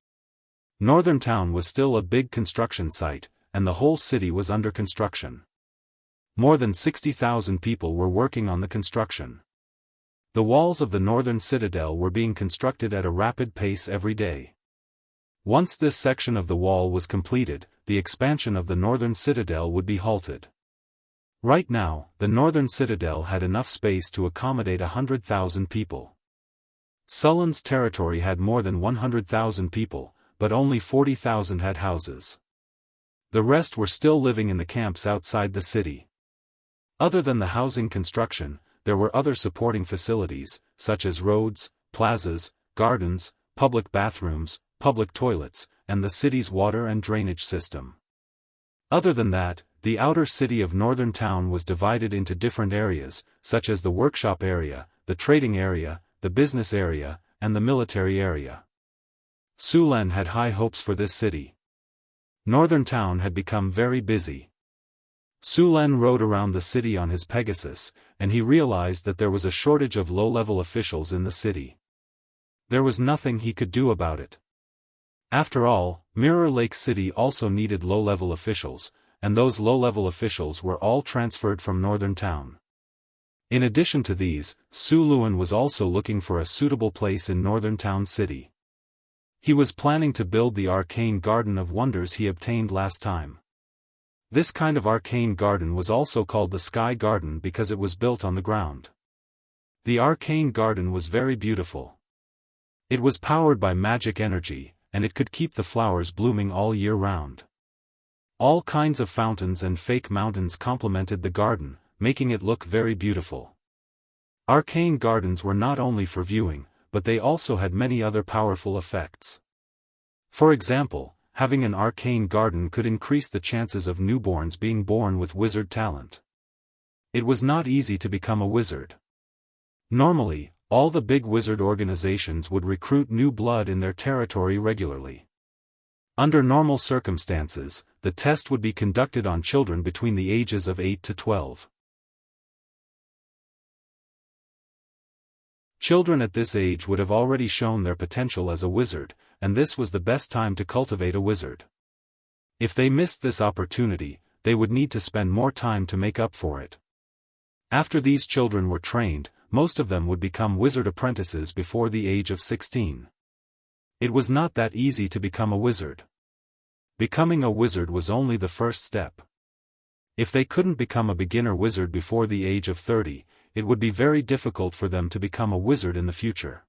Northern Town was still a big construction site, and the whole city was under construction. More than 60,000 people were working on the construction. The walls of the northern citadel were being constructed at a rapid pace every day. Once this section of the wall was completed, the expansion of the northern citadel would be halted. Right now, the northern citadel had enough space to accommodate 100,000 people. Sullen's territory had more than 100,000 people, but only 40,000 had houses. The rest were still living in the camps outside the city. Other than the housing construction, there were other supporting facilities, such as roads, plazas, gardens, public bathrooms, public toilets, and the city's water and drainage system. Other than that, the outer city of Northern Town was divided into different areas, such as the workshop area, the trading area, the business area, and the military area. Su Len had high hopes for this city. Northern Town had become very busy. Su Len rode around the city on his Pegasus, and he realized that there was a shortage of low-level officials in the city. There was nothing he could do about it. After all, Mirror Lake City also needed low-level officials, and those low-level officials were all transferred from Northern Town. In addition to these, Su Luen was also looking for a suitable place in Northern Town City. He was planning to build the arcane garden of wonders he obtained last time. This kind of arcane garden was also called the Sky Garden because it was built on the ground. The arcane garden was very beautiful. It was powered by magic energy, and it could keep the flowers blooming all year round. All kinds of fountains and fake mountains complemented the garden, making it look very beautiful. Arcane gardens were not only for viewing, but they also had many other powerful effects. For example, having an arcane garden could increase the chances of newborns being born with wizard talent. It was not easy to become a wizard. Normally, all the big wizard organizations would recruit new blood in their territory regularly. Under normal circumstances, the test would be conducted on children between the ages of 8 to 12. Children at this age would have already shown their potential as a wizard, and this was the best time to cultivate a wizard. If they missed this opportunity, they would need to spend more time to make up for it. After these children were trained, most of them would become wizard apprentices before the age of 16. It was not that easy to become a wizard. Becoming a wizard was only the first step. If they couldn't become a beginner wizard before the age of 30, it would be very difficult for them to become a wizard in the future.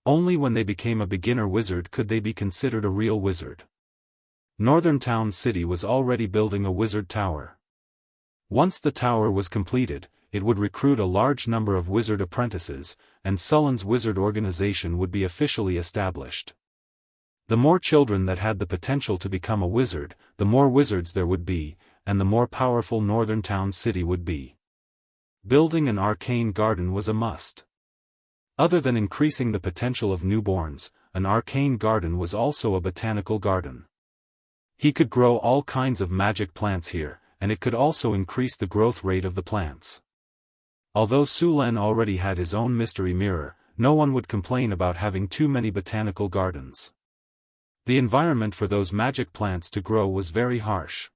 Only when they became a beginner wizard could they be considered a real wizard. Northern Town City was already building a wizard tower. Once the tower was completed, it would recruit a large number of wizard apprentices, and Sullen's wizard organization would be officially established. The more children that had the potential to become a wizard, the more wizards there would be, and the more powerful Northern Town City would be. Building an arcane garden was a must. Other than increasing the potential of newborns, an arcane garden was also a botanical garden. He could grow all kinds of magic plants here, and it could also increase the growth rate of the plants. Although Su Len already had his own mystery mirror, no one would complain about having too many botanical gardens. The environment for those magic plants to grow was very harsh.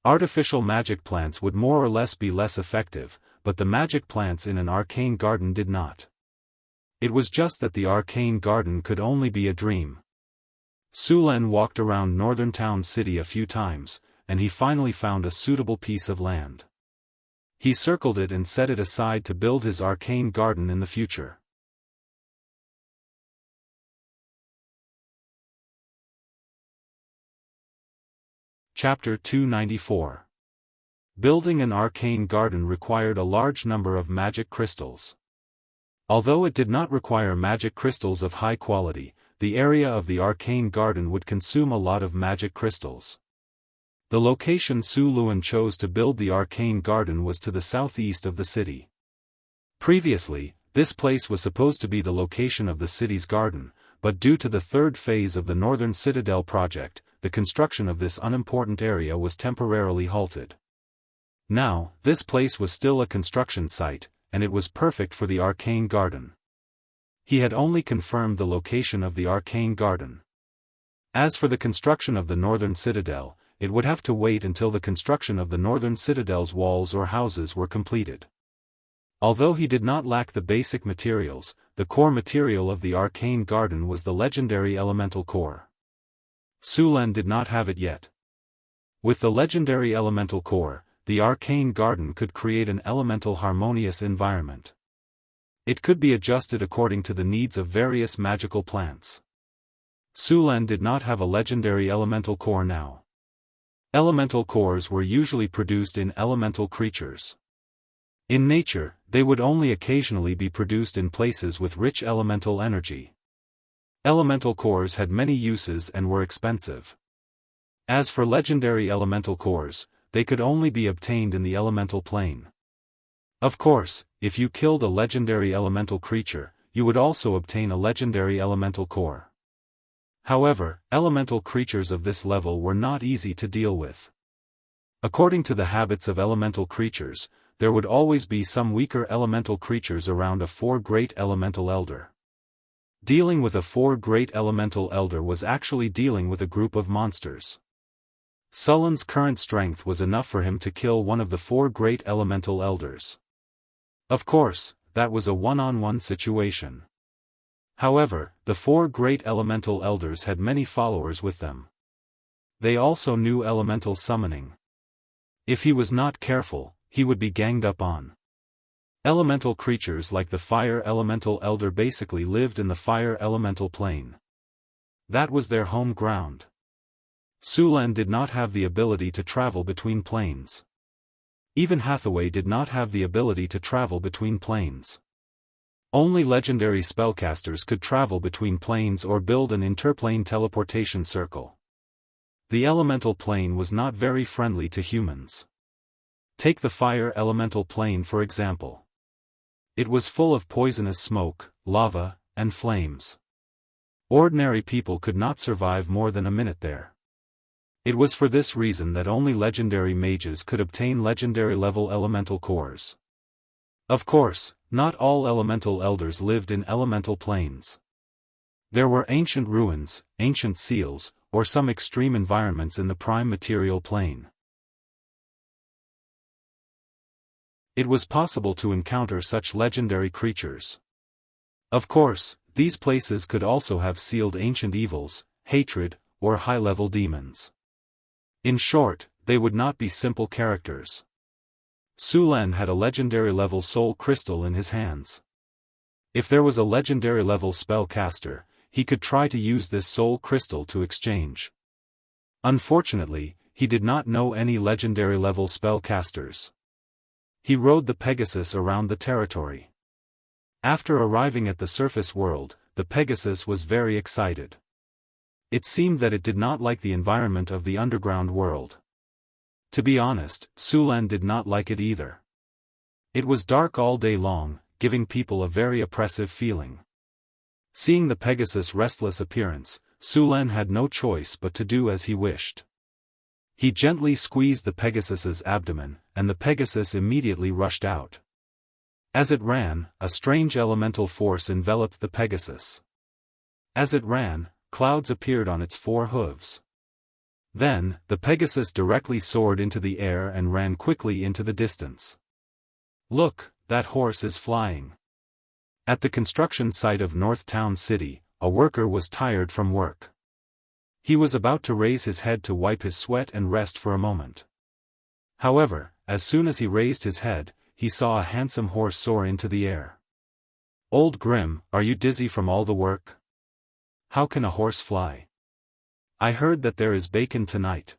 Artificial magic plants would more or less be less effective, but the magic plants in an arcane garden did not. It was just that the arcane garden could only be a dream. Su Len walked around Northern Town City a few times, and he finally found a suitable piece of land. He circled it and set it aside to build his arcane garden in the future. Chapter 294. Building an arcane garden required a large number of magic crystals. Although it did not require magic crystals of high quality, the area of the arcane garden would consume a lot of magic crystals. The location Su Luen chose to build the arcane garden was to the southeast of the city. Previously, this place was supposed to be the location of the city's garden, but due to the third phase of the Northern Citadel project, the construction of this unimportant area was temporarily halted. Now, this place was still a construction site, and it was perfect for the arcane garden. He had only confirmed the location of the arcane garden. As for the construction of the Northern Citadel, it would have to wait until the construction of the Northern Citadel's walls or houses were completed. Although he did not lack the basic materials, the core material of the arcane garden was the legendary elemental core. Sulen did not have it yet. With the legendary elemental core, the arcane garden could create an elemental harmonious environment. It could be adjusted according to the needs of various magical plants. Sulen did not have a legendary elemental core now. Elemental cores were usually produced in elemental creatures. In nature, they would only occasionally be produced in places with rich elemental energy. Elemental cores had many uses and were expensive. As for legendary elemental cores, they could only be obtained in the elemental plane. Of course, if you killed a legendary elemental creature, you would also obtain a legendary elemental core. However, elemental creatures of this level were not easy to deal with. According to the habits of elemental creatures, there would always be some weaker elemental creatures around a 4-great elemental elder. Dealing with a 4-great elemental elder was actually dealing with a group of monsters. Sulen's current strength was enough for him to kill one of the 4-great elemental elders. Of course, that was a one-on-one situation. However, the 4-great elemental elders had many followers with them. They also knew elemental summoning. If he was not careful, he would be ganged up on. Elemental creatures like the fire elemental elder basically lived in the fire elemental plane. That was their home ground. Sulen did not have the ability to travel between planes. Even Hathaway did not have the ability to travel between planes. Only legendary spellcasters could travel between planes or build an interplane teleportation circle. The elemental plane was not very friendly to humans. Take the fire elemental plane for example. It was full of poisonous smoke, lava, and flames. Ordinary people could not survive more than a minute there. It was for this reason that only legendary mages could obtain legendary level elemental cores. Of course, not all elemental elders lived in elemental planes. There were ancient ruins, ancient seals, or some extreme environments in the prime material plane. It was possible to encounter such legendary creatures. Of course, these places could also have sealed ancient evils, hatred, or high-level demons. In short, they would not be simple characters. Sulen had a legendary level soul crystal in his hands. If there was a legendary level spellcaster, he could try to use this soul crystal to exchange. Unfortunately, he did not know any legendary level spellcasters. He rode the Pegasus around the territory. After arriving at the surface world, the Pegasus was very excited. It seemed that it did not like the environment of the underground world. To be honest, Sulen did not like it either. It was dark all day long, giving people a very oppressive feeling. Seeing the Pegasus' restless appearance, Sulen had no choice but to do as he wished. He gently squeezed the Pegasus's abdomen, and the Pegasus immediately rushed out. As it ran, a strange elemental force enveloped the Pegasus. As it ran, clouds appeared on its 4 hooves. Then, the Pegasus directly soared into the air and ran quickly into the distance. Look, that horse is flying. At the construction site of North Town City, a worker was tired from work. He was about to raise his head to wipe his sweat and rest for a moment. However, as soon as he raised his head, he saw a handsome horse soar into the air. Old Grim, are you dizzy from all the work? How can a horse fly? I heard that there is bacon tonight.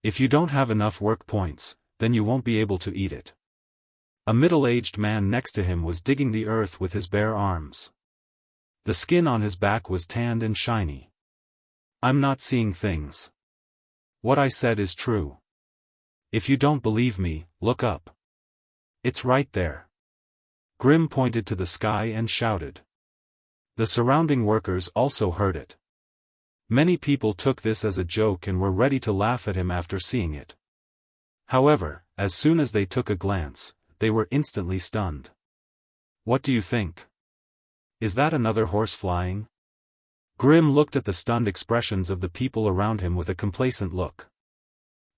If you don't have enough work points, then you won't be able to eat it. A middle-aged man next to him was digging the earth with his bare arms. The skin on his back was tanned and shiny. I'm not seeing things. What I said is true. If you don't believe me, look up. It's right there. Grim pointed to the sky and shouted. The surrounding workers also heard it. Many people took this as a joke and were ready to laugh at him after seeing it. However, as soon as they took a glance, they were instantly stunned. What do you think? Is that another horse flying? Grim looked at the stunned expressions of the people around him with a complacent look.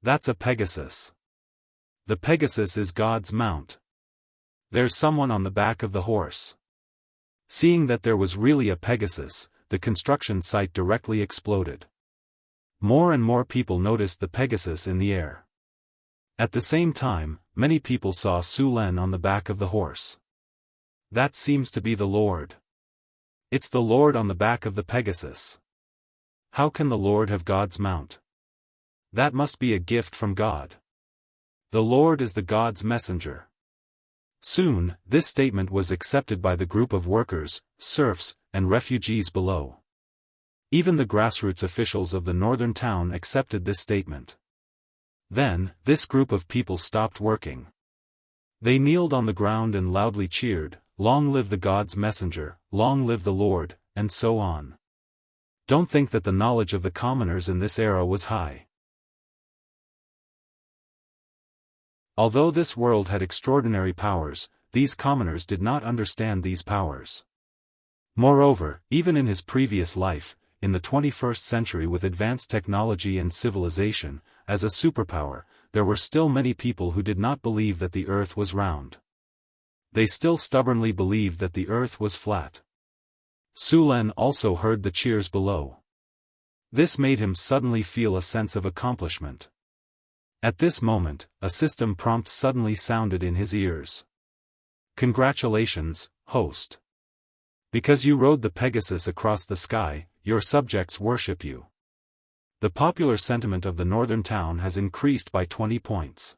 That's a Pegasus. The Pegasus is God's mount. There's someone on the back of the horse. Seeing that there was really a Pegasus, the construction site directly exploded. More and more people noticed the Pegasus in the air. At the same time, many people saw Su Len on the back of the horse. That seems to be the Lord. It's the Lord on the back of the Pegasus. How can the Lord have God's mount? That must be a gift from God. The Lord is the God's messenger. Soon, this statement was accepted by the group of workers, serfs, and refugees below. Even the grassroots officials of the northern town accepted this statement. Then, this group of people stopped working. They kneeled on the ground and loudly cheered, "Long live the God's messenger, long live the Lord," and so on. Don't think that the knowledge of the commoners in this era was high. Although this world had extraordinary powers, these commoners did not understand these powers. Moreover, even in his previous life, in the 21st century with advanced technology and civilization, as a superpower, there were still many people who did not believe that the earth was round. They still stubbornly believed that the earth was flat. Su Len also heard the cheers below. This made him suddenly feel a sense of accomplishment. At this moment, a system prompt suddenly sounded in his ears. "Congratulations, host. Because you rode the Pegasus across the sky, your subjects worship you. The popular sentiment of the northern town has increased by 20 points.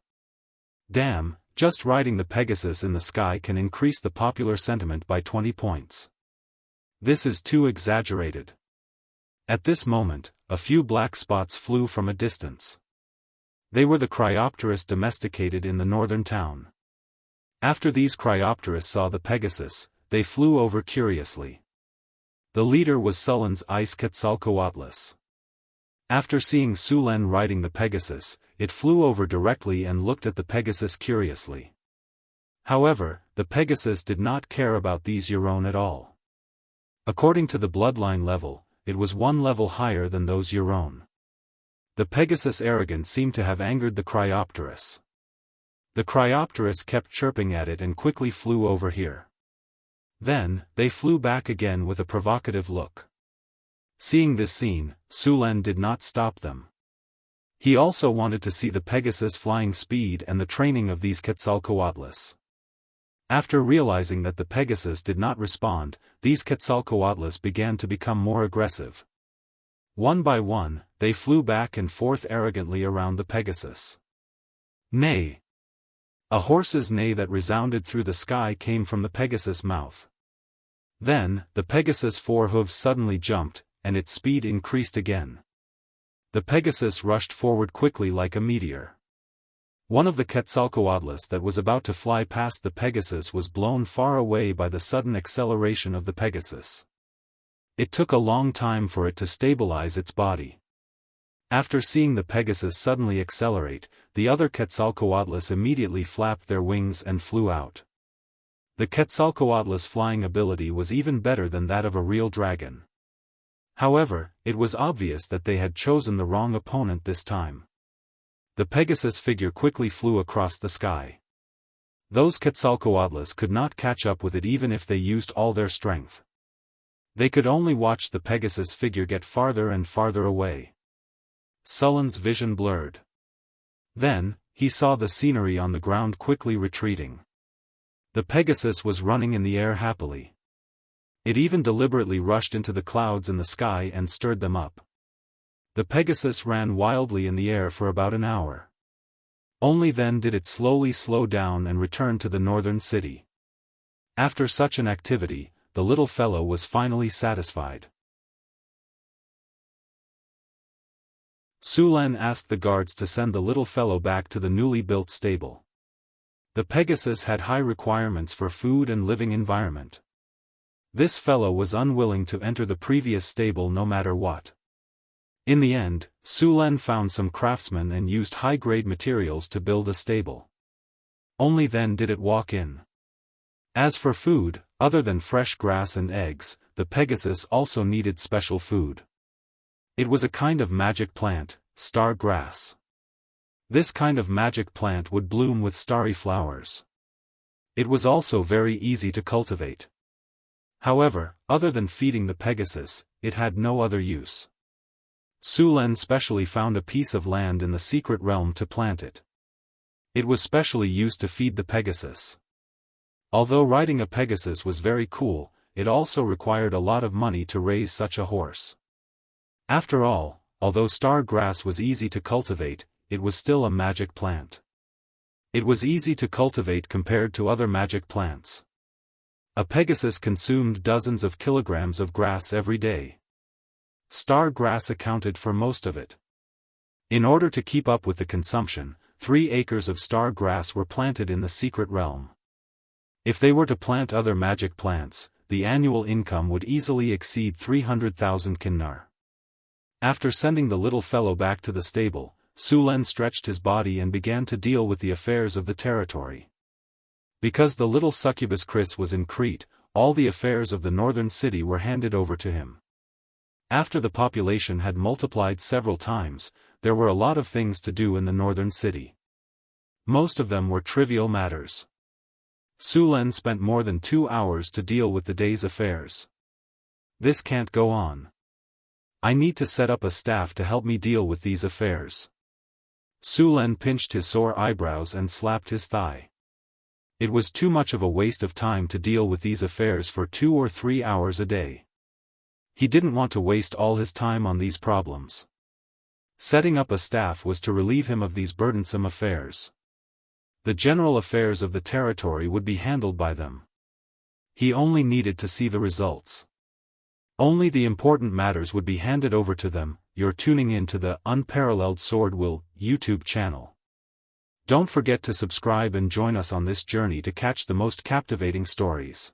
Damn, just riding the Pegasus in the sky can increase the popular sentiment by 20 points. This is too exaggerated." At this moment, a few black spots flew from a distance. They were the Cryopteris domesticated in the northern town. After these Cryopteris saw the Pegasus, they flew over curiously. The leader was Sullen's ice Quetzalcoatlus. After seeing Su Len riding the Pegasus, it flew over directly and looked at the Pegasus curiously. However, the Pegasus did not care about these Euron at all. According to the bloodline level, it was one level higher than those Euron. The Pegasus' arrogance seemed to have angered the Cryopteris. The Cryopteris kept chirping at it and quickly flew over here. Then, they flew back again with a provocative look. Seeing this scene, Su Len did not stop them. He also wanted to see the Pegasus' flying speed and the training of these Quetzalcoatlus. After realizing that the Pegasus did not respond, these Quetzalcoatlus began to become more aggressive. One by one, they flew back and forth arrogantly around the Pegasus. Neigh! A horse's neigh that resounded through the sky came from the Pegasus' mouth. Then, the Pegasus' four hooves suddenly jumped, and its speed increased again. The Pegasus rushed forward quickly like a meteor. One of the Quetzalcoatlus that was about to fly past the Pegasus was blown far away by the sudden acceleration of the Pegasus. It took a long time for it to stabilize its body. After seeing the Pegasus suddenly accelerate, the other Quetzalcoatlus immediately flapped their wings and flew out. The Quetzalcoatlus' flying ability was even better than that of a real dragon. However, it was obvious that they had chosen the wrong opponent this time. The Pegasus figure quickly flew across the sky. Those Quetzalcoatlus could not catch up with it even if they used all their strength. They could only watch the Pegasus figure get farther and farther away. Sullen's vision blurred. Then, he saw the scenery on the ground quickly retreating. The Pegasus was running in the air happily. It even deliberately rushed into the clouds in the sky and stirred them up. The Pegasus ran wildly in the air for about an hour. Only then did it slowly slow down and return to the northern city. After such an activity, the little fellow was finally satisfied. Su Len asked the guards to send the little fellow back to the newly built stable. The Pegasus had high requirements for food and living environment. This fellow was unwilling to enter the previous stable no matter what. In the end, Su Len found some craftsmen and used high-grade materials to build a stable. Only then did it walk in. As for food, other than fresh grass and eggs, the Pegasus also needed special food. It was a kind of magic plant, star grass. This kind of magic plant would bloom with starry flowers. It was also very easy to cultivate. However, other than feeding the Pegasus, it had no other use. Su Len specially found a piece of land in the secret realm to plant it. It was specially used to feed the Pegasus. Although riding a Pegasus was very cool, it also required a lot of money to raise such a horse. After all, although star grass was easy to cultivate, it was still a magic plant. It was easy to cultivate compared to other magic plants. A Pegasus consumed dozens of kilograms of grass every day. Star grass accounted for most of it. In order to keep up with the consumption, 3 acres of star grass were planted in the secret realm. If they were to plant other magic plants, the annual income would easily exceed 300,000 kinnar. After sending the little fellow back to the stable, Su Len stretched his body and began to deal with the affairs of the territory. Because the little succubus Chris was in Crete, all the affairs of the northern city were handed over to him. After the population had multiplied several times, there were a lot of things to do in the northern city. Most of them were trivial matters. Su Len spent more than 2 hours to deal with the day's affairs. This can't go on. I need to set up a staff to help me deal with these affairs. Su Len pinched his sore eyebrows and slapped his thigh. It was too much of a waste of time to deal with these affairs for 2 or 3 hours a day. He didn't want to waste all his time on these problems. Setting up a staff was to relieve him of these burdensome affairs. The general affairs of the territory would be handled by them. He only needed to see the results. Only the important matters would be handed over to them. You're tuning in to the Unparalleled SwordWill YouTube channel. Don't forget to subscribe and join us on this journey to catch the most captivating stories.